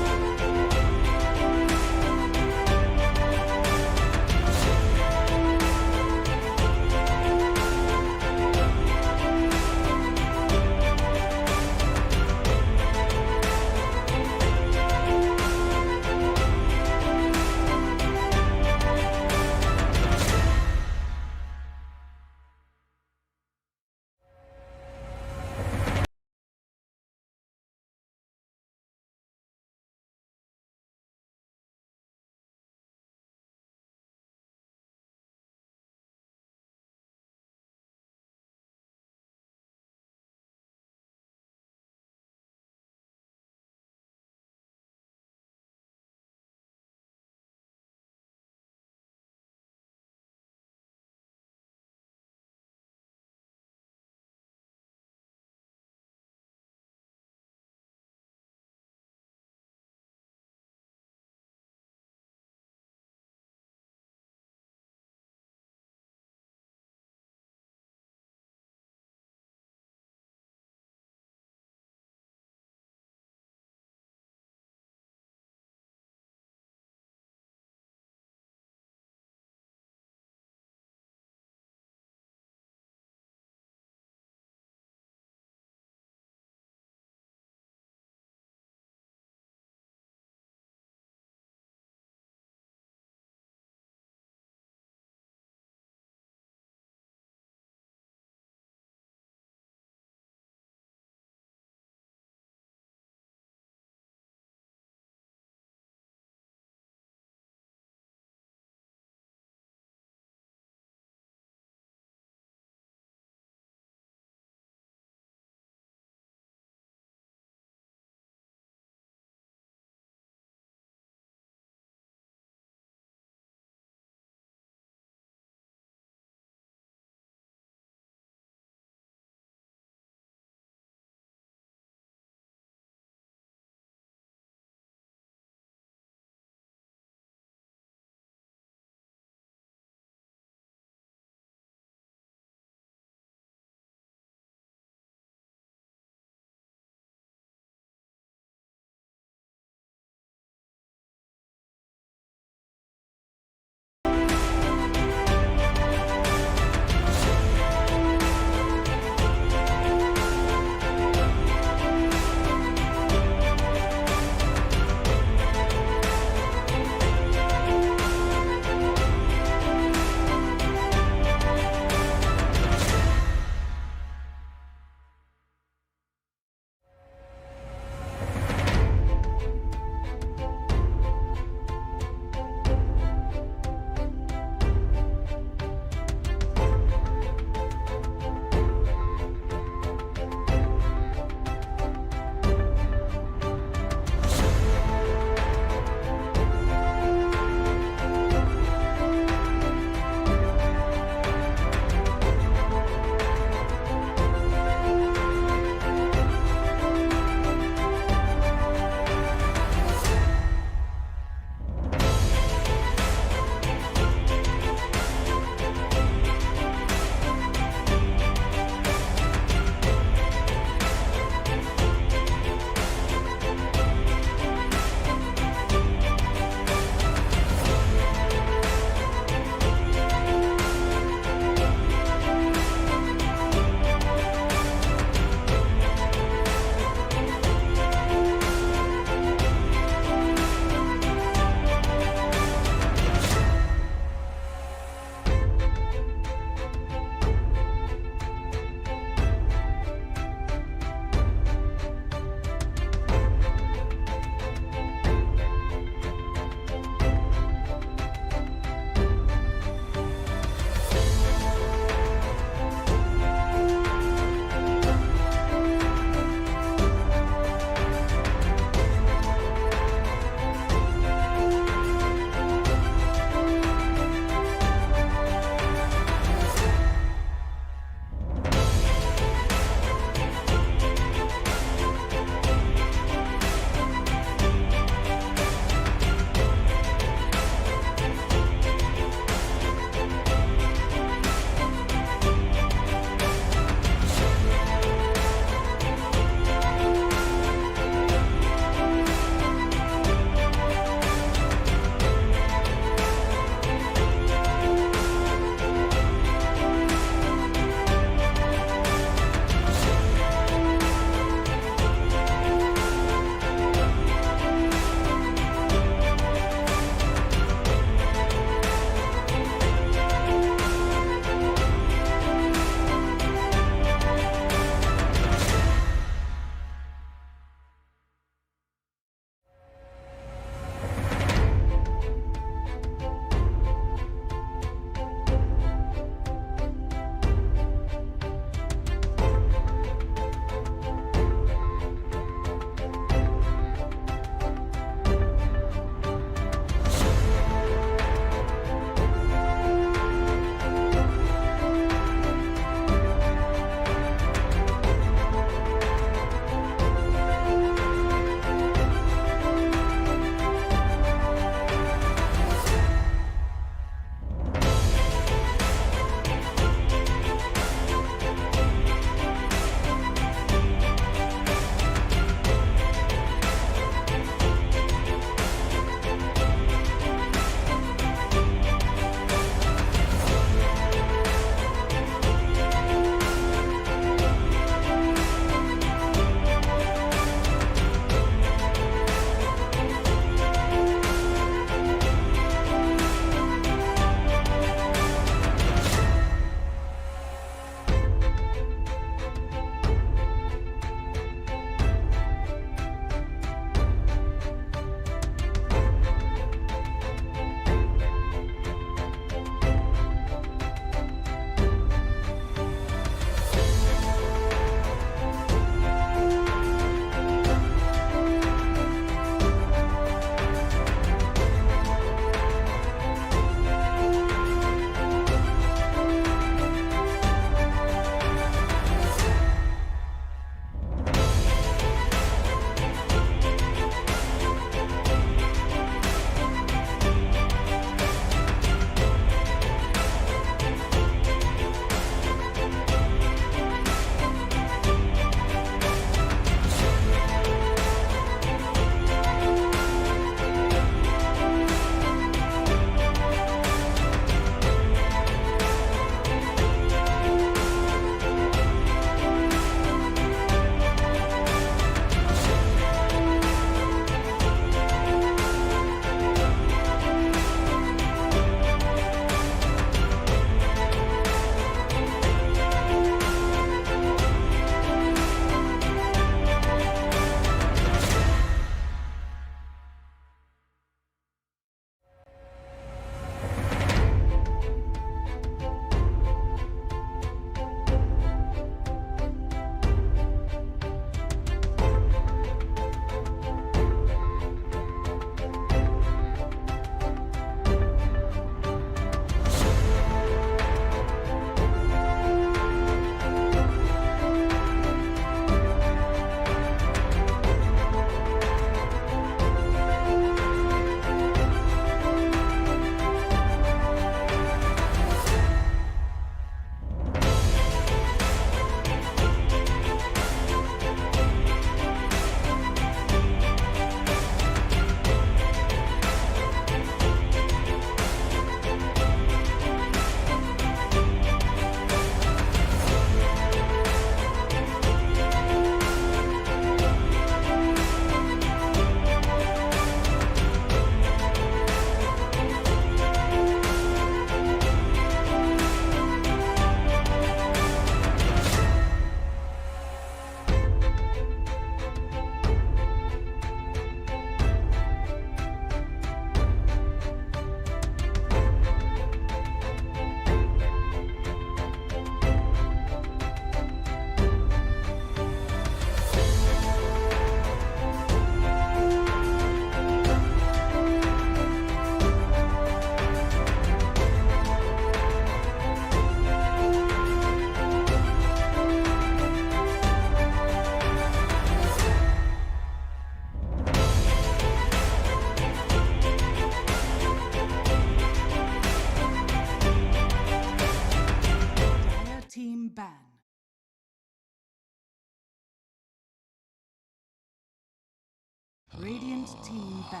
Radiant team ban.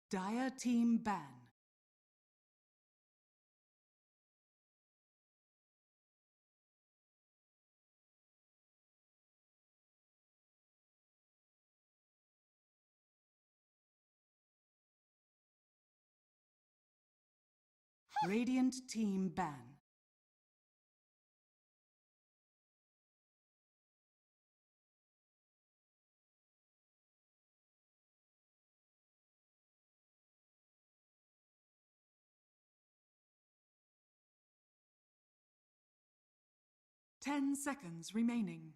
Dire team ban. Radiant team ban. Ten seconds remaining.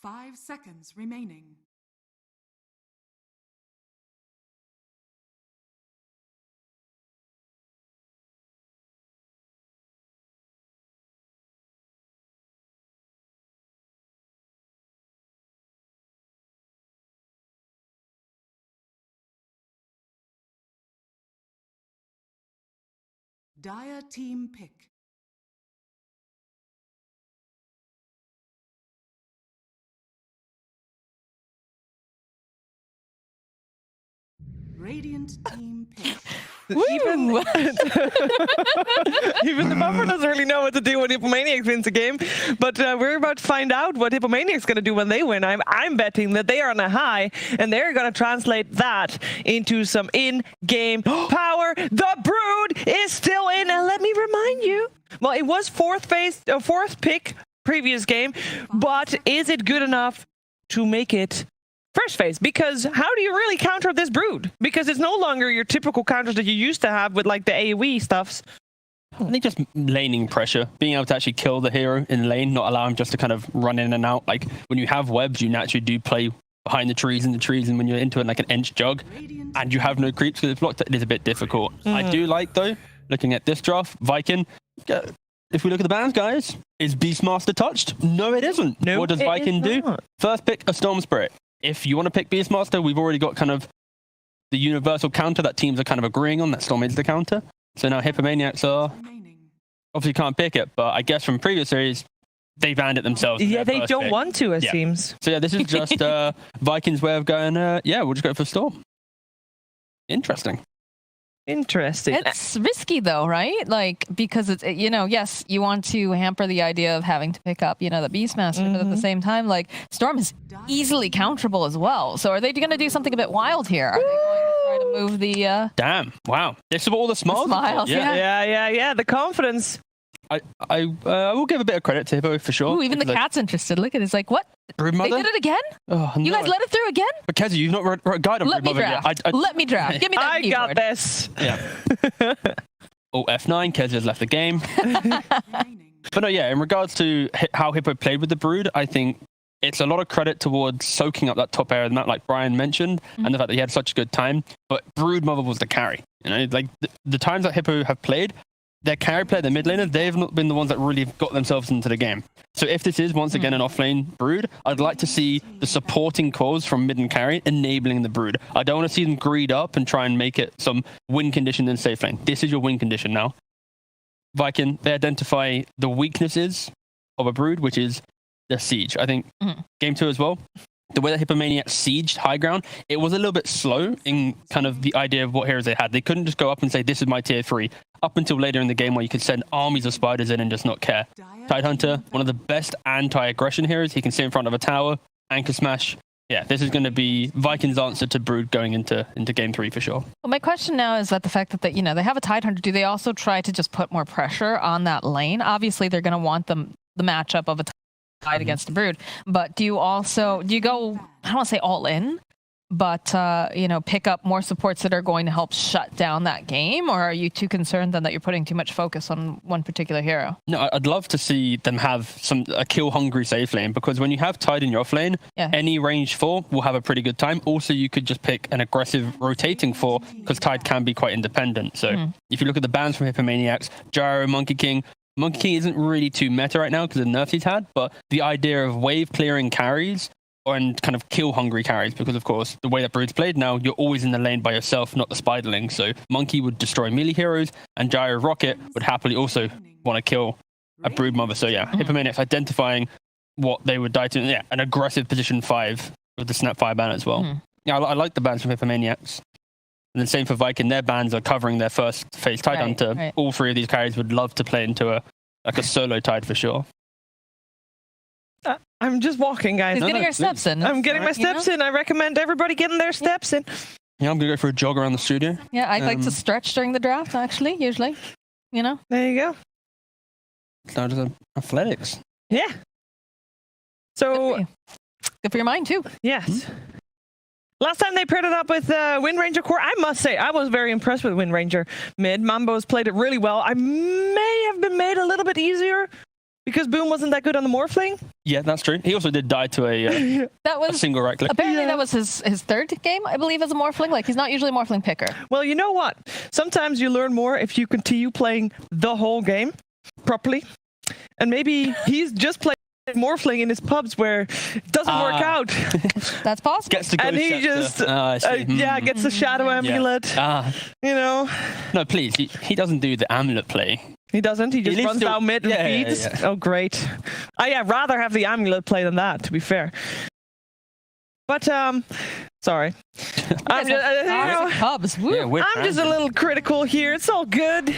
5 seconds remaining. Dire team pick. Radiant team pick. Even, even the buffer doesn't really know what to do when Hippomaniacs wins a game, but we're about to find out what Hippomaniacs going to do when they win. I'm betting that they are on a high, and they're going to translate that into some in-game power. The Brood is still in, and let me remind you, well, it was fourth pick previous game, but is it good enough to make it first phase? Because how do you really counter this Brood? Because it's no longer your typical counters that you used to have with like the AoE stuffs. I think just laning pressure, being able to actually kill the hero in lane, not allow him just to kind of run in and out. Like when you have webs, you naturally do play behind the trees, and when you're into it like an inch jug and you have no creeps because it's blocked, it is a bit difficult. I do like, though, looking at this draft, Vikingg, if we look at the bans, guys, is Beastmaster touched? No, it isn't. No, what does Vikingg do? First pick, a Storm Spirit. If you want to pick Beastmaster, we've already got kind of the universal counter that teams are kind of agreeing on, that Storm is the counter. So now Hippomaniacs are obviously can't pick it, but I guess from previous series, they banned it themselves. Yeah, they don't want to, it seems. So yeah, this is just Viking's way of going, yeah, we'll just go for Storm. Interesting. It's risky though, right? Like, because it's, yes, you want to hamper the idea of having to pick up, the Beastmaster, but at the same time, like, Storm is easily counterable as well. So are they going to do something a bit wild here? Are they going to try to move the... Damn, wow. This is all the smiles. Yeah, the confidence. I will give a bit of credit to Hippo for sure. Ooh, even the cat's interested. Look at it. It's like, what? Broodmother? They did it again? Oh, you guys let it through again? But Kezi, you've not wrote a guide on Let me Broodmother draft. yet. Let me draft. Give me that I keyboard. got this. Yeah. Oh, F9, Kezi has left the game. But no, yeah, in regards to how Hippo played with the Brood, I think it's a lot of credit towards soaking up that top area of the map, like Brian mentioned, and the fact that he had such a good time. But Broodmother was the carry. Like the times that Hippo have played, their carry player, the mid laner, they've not been the ones that really have got themselves into the game. So if this is once again an offlane Brood, I'd like to see the supporting cores from mid and carry enabling the Brood. I don't want to see them greed up and try and make it some win condition in safe lane. This is your win condition now. Vikingg, they identify the weaknesses of a Brood, which is their siege. I think game 2 as well, the way that Hippomaniacs sieged high ground, it was a little bit slow in kind of the idea of what heroes they had. They couldn't just go up and say, this is my tier 3, up until later in the game where you could send armies of spiders in and just not care. Tidehunter, one of the best anti-aggression heroes. He can sit in front of a tower, anchor smash. Yeah, this is going to be Viking's answer to Brood going into game 3 for sure. Well, my question now is that the fact that, they have a Tidehunter, do they also try to just put more pressure on that lane? Obviously, they're going to want the matchup of a Tide against the Brood, but do you go, I don't want to say all in, but pick up more supports that are going to help shut down that game, or are you too concerned then that you're putting too much focus on one particular hero? No, I'd love to see them have a kill hungry safe lane, because when you have Tide in your off lane, any range 4 will have a pretty good time. Also, you could just pick an aggressive rotating 4, because Tide can be quite independent. So if you look at the bans from Hippomaniacs, Gyro, Monkey King isn't really too meta right now because of the nerfs he's had, but the idea of wave clearing carries and kind of kill hungry carries, because of course the way that Brood's played now, you're always in the lane by yourself, not the spiderling. So Monkey would destroy melee heroes, and Gyro Rocket would happily also want to kill a Broodmother. So yeah, Hippomaniacs identifying what they would die to. Yeah, an aggressive position 5 with the Snap Fire ban as well. Yeah, I like the bans from Hippomaniacs. And then same for Vikingg. Their bans are covering their first phase Tide Hunter. Right. All 3 of these carries would love to play into a solo Tide for sure. I'm just walking, guys. He's getting our steps in. I'm getting my steps in. I recommend everybody getting their steps in. Yeah, I'm going to go for a jog around the studio. Yeah, I'd like to stretch during the draft, actually, usually. You know? There you go. So does athletics. Yeah. So, Good for your mind, too. yes. Last time they paired it up with Wind Ranger core, I must say, I was very impressed with Wind Ranger mid. Mambo's played it really well. I may have been made a little bit easier because Boom wasn't that good on the Morphling. Yeah, that's true. He also did die to a That was single right click. apparently that was his third game, I believe, as a Morphling. Like, he's not usually a Morphling picker. Well, you know what? Sometimes you learn more if you continue playing the whole game properly. And maybe he's just playing Morphling in his pubs where it doesn't work out. That's possible. Gets to go And he just, gets the Shadow Amulet. You know? No, please. He doesn't do the amulet play. He doesn't. He just leaves runs to- down mid and feeds. Yeah. Oh, great. Rather have the amulet play than that, to be fair. But, sorry. I'm just, Cubs. Woo. Yeah, we're I'm just a little critical here. It's all good.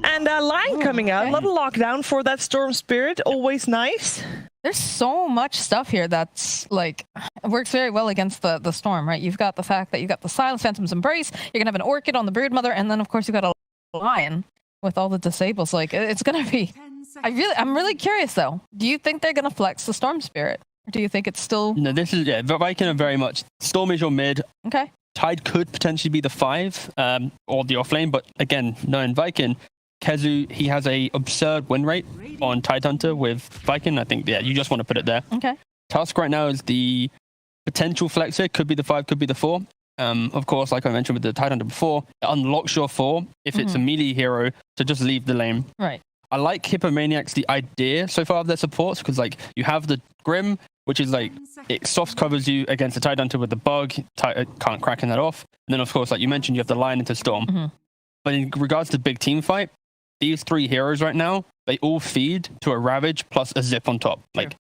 And line coming out. A little lockdown for that Storm Spirit. Always nice. There's so much stuff here that's like works very well against the storm, right? You've got the fact that you've got the Silence Phantom's Embrace. You're gonna have an Orchid on the Broodmother, and then of course you've got a Lion with all the disables. Like, it's gonna be. I'm really curious though. Do you think they're gonna flex the Storm Spirit, or do you think it's still No, this is Vikingg are very much Storm is your mid. okay? Tide could potentially be the 5 or the offlane, but again, knowing Vikingg, Kezu, he has a absurd win rate on Tide Hunter with Vikingg. I think you just want to put it there. Okay. Tusk right now is the potential flexer. Could be the 5, could be the 4. Of course, like I mentioned with the Tide Hunter before, it unlocks your 4 if it's a melee hero to just leave the lane. Right. I like Hippomaniacs, the idea so far of their supports, because like you have the Grim, which is like it soft covers you against the Tide Hunter with the bug, can't cracking that off. And then of course, like you mentioned, you have the Lion into Storm. But in regards to big team fight, these 3 heroes right now, they all feed to a Ravage plus a Zip on top. Like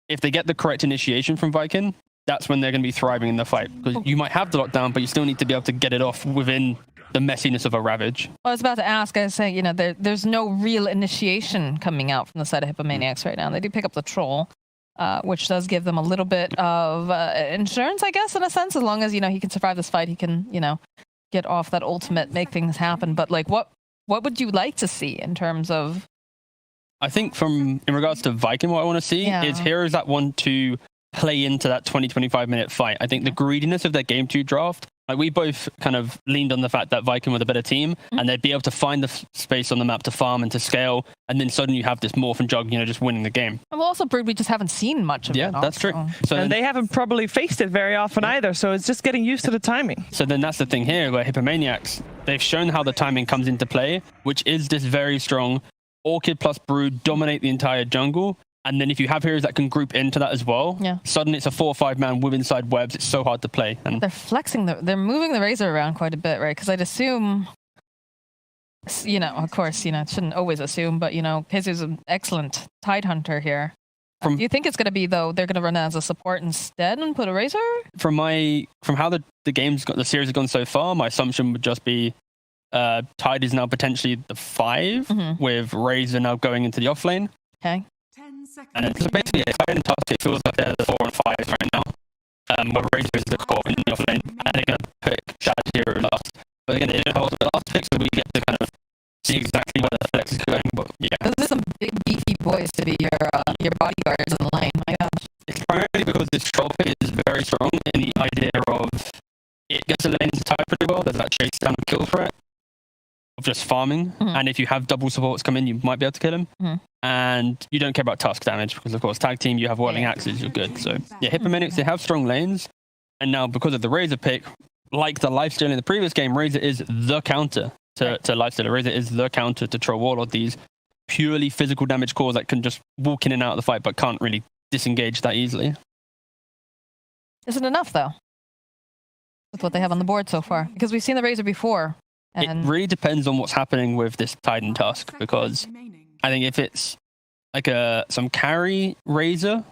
if they get the correct initiation from Vikingg, that's when they're going to be thriving in the fight. Because you might have the lockdown, but you still need to be able to get it off within the messiness of a Ravage. I was about to ask. I was saying, there's no real initiation coming out from the side of Hippomaniacs right now. They do pick up the Troll, which does give them a little bit of insurance, I guess, in a sense. As long as he can survive this fight, he can get off that ultimate, make things happen. But like, what would you like to see in terms of? I think in regards to Vikingg, what I want to see is heroes that want to play into that 20-25 minute fight. I think the greediness of their game 2 draft, like we both kind of leaned on the fact that Vikingg were the better team and they'd be able to find the space on the map to farm and to scale, and then suddenly you have this morph and jug, just winning the game. And well, also Brood, we just haven't seen much of it. Yeah, that's true. And they haven't probably faced it very often either, so it's just getting used to the timing. So then that's the thing here, where Hippomaniacs, they've shown how the timing comes into play, which is this very strong Orchid plus Brood dominate the entire jungle. And then if you have heroes that can group into that as well, suddenly it's a 4 or 5 man with inside webs. It's so hard to play. And they're flexing, they're moving the Razor around quite a bit, right? Because I'd assume, of course, shouldn't always assume, but, Kezu's an excellent Tide Hunter here. Do you think it's going to be, though, they're going to run as a support instead and put a Razor? From how the series has gone so far, my assumption would just be Tide is now potentially the 5, with Razor now going into the offlane. Okay. And so basically, Tide and Tusk, it feels like they're the 4 and 5s right now. Where Razor is the core in the offlane, and they're going to pick Shadow Hero last. But again, it holds the last pick, so we get to kind of see exactly where the flex is going. But yeah, because there's some big beefy boys to be your bodyguards in the lane. My gosh. It's primarily because this troll pick is very strong in the idea of it gets the lanes tied pretty well. There's that chase down and kill threat of just farming, and if you have double supports come in, you might be able to kill him. And you don't care about Tusk damage because, of course, tag team, you have whirling axes, you're good. So yeah, Hippomaniacs, they have strong lanes, and now because of the Razor pick, like the lifesteal in the previous game, Razor is the counter to lifesteal. Razor is the counter to Troll Warlord, these purely physical damage cores that can just walk in and out of the fight but can't really disengage that easily. Isn't enough though with what they have on the board so far, because we've seen the Razor before. And it really depends on what's happening with this Tide and Tusk, because I think if it's like some carry Razor,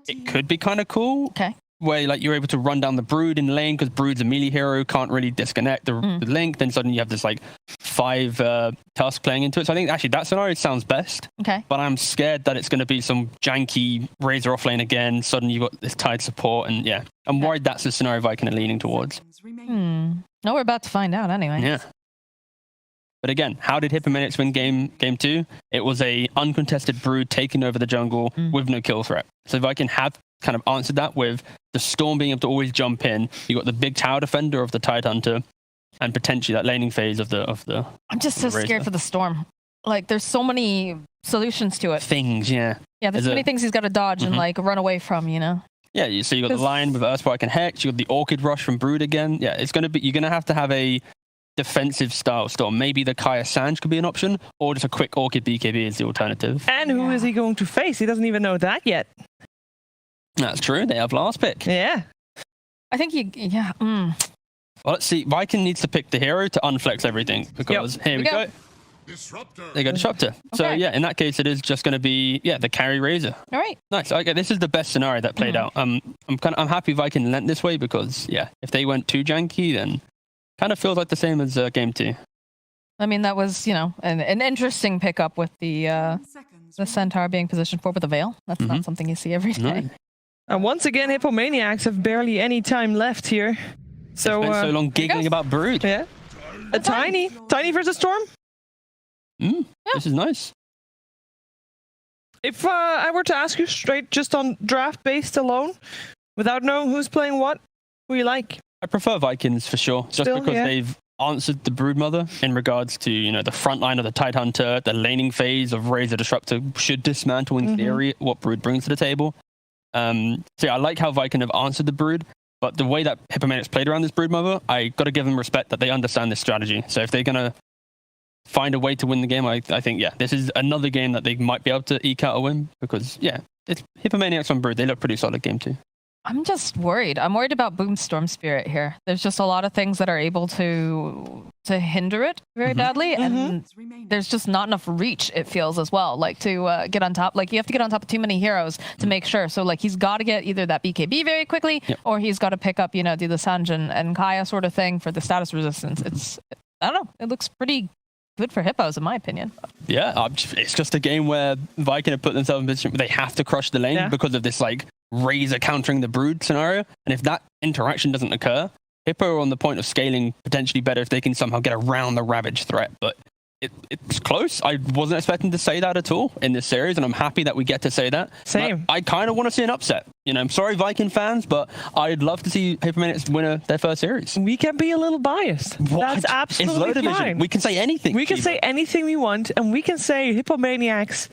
it could be kind of cool. Okay. Where like you're able to run down the Brood in lane because Brood's a melee hero, can't really disconnect the link. Then suddenly you have this like 5 Tusk playing into it. So I think actually that scenario sounds best. Okay. But I'm scared that it's going to be some janky Razor off lane again. Suddenly you've got this Tide support, and yeah, I'm worried that's the scenario Viking are leaning towards. No, we're about to find out anyway. Yeah. But again, how did Hippomaniacs win game 2? It was a uncontested Brood taking over the jungle with no kill threat. So Viking have kind of answered that with the Storm being able to always jump in. You got the big tower defender of the Tide Hunter, and potentially that laning phase of the. I'm just so scared for the Storm. Like, there's so many solutions to it. Things, yeah. Yeah, there's so many things he's got to dodge and like run away from. You know. Yeah, so you got the Lion with Earthspike and Hex. You got the Orchid Rush from Brood again. Yeah, it's gonna be. You're gonna have a defensive style Storm. Maybe the Kaya Sanj could be an option, or just a quick Orchid BKB is the alternative. And who is he going to face? He doesn't even know that yet. That's true. They have last pick. Yeah. I think Well, let's see. Viking needs to pick the hero to unflex everything because here we go. Disruptor. They got Disruptor. So Okay. yeah, in that case, it is just going to be the carry Razor. All right. Nice. Okay, this is the best scenario that played out. I'm happy Viking lent this way because if they went too janky, then kind of feels like the same as game 2. I mean, that was an interesting pickup with the Centaur being positioned forward with a Veil. That's not something you see every day. No. And once again, Hippomaniacs have barely any time left here. So, Spent so long giggling about Brood. Yeah. A tiny versus Storm. This is nice. If I were to ask you straight, just on draft based alone, without knowing who's playing what, who you like? I prefer Vikings for sure, just Still, because yeah. they've answered the Broodmother in regards to the front line of the Tide Hunter, the laning phase of Razor Disruptor should dismantle in theory what Brood brings to the table. So yeah, I like how Viking have answered the Brood, but the way that Hippomaniacs played around this Broodmother, I got to give them respect that they understand this strategy. So if they're gonna find a way to win the game, I think this is another game that they might be able to eke out a win because it's Hippomaniacs on Brood. They look pretty solid game 2. I'm just worried. I'm worried about Boom Storm Spirit here. There's just a lot of things that are able to hinder it very badly, and there's just not enough reach, it feels, as well. Like, to get on top. Like, you have to get on top of too many heroes to make sure. So, like, he's got to get either that BKB very quickly, or he's got to pick up, do the Sanj and Kaya sort of thing for the status resistance. I don't know. It looks pretty good for Hippos, in my opinion. Yeah, it's just a game where Viking have put themselves in a position where they have to crush the lane because of this, like, Razor countering the Brood scenario. And if that interaction doesn't occur, Hippo are on the point of scaling potentially better if they can somehow get around the Ravage threat. But it's close. I wasn't expecting to say that at all in this series, and I'm happy that we get to say that. Same. I kind of want to see an upset. I'm sorry, Viking fans, but I'd love to see Hippomaniacs win their first series. We can be a little biased. That's absolutely It's low division. fine. We can say anything. We can say anything we want, and we can say Hippomaniacs.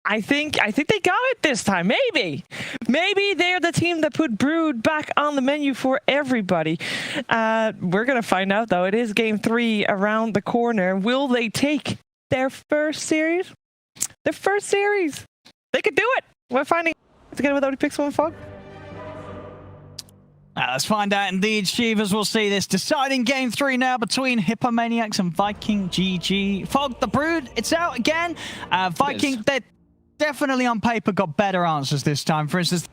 I think they got it this time. Maybe they're the team that put Brood back on the menu for everybody. We're gonna find out though. It is game 3 around the corner. Will they take their first series? Their first series. They could do it. We're finding together with ODPixel and Fog. Let's find out indeed, Shivas. We'll see this deciding game 3 now between Hippomaniacs and Vikingg. GG. Fog, the Brood, it's out again. Vikingg, they're definitely on paper got better answers this time. For instance,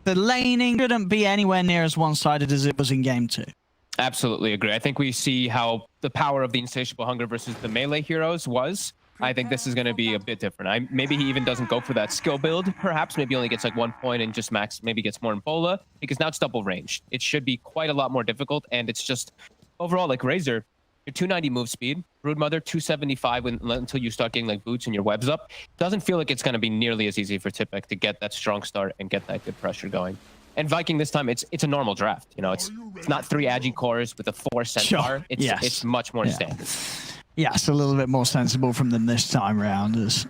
the laning shouldn't be anywhere near as one-sided as it was in game 2. Absolutely agree. I think we see how the power of the Insatiable Hunger versus the melee heroes was. I think this is going to be a bit different. Maybe he even doesn't go for that skill build, perhaps. Maybe he only gets like 1 point and just maybe gets more in Bola, because now it's double range. It should be quite a lot more difficult, and it's just overall like Razor, your 290 move speed, Broodmother 275 until you start getting like boots and your webs up. Doesn't feel like it's going to be nearly as easy for Tipek to get that strong start and get that good pressure going. And Vikingg this time, it's a normal draft. It's not 3 Agi cores with a 4 Centaur. Sure. It's much more standard. Yeah, it's a little bit more sensible from them this time round. As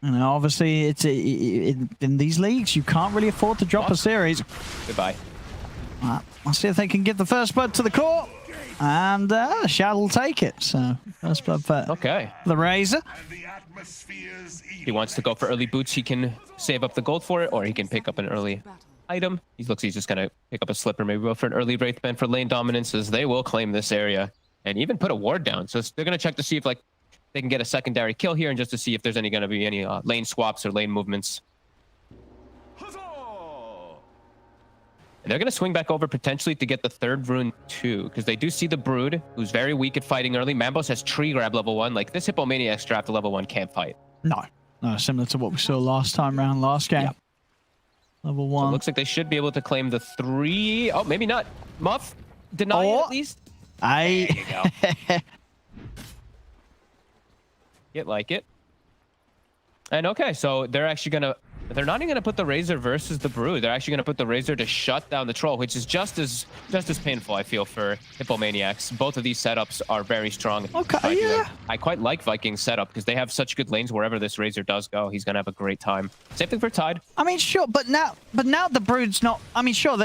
obviously, it's in these leagues, you can't really afford to drop a series. Goodbye. I'll see if they can give the first blood to the core. And Shad will take it. So, first blood for the Razor. If he wants to go for early boots, he can save up the gold for it, or he can pick up an early item. He's just going to pick up a slipper, maybe go for an early Wraithband for lane dominance, as they will claim this area and even put a ward down. So they're going to check to see if they can get a secondary kill here, and just to see if there's going to be any lane swaps or lane movements. They're going to swing back over potentially to get the third rune too, because they do see the Brood, who's very weak at fighting early. Mambos has tree grab level 1. Like, this Hippomaniacs draft to level 1 can't fight. No, similar to what we saw last time around, last game. Yeah. Level So 1. it looks like they should be able to claim the 3. Oh, maybe not. Muff, deny it at least. There you go. Get like it. And okay, so they're actually going to... They're not even going to put the Razor versus the Brood. They're actually going to put the Razor to shut down the Troll, which is just as painful, I feel, for Hippomaniacs. Both of these setups are very strong. Okay, yeah. I quite like Viking's setup because they have such good lanes wherever this Razor does go. He's going to have a great time. Same thing for Tide. I mean, sure, but now the Brood's not... I mean, sure,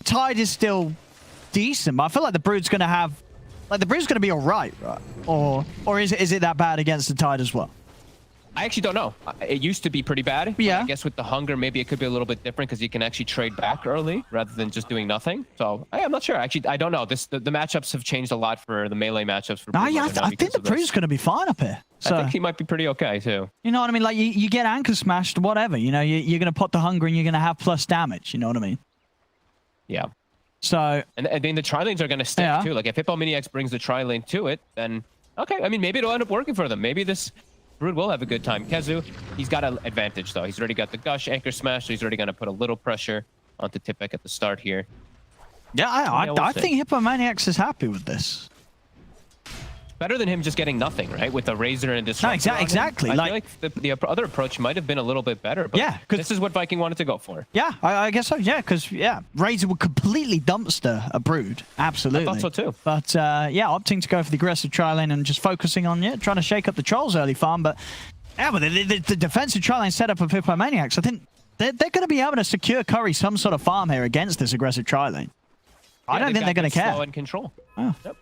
Tide is still decent, but I feel like the Brood's going to have... Like, the Brood's going to be all right? Or is it that bad against the Tide as well? I actually don't know. It used to be pretty bad. Yeah. I guess with the hunger, maybe it could be a little bit different because you can actually trade back early rather than just doing nothing. So I'm not sure. Actually, I don't know. The matchups have changed a lot for the melee matchups. For I think the Brood's going to be fine up here. So, I think he might be pretty okay too. You know what I mean? Like, you get anchor smashed, whatever. You know, you're going to put the hunger and you're going to have plus damage. You know what I mean? Yeah. So... And then the tri-lanes are going to stick too. Like, if Hippomaniacs brings the tri-lane to it, then... Okay, I mean, maybe it'll end up working for them. Maybe this... Brood will have a good time. Kezu, he's got an advantage, though. He's already got the Gush, Anchor Smash, so he's already going to put a little pressure onto Tipek at the start here. Yeah, I think Hippomaniacs is happy with this. Better than him just getting nothing, right? With a Razor and Disruptor. No, exactly. I feel like the other approach might have been a little bit better, but yeah, this is what Vikingg wanted to go for. Yeah, I guess so. Yeah, because, Razor would completely dumpster a Brood. Absolutely. I thought so, too. But, opting to go for the aggressive tri-lane and just focusing on, trying to shake up the Trolls early farm. But, but the defensive tri-lane setup of Hippomaniacs, I think they're going to be able to secure Curry some sort of farm here against this aggressive tri-lane. I don't think they're going to care. Slow and control. Oh. Yep.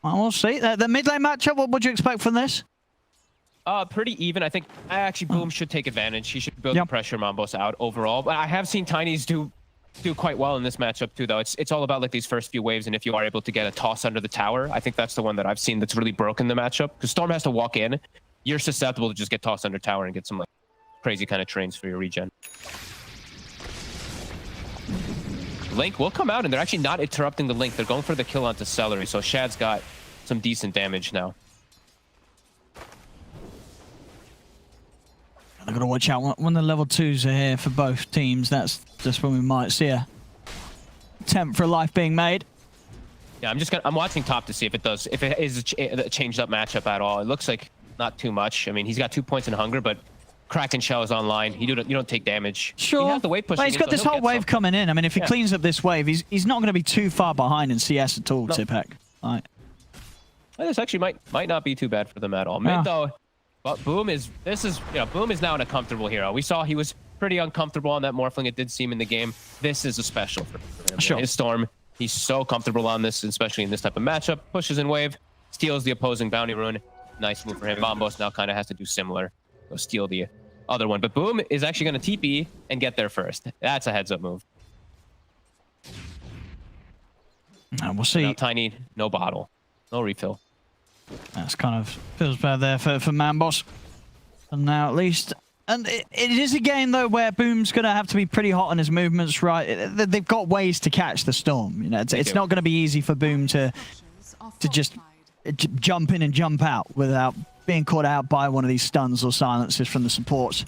Well, we'll see. The mid lane matchup, what would you expect from this? Pretty even. I think actually Boom should take advantage. He should build the pressure Mambos out overall. But I have seen Tinies do quite well in this matchup too, though. It's all about like these first few waves, and if you are able to get a toss under the tower, I think that's the one that I've seen that's really broken the matchup. Because Storm has to walk in, you're susceptible to just get tossed under tower and get some like crazy kind of trains for your regen. Link will come out, and they're actually not interrupting the Link. They're going for the kill onto Celery, so Shad's got some decent damage now. I've got to watch out when the level 2s are here for both teams. That's just when we might see a attempt for a life being made. Yeah, I'm watching top to see if it is a changed up matchup at all. It looks like not too much. I mean, he's got 2 points in hunger, but Kraken Shell is online. You don't take damage. Sure. He has the wave pushing. Well, he's got this whole wave coming in. I mean, if he cleans up this wave, he's not going to be too far behind in CS at all, Tipek. Right. Well, this actually might not be too bad for them at all. Mid though, but Boom is Boom is now an uncomfortable hero. We saw he was pretty uncomfortable on that Morphling. It did seem in the game. This is a special for him. Sure. His Storm, he's so comfortable on this, especially in this type of matchup. Pushes in wave, steals the opposing bounty rune. Nice move for him. Mambos now kind of has to do similar. Go steal the other one, but Boom is actually going to TP and get there first. That's a heads-up move. And we'll see. No Tiny, no bottle, no refill. That's kind of feels bad there for Mambos. And now at least, and it is a game though where Boom's going to have to be pretty hot on his movements, right? They've got ways to catch the Storm. You know, it's not going to be easy for Boom to just jump in and jump out without being caught out by one of these stuns or silences from the supports.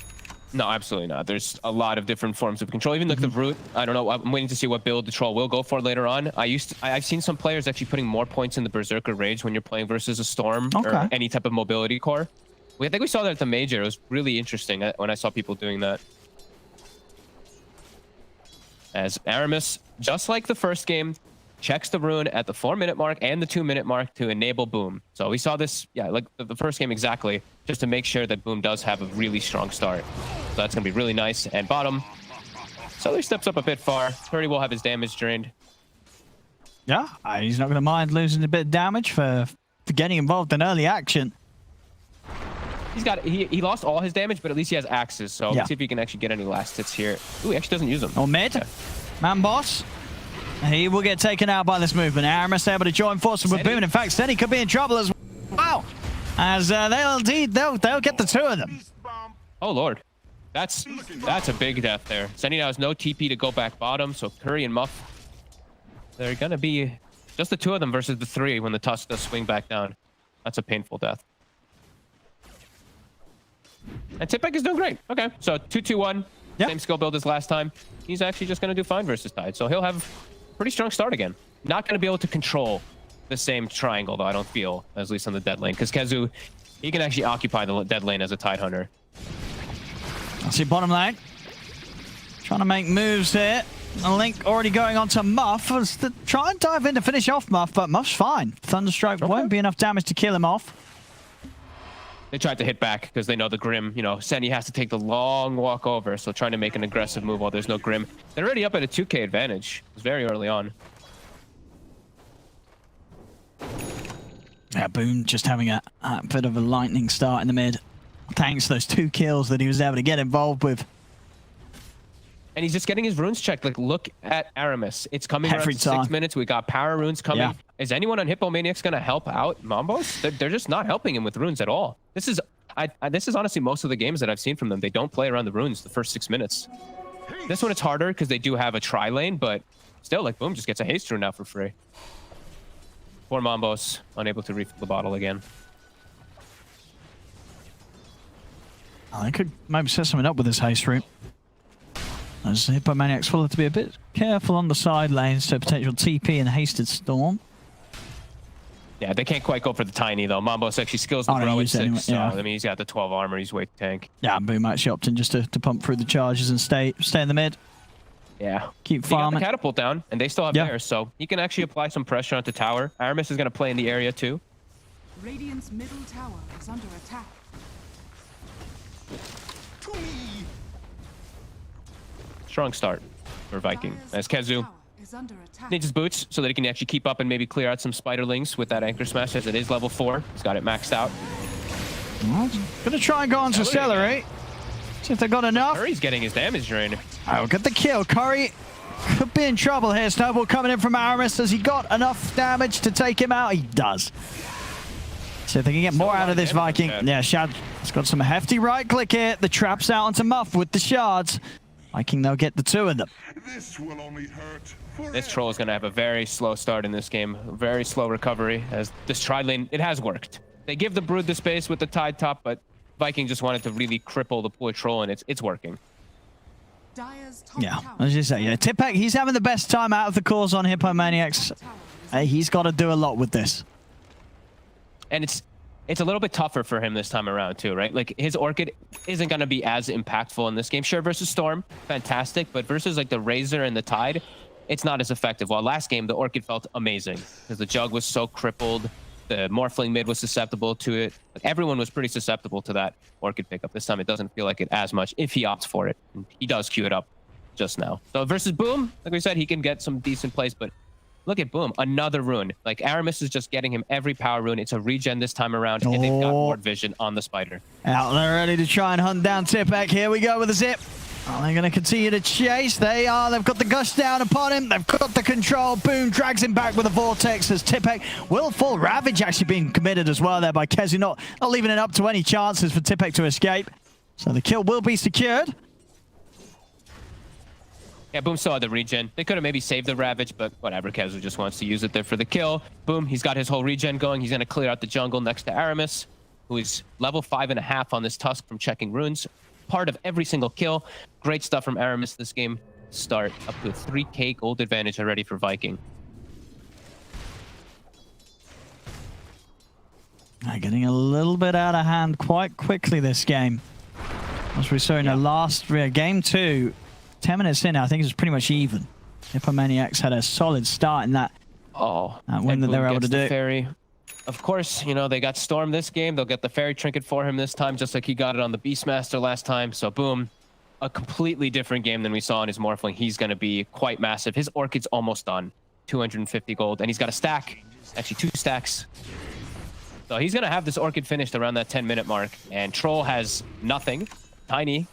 No, absolutely not. There's a lot of different forms of control. Even like the Root, I don't know. I'm waiting to see what build the Troll will go for later on. I've seen some players actually putting more points in the Berserker Rage when you're playing versus a Storm or any type of mobility core. I think we saw that at the Major. It was really interesting when I saw people doing that. As Aramis, just like the first game, checks the rune at the 4-minute mark and the 2-minute mark to enable Boom. So we saw this, like the first game exactly, just to make sure that Boom does have a really strong start. So that's going to be really nice. And bottom, Celery steps up a bit far. 30 will have his damage drained. Yeah, he's not going to mind losing a bit of damage for getting involved in early action. He lost all his damage, but at least he has axes. So let's see if he can actually get any last hits here. Ooh, he actually doesn't use them. Or mid. Yeah. Mambos. He will get taken out by this movement. Aramis able to join forces with Boom. In fact, Senny could be in trouble as well. As they'll get the two of them. Oh, Lord. That's a big death there. Senny now has no TP to go back bottom, so Curry and Muff, they're gonna be just the two of them versus the three when the Tusk does swing back down. That's a painful death. And Tipek is doing great. Okay, so 2-2-1. Yep. Same skill build as last time. He's actually just gonna do fine versus Tide, so he'll have a pretty strong start again. Not gonna be able to control the same triangle though, I don't feel, at least on the dead lane, because Kezu, he can actually occupy the dead lane as a Tide Hunter. I see bottom lane. Trying to make moves here. A Link already going on to Muff. Try and dive in to finish off Muff, but Muff's fine. Thunderstroke won't be enough damage to kill him off. They tried to hit back because they know the Grim, Senny has to take the long walk over, so trying to make an aggressive move while there's no Grim. They're already up at a 2k advantage. It's very early on. Yeah, Boom just having a bit of a lightning start in the mid. Thanks to those 2 kills that he was able to get involved with. And he's just getting his runes checked. Like, look at Aramis. It's coming Every around time. 6 minutes. We got power runes coming. Yeah. Is anyone on Hippomaniacs going to help out Mambos? They're just not helping him with runes at all. This is honestly most of the games that I've seen from them. They don't play around the runes the first 6 minutes. This one it's harder because they do have a tri lane, but still, like, Boom just gets a haste rune now for free. Poor Mambos, unable to refill the bottle again. I could maybe set something up with this haste route. As Hippomaniacs will have to be a bit careful on the side lanes to potential TP and hasted storm. Yeah, they can't quite go for the tiny though. Mambos actually skills the bro at 6, anyway, so yeah. I mean he's got the 12 armor, he's way tank. Yeah, Boom actually opting just to pump through the charges and stay in the mid. Yeah. Keep He got farming. the catapult down, and they still have theirs, so he can actually apply some pressure onto tower. Aramis is going to play in the area too. Radiant's middle tower is under attack. Strong start for Vikingg. As Kezu Tower is under attack. needs his boots so that he can actually keep up and maybe clear out some spiderlings with that anchor smash, as it is level 4. He's got it maxed out. Well, gonna try and go on to Accelerate. See if they got enough. Curry's getting his damage drain. Oh, get the kill. Curry could be in trouble here. Snowball coming in from Aramis. Has he got enough damage to take him out? He does. See if they can get more out of this Vikingg. Yeah, Shad's got some hefty right click here. The trap's out onto Muff with the shards. Vikingg, they'll get the 2 of them. This will only hurt forever. This troll is going to have a very slow start in this game. Very slow recovery, as this tri lane, it has worked. They give the Brood the space with the Tide top, but Vikingg just wanted to really cripple the poor troll, and it's working. Dyer's top Yeah, tower as you say, yeah. Tipek, he's having the best time out of the course on Hippomaniacs. He's got to do a lot with this. And it's a little bit tougher for him this time around too, right? Like, his Orchid isn't going to be as impactful in this game. Sure, versus Storm, fantastic, but versus like the Razor and the Tide, it's not as effective. While last game, the Orchid felt amazing because the Jug was so crippled. The Morphling mid was susceptible to it. Like, everyone was pretty susceptible to that Orchid pickup. This time it doesn't feel like it as much if he opts for it. And he does queue it up just now. So versus Boom, like we said, he can get some decent plays, but look at Boom, another rune. Like, Aramis is just getting him every power rune. It's a regen this time around, and they've got more vision on the spider. Out there ready to try and hunt down Tipek. Here we go with the zip. Are they going to continue to chase? They are. They've got the gush down upon him. They've got the control. Boom drags him back with a vortex as Tipek will fall. Ravage actually being committed as well there by Kezu. Not leaving it up to any chances for Tipek to escape. So the kill will be secured. Yeah, Boom saw the regen. They could have maybe saved the Ravage, but whatever. Kezu just wants to use it there for the kill. Boom, he's got his whole regen going. He's going to clear out the jungle next to Aramis, who is level 5.5 on this Tusk from checking runes. Part of every single kill. Great stuff from Aramis this game. Start up to a 3k gold advantage already for Vikingg. Getting a little bit out of hand quite quickly this game. As we saw in the last game 2, 10 minutes in, I think it was pretty much even. Hippomaniacs had a solid start in that win that they were able to do. Fairy. Of course, they got Storm this game. They'll get the Fairy Trinket for him this time, just like he got it on the Beastmaster last time. So Boom, a completely different game than we saw in his Morphling. He's going to be quite massive. His Orchid's almost done. 250 gold, and he's got a stack. Actually, 2 stacks. So he's going to have this Orchid finished around that 10-minute mark. And Troll has nothing. Tiny.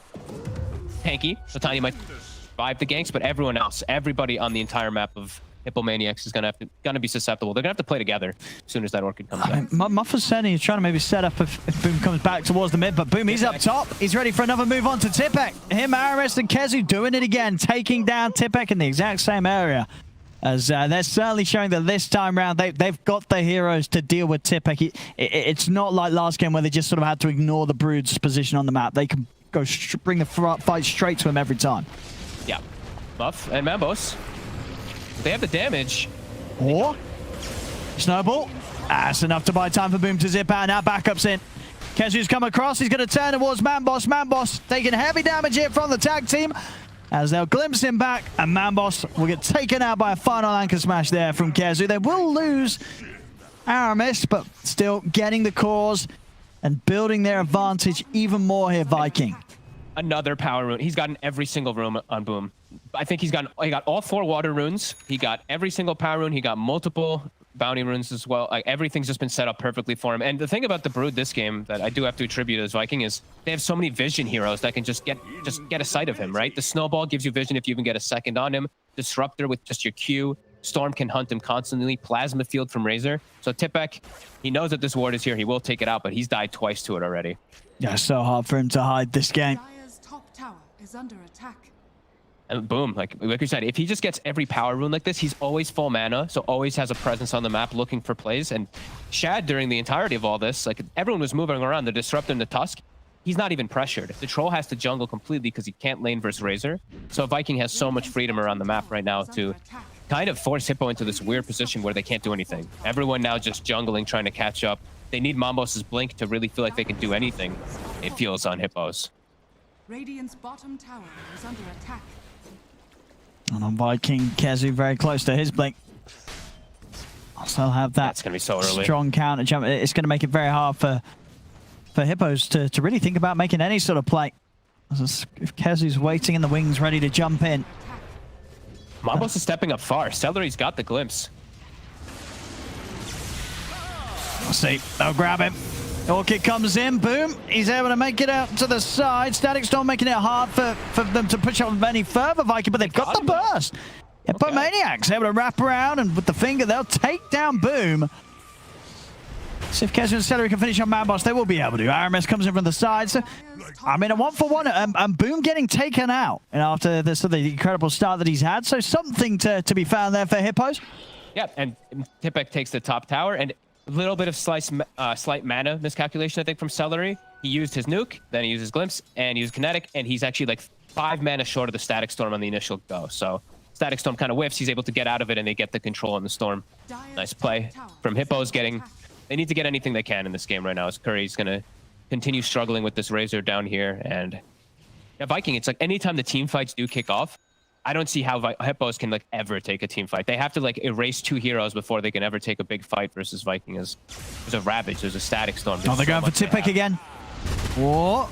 Tanky. So Tiny might survive the ganks, but everyone else, everybody on the entire map of Hippomaniacs is gonna be susceptible. They're gonna have to play together as soon as that Orchid comes out. Muffa's saying he's trying to maybe set up if Boom comes back towards the mid, but Boom, he's up top. He's ready for another move on to Tipek. Him, Aramis, and Kezu doing it again, taking down Tipek in the exact same area. As they're certainly showing that this time round, they've got the heroes to deal with Tipek. It's not like last game where they just sort of had to ignore the Brood's position on the map. They can go bring the fight straight to him every time. Yeah. Muff and Mambos. They have the damage. Or Snowball. That's enough to buy time for Boom to zip out. Now backup's in. Kezu's come across. He's going to turn towards Mambos. Mambos taking heavy damage here from the tag team as they'll glimpse him back, and Mambos will get taken out by a final anchor smash there from Kezu. They will lose Aramis, but still getting the cause and building their advantage even more here, Vikingg. Another power rune. He's gotten every single rune on Boom. I think he got all 4 water runes. He got every single power rune. He got multiple bounty runes as well. Like, everything's just been set up perfectly for him. And the thing about the Brood this game that I do have to attribute as Vikingg is they have so many vision heroes that can just get a sight of him, right? The Snowball gives you vision if you even get a second on him. Disruptor with just your Q. Storm can hunt him constantly. Plasma Field from Razor. So Tipek, he knows that this ward is here. He will take it out, but he's died twice to it already. Yeah, so hard for him to hide this game. Dire's top tower is under attack. And Boom, like we said, if he just gets every power rune like this, he's always full mana, so always has a presence on the map looking for plays. And Shad, during the entirety of all this, like everyone was moving around, the Disruptor and the Tusk, he's not even pressured. The Troll has to jungle completely because he can't lane versus Razor. So Vikingg has so much freedom around the map right now to kind of force Hippo into this weird position where they can't do anything. Everyone now just jungling, trying to catch up. They need Mambos' blink to really feel like they can do anything, it feels, on Hippos. Radiant's bottom tower is under attack. And on Vikingg, Kezu very close to his blink. Also have that That's gonna be so early. Strong counter jump. It's going to make it very hard for Hippos to really think about making any sort of play. If Kezu's waiting in the wings, ready to jump in. Mambos is stepping up far. Celery's got the glimpse. We'll see. They'll grab him. Orchid comes in. Boom. He's able to make it out to the side. Static Storm making it hard for them to push on any further, Vikingg, but they've got the burst. Hippomaniacs able to wrap around, and with the finger, they'll take down Boom. So if Kezu and Celery can finish on Mambos, they will be able to. Aramis comes in from the side. So, I mean, a 1-for-1, and Boom getting taken out after the incredible start that he's had. So something to be found there for Hippos. Yeah, and Tipek takes the top tower, and a little bit of slight mana miscalculation, I think, from Celery. He used his nuke, then he used his glimpse, and he used kinetic, and he's actually like 5 mana short of the Static Storm on the initial go. So Static Storm kind of whiffs. He's able to get out of it, and they get the control on the Storm. Nice play from Hippos getting... They need to get anything they can in this game right now, as Curry's going to continue struggling with this Razor down here. And yeah, Vikingg, it's like anytime the team fights do kick off, I don't see how Hippos can like ever take a team fight. They have to like erase 2 heroes before they can ever take a big fight versus Vikingg. There's a Ravage, there's a Static Storm. Oh, they're going for Tipek again. Whoa.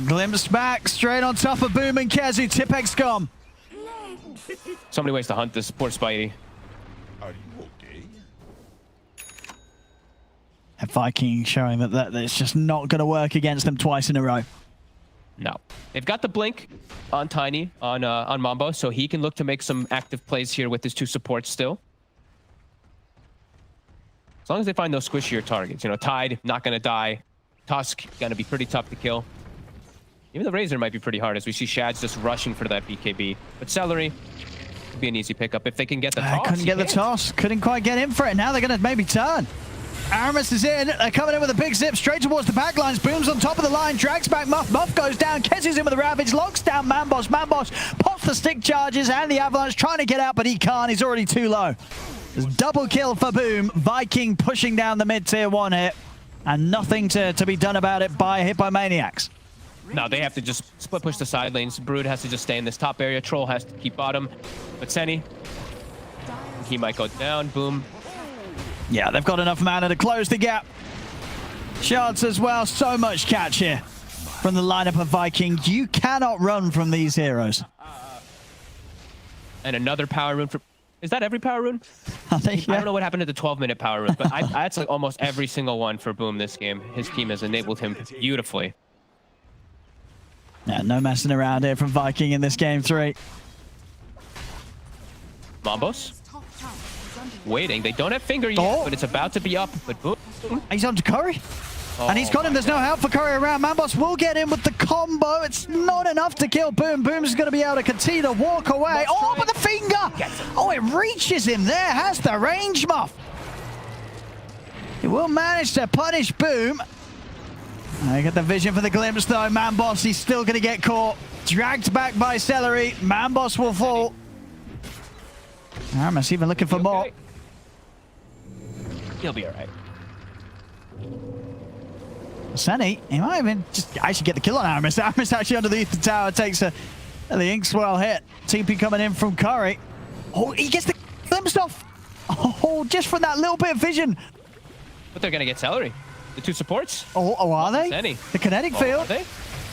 Glimpse back, straight on top of Boom and Kezu. Tipek's gone. So many ways to hunt this poor Spidey. Are you okay? And Vikingg showing that it's just not going to work against them twice in a row. No. They've got the blink on Tiny, on Mambo, so he can look to make some active plays here with his 2 supports still. As long as they find those squishier targets. You know, Tide, not going to die. Tusk, going to be pretty tough to kill. Even the Razor might be pretty hard, as we see Shad's just rushing for that BKB. But Celery could be an easy pickup if they can get the toss. Couldn't get the toss. Couldn't quite get in for it. Now they're going to maybe turn. Aramis is in. They're coming in with a big zip straight towards the backlines. Boom's on top of the line. Drags back Muff. Muff goes down. Kezu's in with a Ravage. Locks down Mambos. Mambos pops the stick charges and the Avalanche trying to get out, but he can't. He's already too low. There's double kill for Boom. Vikingg pushing down the mid-tier 1 here. And nothing to be done about it by Hippomaniacs. No, they have to just split push the side lanes. Brood has to just stay in this top area. Troll has to keep bottom. But Senny, he might go down. Boom. Yeah, they've got enough mana to close the gap. Shards as well. So much catch here from the lineup of Vikingg. You cannot run from these heroes. And another power rune for... Is that every power rune? I think, yeah. I don't know what happened to the 12-minute power rune, but that's like almost every single one for Boom this game. His team has enabled him beautifully. Yeah, no messing around here from Vikingg in this game 3. Mambos? waiting. They don't have Finger yet, but it's about to be up. But boom. He's on to Curry. And he's got him. There's no help for Curry around. Manboss will get in with the combo. It's not enough to kill Boom. Boom's going to be able to continue to walk away. Oh, but the finger! Oh, it reaches him there. Has the range, Muff. He will manage to punish Boom. I get the vision for the glimpse, though. Manboss, he's still going to get caught. Dragged back by Celery. Manboss will fall. Aramis even looking for more. He'll be all right. Senny, he might even just actually get the kill on Aramis. Aramis actually underneath the tower takes the Inkswell hit. TP coming in from Curry. Oh, he gets the glimpse off. Oh, just from that little bit of vision. But they're going to get Celery. The two supports. Oh, are they? Senny. The kinetic field. Are they?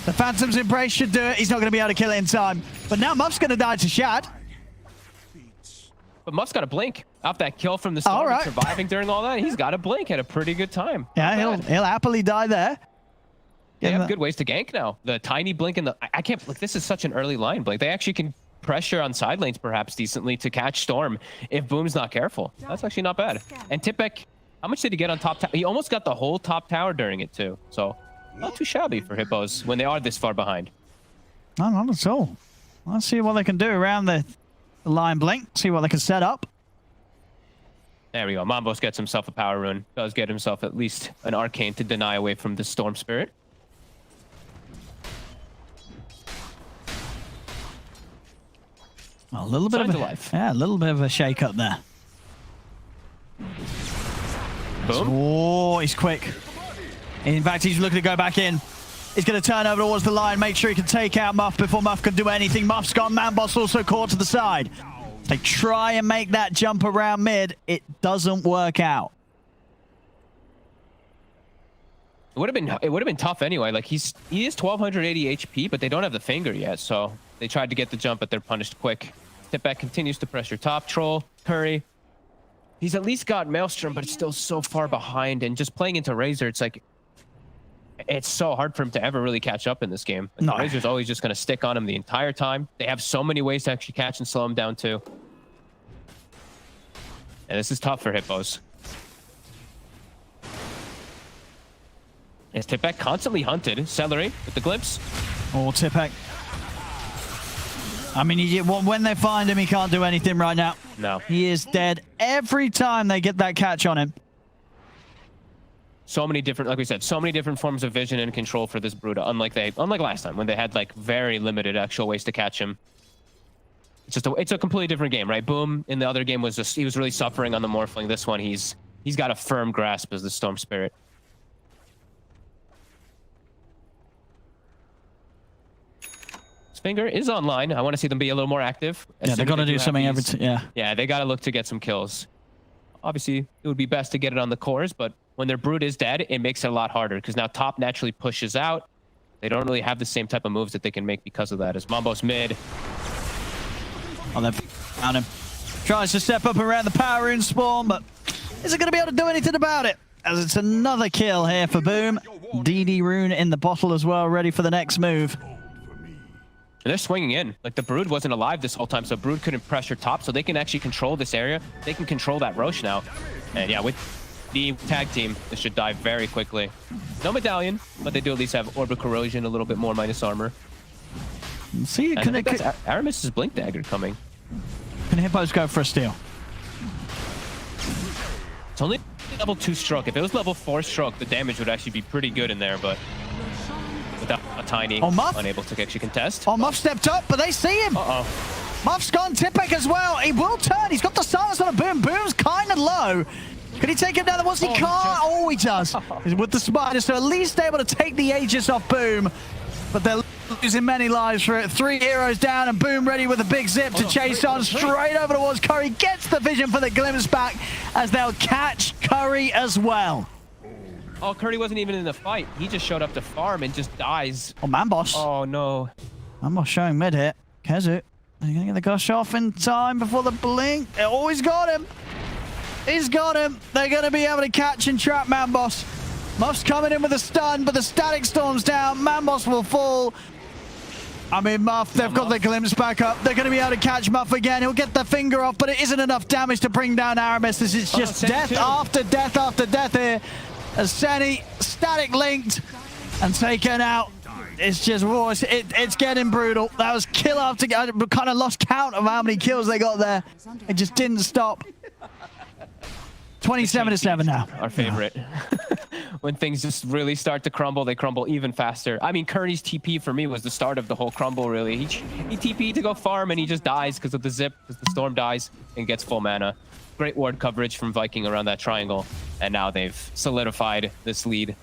The Phantom's Embrace should do it. He's not going to be able to kill it in time. But now Muff's going to die to Shad. But Muff's got a blink off that kill from the start. Right. Surviving during all that, he's got a blink at a pretty good time. Yeah, he'll happily die there. They have good ways to gank now. The tiny blink and I can't look. This is such an early line blink. They actually can pressure on side lanes perhaps decently to catch Storm if Boom's not careful. That's actually not bad. And Tipek, how much did he get on top tower? He almost got the whole top tower during it too. So not too shabby for Hippos when they are this far behind. No, not at all. Let's see what they can do around the line blink. See what they can set up. There we go. Mambos gets himself a power rune. Does get himself at least an arcane to deny away from the Storm Spirit. A little bit a little bit of a shake up there. Boom. Oh, he's quick. In fact, he's looking to go back in. He's going to turn over towards the line, make sure he can take out Muff before Muff can do anything. Muff's gone. Manboss also caught to the side. They try and make that jump around mid. It doesn't work out. It would have been tough anyway. Like he is 1280 HP, but they don't have the finger yet, so they tried to get the jump, but they're punished quick. Tipback continues to pressure top. Troll, Curry. He's at least got Maelstrom, but it's still so far behind. And just playing into Razor, it's like it's so hard for him to ever really catch up in this game. Like, no. Razor's always just going to stick on him the entire time. They have so many ways to actually catch and slow him down too. And this is tough for Hippos. Is Tipek constantly hunted? Celery with the glimpse. Oh, Tipek. I mean, when they find him, he can't do anything right now. No. He is dead every time they get that catch on him. So many different, like we said, so many different forms of vision and control for this Bruta. Unlike last time when they had like very limited actual ways to catch him. It's a completely different game, right? Boom in the other game was he was really suffering on the Morphling. This one, he's got a firm grasp as the Storm Spirit. Finger is online. I want to see them be a little more active. Yeah, they're going to do something every time. Yeah, they got to look to get some kills. Obviously, it would be best to get it on the cores, but when their Brood is dead, it makes it a lot harder because now top naturally pushes out. They don't really have the same type of moves that they can make because of that. As Mambo's mid. Oh, they found him. Tries to step up around the power rune spawn, but isn't going to be able to do anything about it. As it's another kill here for Boom. DD rune in the bottle as well, ready for the next move. And they're swinging in. Like, the Brood wasn't alive this whole time, so Brood couldn't pressure top, so they can actually control this area. They can control that Roche now. And yeah, with the tag team, this should die very quickly. No medallion, but they do at least have Orb of Corrosion, a little bit more minus armor. See, Aramis' Blink Dagger coming. Can Hippos go for a steal? It's only level 2 stroke. If it was level 4 stroke, the damage would actually be pretty good in there, but without a tiny, Muff unable to actually contest. Oh, Muff stepped up, but they see him. Muff's gone Tipek as well. He will turn. He's got the silence on a Boom. Boom's kind of low. Can he take him down? He can't. Oh, he does. With the spider, so at least able to take the Aegis off Boom. But they're losing many lives for it. 3 heroes down, and Boom ready with a big zip to chase on straight over towards Curry. Gets the vision for the glimpse back as they'll catch Curry as well. Oh, Curry wasn't even in the fight. He just showed up to farm and just dies. Oh, Manboss. Oh, no. Manboss showing mid hit. Kezu. Are you going to get the gush off in time before the blink? Oh, he's got him. He's got him. They're going to be able to catch and trap Manboss. Muff's coming in with a stun, but the static storm's down. Manboss will fall. I mean, Muff, they've got the glimpse back up. They're going to be able to catch Muff again. He'll get the finger off, but it isn't enough damage to bring down Aramis. This is just death after death after death here. As Senny static linked and taken out. It's just raw. It's getting brutal. That was kill after I kind of lost count of how many kills they got there. It just didn't stop. 27-7 now. Our favorite. When things just really start to crumble, they crumble even faster. I mean, Kearney's TP for me was the start of the whole crumble, really. He TP'd to go farm, and he just dies because of the zip, because the storm dies and gets full mana. Great ward coverage from Vikingg around that triangle, and now they've solidified this lead.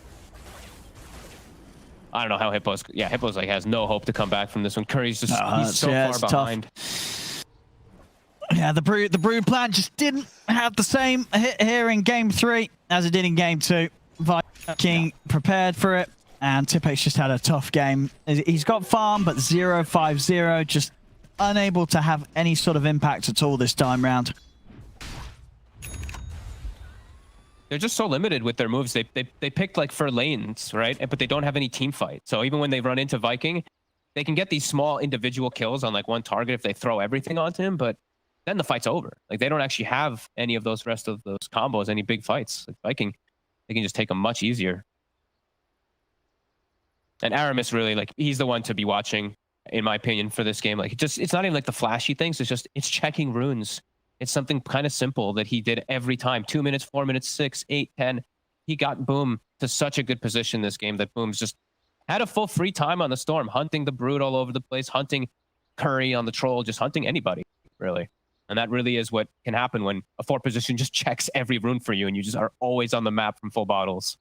I don't know how Hippo's... Yeah, Hippo's like has no hope to come back from this one. Curry's just he's so far behind. Yeah, the brood plan just didn't have the same hit here in game 3 as it did in game 2. Vikingg prepared for it, and Tipex just had a tough game. He's got farm, but 0-5-0, just unable to have any sort of impact at all this time round. They're just so limited with their moves. They picked like for lanes, right? But they don't have any team fight. So even when they run into Vikingg, they can get these small individual kills on like one target if they throw everything onto him, but then the fight's over. Like they don't actually have any of those rest of those combos, any big fights. Like Vikingg, they can just take them much easier. And Aramis really, like, he's the one to be watching, in my opinion, for this game. Like, it's not even like the flashy things. It's checking runes. It's something kind of simple that he did every time. 2 minutes, 4 minutes, 6, 8, 10. He got Boom to such a good position this game that Boom's just had a full free time on the Storm, hunting the Brood all over the place, hunting Curry on the Troll, just hunting anybody, really. And that really is what can happen when a 4 position just checks every rune for you and you just are always on the map from full bottles.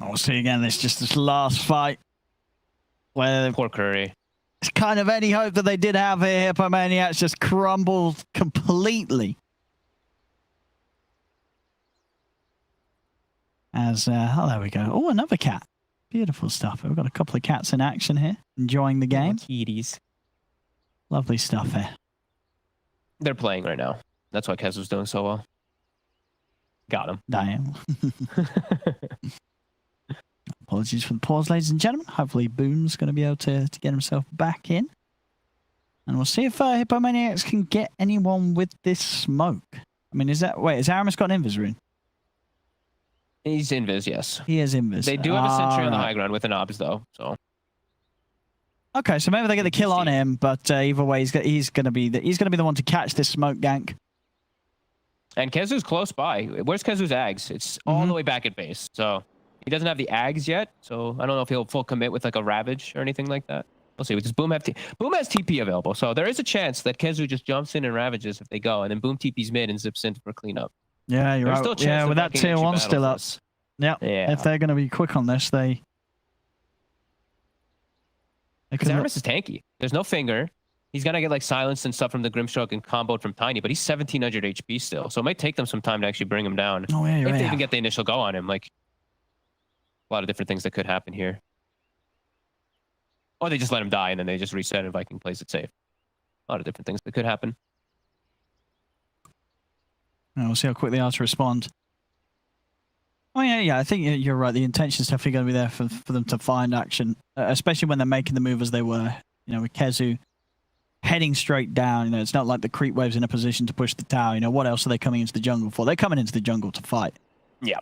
We'll see again. It's just this last fight where poor Curry. It's kind of any hope that they did have here. Hippomaniacs just crumbled completely. As, oh, there we go. Oh, another cat. Beautiful stuff. We've got a couple of cats in action here, enjoying the game. Kitties. Lovely stuff here. They're playing right now. That's why Kez was doing so well. Got him. Damn. Apologies for the pause, ladies and gentlemen. Hopefully Boom's going to be able to get himself back in. And we'll see if Hippomaniacs can get anyone with this smoke. I mean, is that... Wait, has Aramis got an invis rune? He's invis, yes. He is invis. They do have a sentry on the high ground with an obs, though, so... Okay, so maybe they get the kill on him, but either way, he's going to be the one to catch this smoke gank. And Kezu's close by. Where's Kezu's Ags? It's all the way back at base, so... He doesn't have the Ags yet, so I don't know if he'll full commit with like a Ravage or anything like that. We'll see. Does Boom have Boom has TP available, so there is a chance that Kezu just jumps in and Ravages if they go, and then Boom TP's mid and zips in for cleanup. Yeah, you're right. Yeah, with that tier 1 still up. Yeah. If they're going to be quick on this, they because Aramis is tanky. There's no finger. He's gonna get like silenced and stuff from the Grimstroke and comboed from Tiny, but he's 1700 HP still, so it might take them some time to actually bring him down. Oh yeah, if they even get the initial go on him, like. A lot of different things that could happen here. Or they just let him die and then they just reset and Vikingg plays it safe. A lot of different things that could happen. We'll see how quick they are to respond. Oh yeah, I think you're right. The intention's definitely going to be there for them to find action, especially when they're making the move as they were. You know, with Kezu heading straight down. You know, it's not like the creep wave's in a position to push the tower. You know, what else are they coming into the jungle for? They're coming into the jungle to fight. Yeah.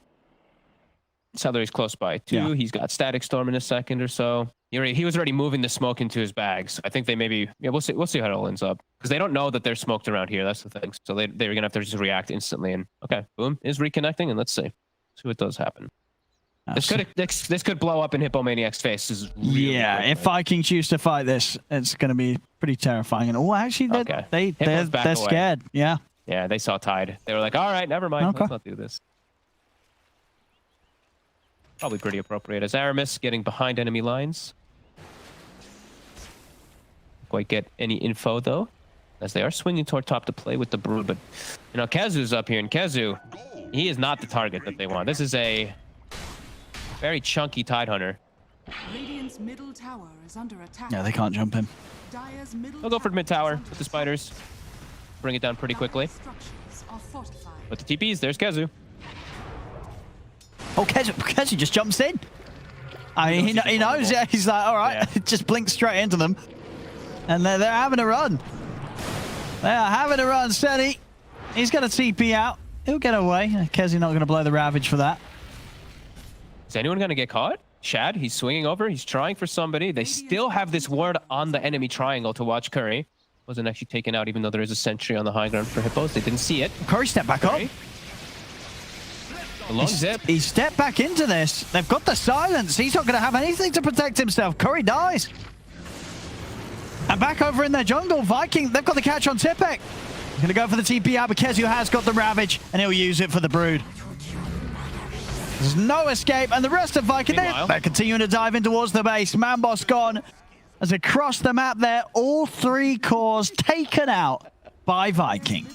Celery's close by too. Yeah. He's got Static Storm in a second or so. He was already moving the smoke into his bags. I think they maybe we'll see how it all ends up because they don't know that they're smoked around here. That's the thing. So they're gonna have to just react instantly. And okay, Boom is reconnecting, and let's see what does happen. This could blow up in Hippomaniac's face. If Vikings choose to fight this, it's gonna be pretty terrifying. And actually, they're scared. Yeah. Yeah, they saw Tide. They were like, all right, never mind. Okay. Let's not do this. Probably pretty appropriate. As Aramis getting behind enemy lines. Quite get any info though, as they are swinging toward top to play with the Brood. But you know, Kezu's up here, and Kezu, he is not the target that they want. This is a very chunky Tidehunter. Radiant's middle tower is under attack. Yeah, they can't jump him. They'll go for mid tower with the spiders. Bring it down pretty quickly. But the TPs, there's Kezu. Oh, Kezu just jumps in. I mean, he knows, yeah. He's like, all right, just blink straight into them. And they're having a run. They are having a run. Steady. He's got a TP out. He'll get away. Kezi not going to blow the Ravage for that. Is anyone going to get caught? Shad, he's swinging over. He's trying for somebody. They still have this ward on the enemy triangle to watch Curry. Wasn't actually taken out, even though there is a sentry on the high ground for Hippos. They didn't see it. Curry stepped back up. A long zip. He stepped back into this. They've got the silence. He's not going to have anything to protect himself. Curry dies. And back over in their jungle, Vikingg, they've got the catch on Tipek. Going to go for the TP out, but Kezu has got the Ravage, and he'll use it for the Brood. There's no escape, and the rest of Vikingg, they're continuing to dive in towards the base. Manboss gone. As across the map there, all 3 cores taken out by Vikingg.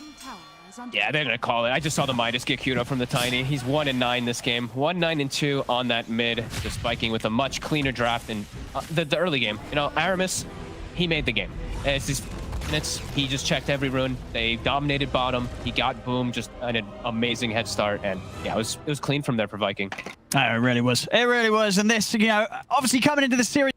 Yeah, they're going to call it. I just saw the Midas get queued up from the Tiny. He's 1-9 this game. 1-9-2 on that mid. Just Vikingg with a much cleaner draft in the early game. You know, Aramis, he made the game. It's just minutes. He just checked every rune. They dominated bottom. He got boom, just an amazing head start. And yeah, it was clean from there for Vikingg. It really was. It really was. And this, you know, obviously coming into the series.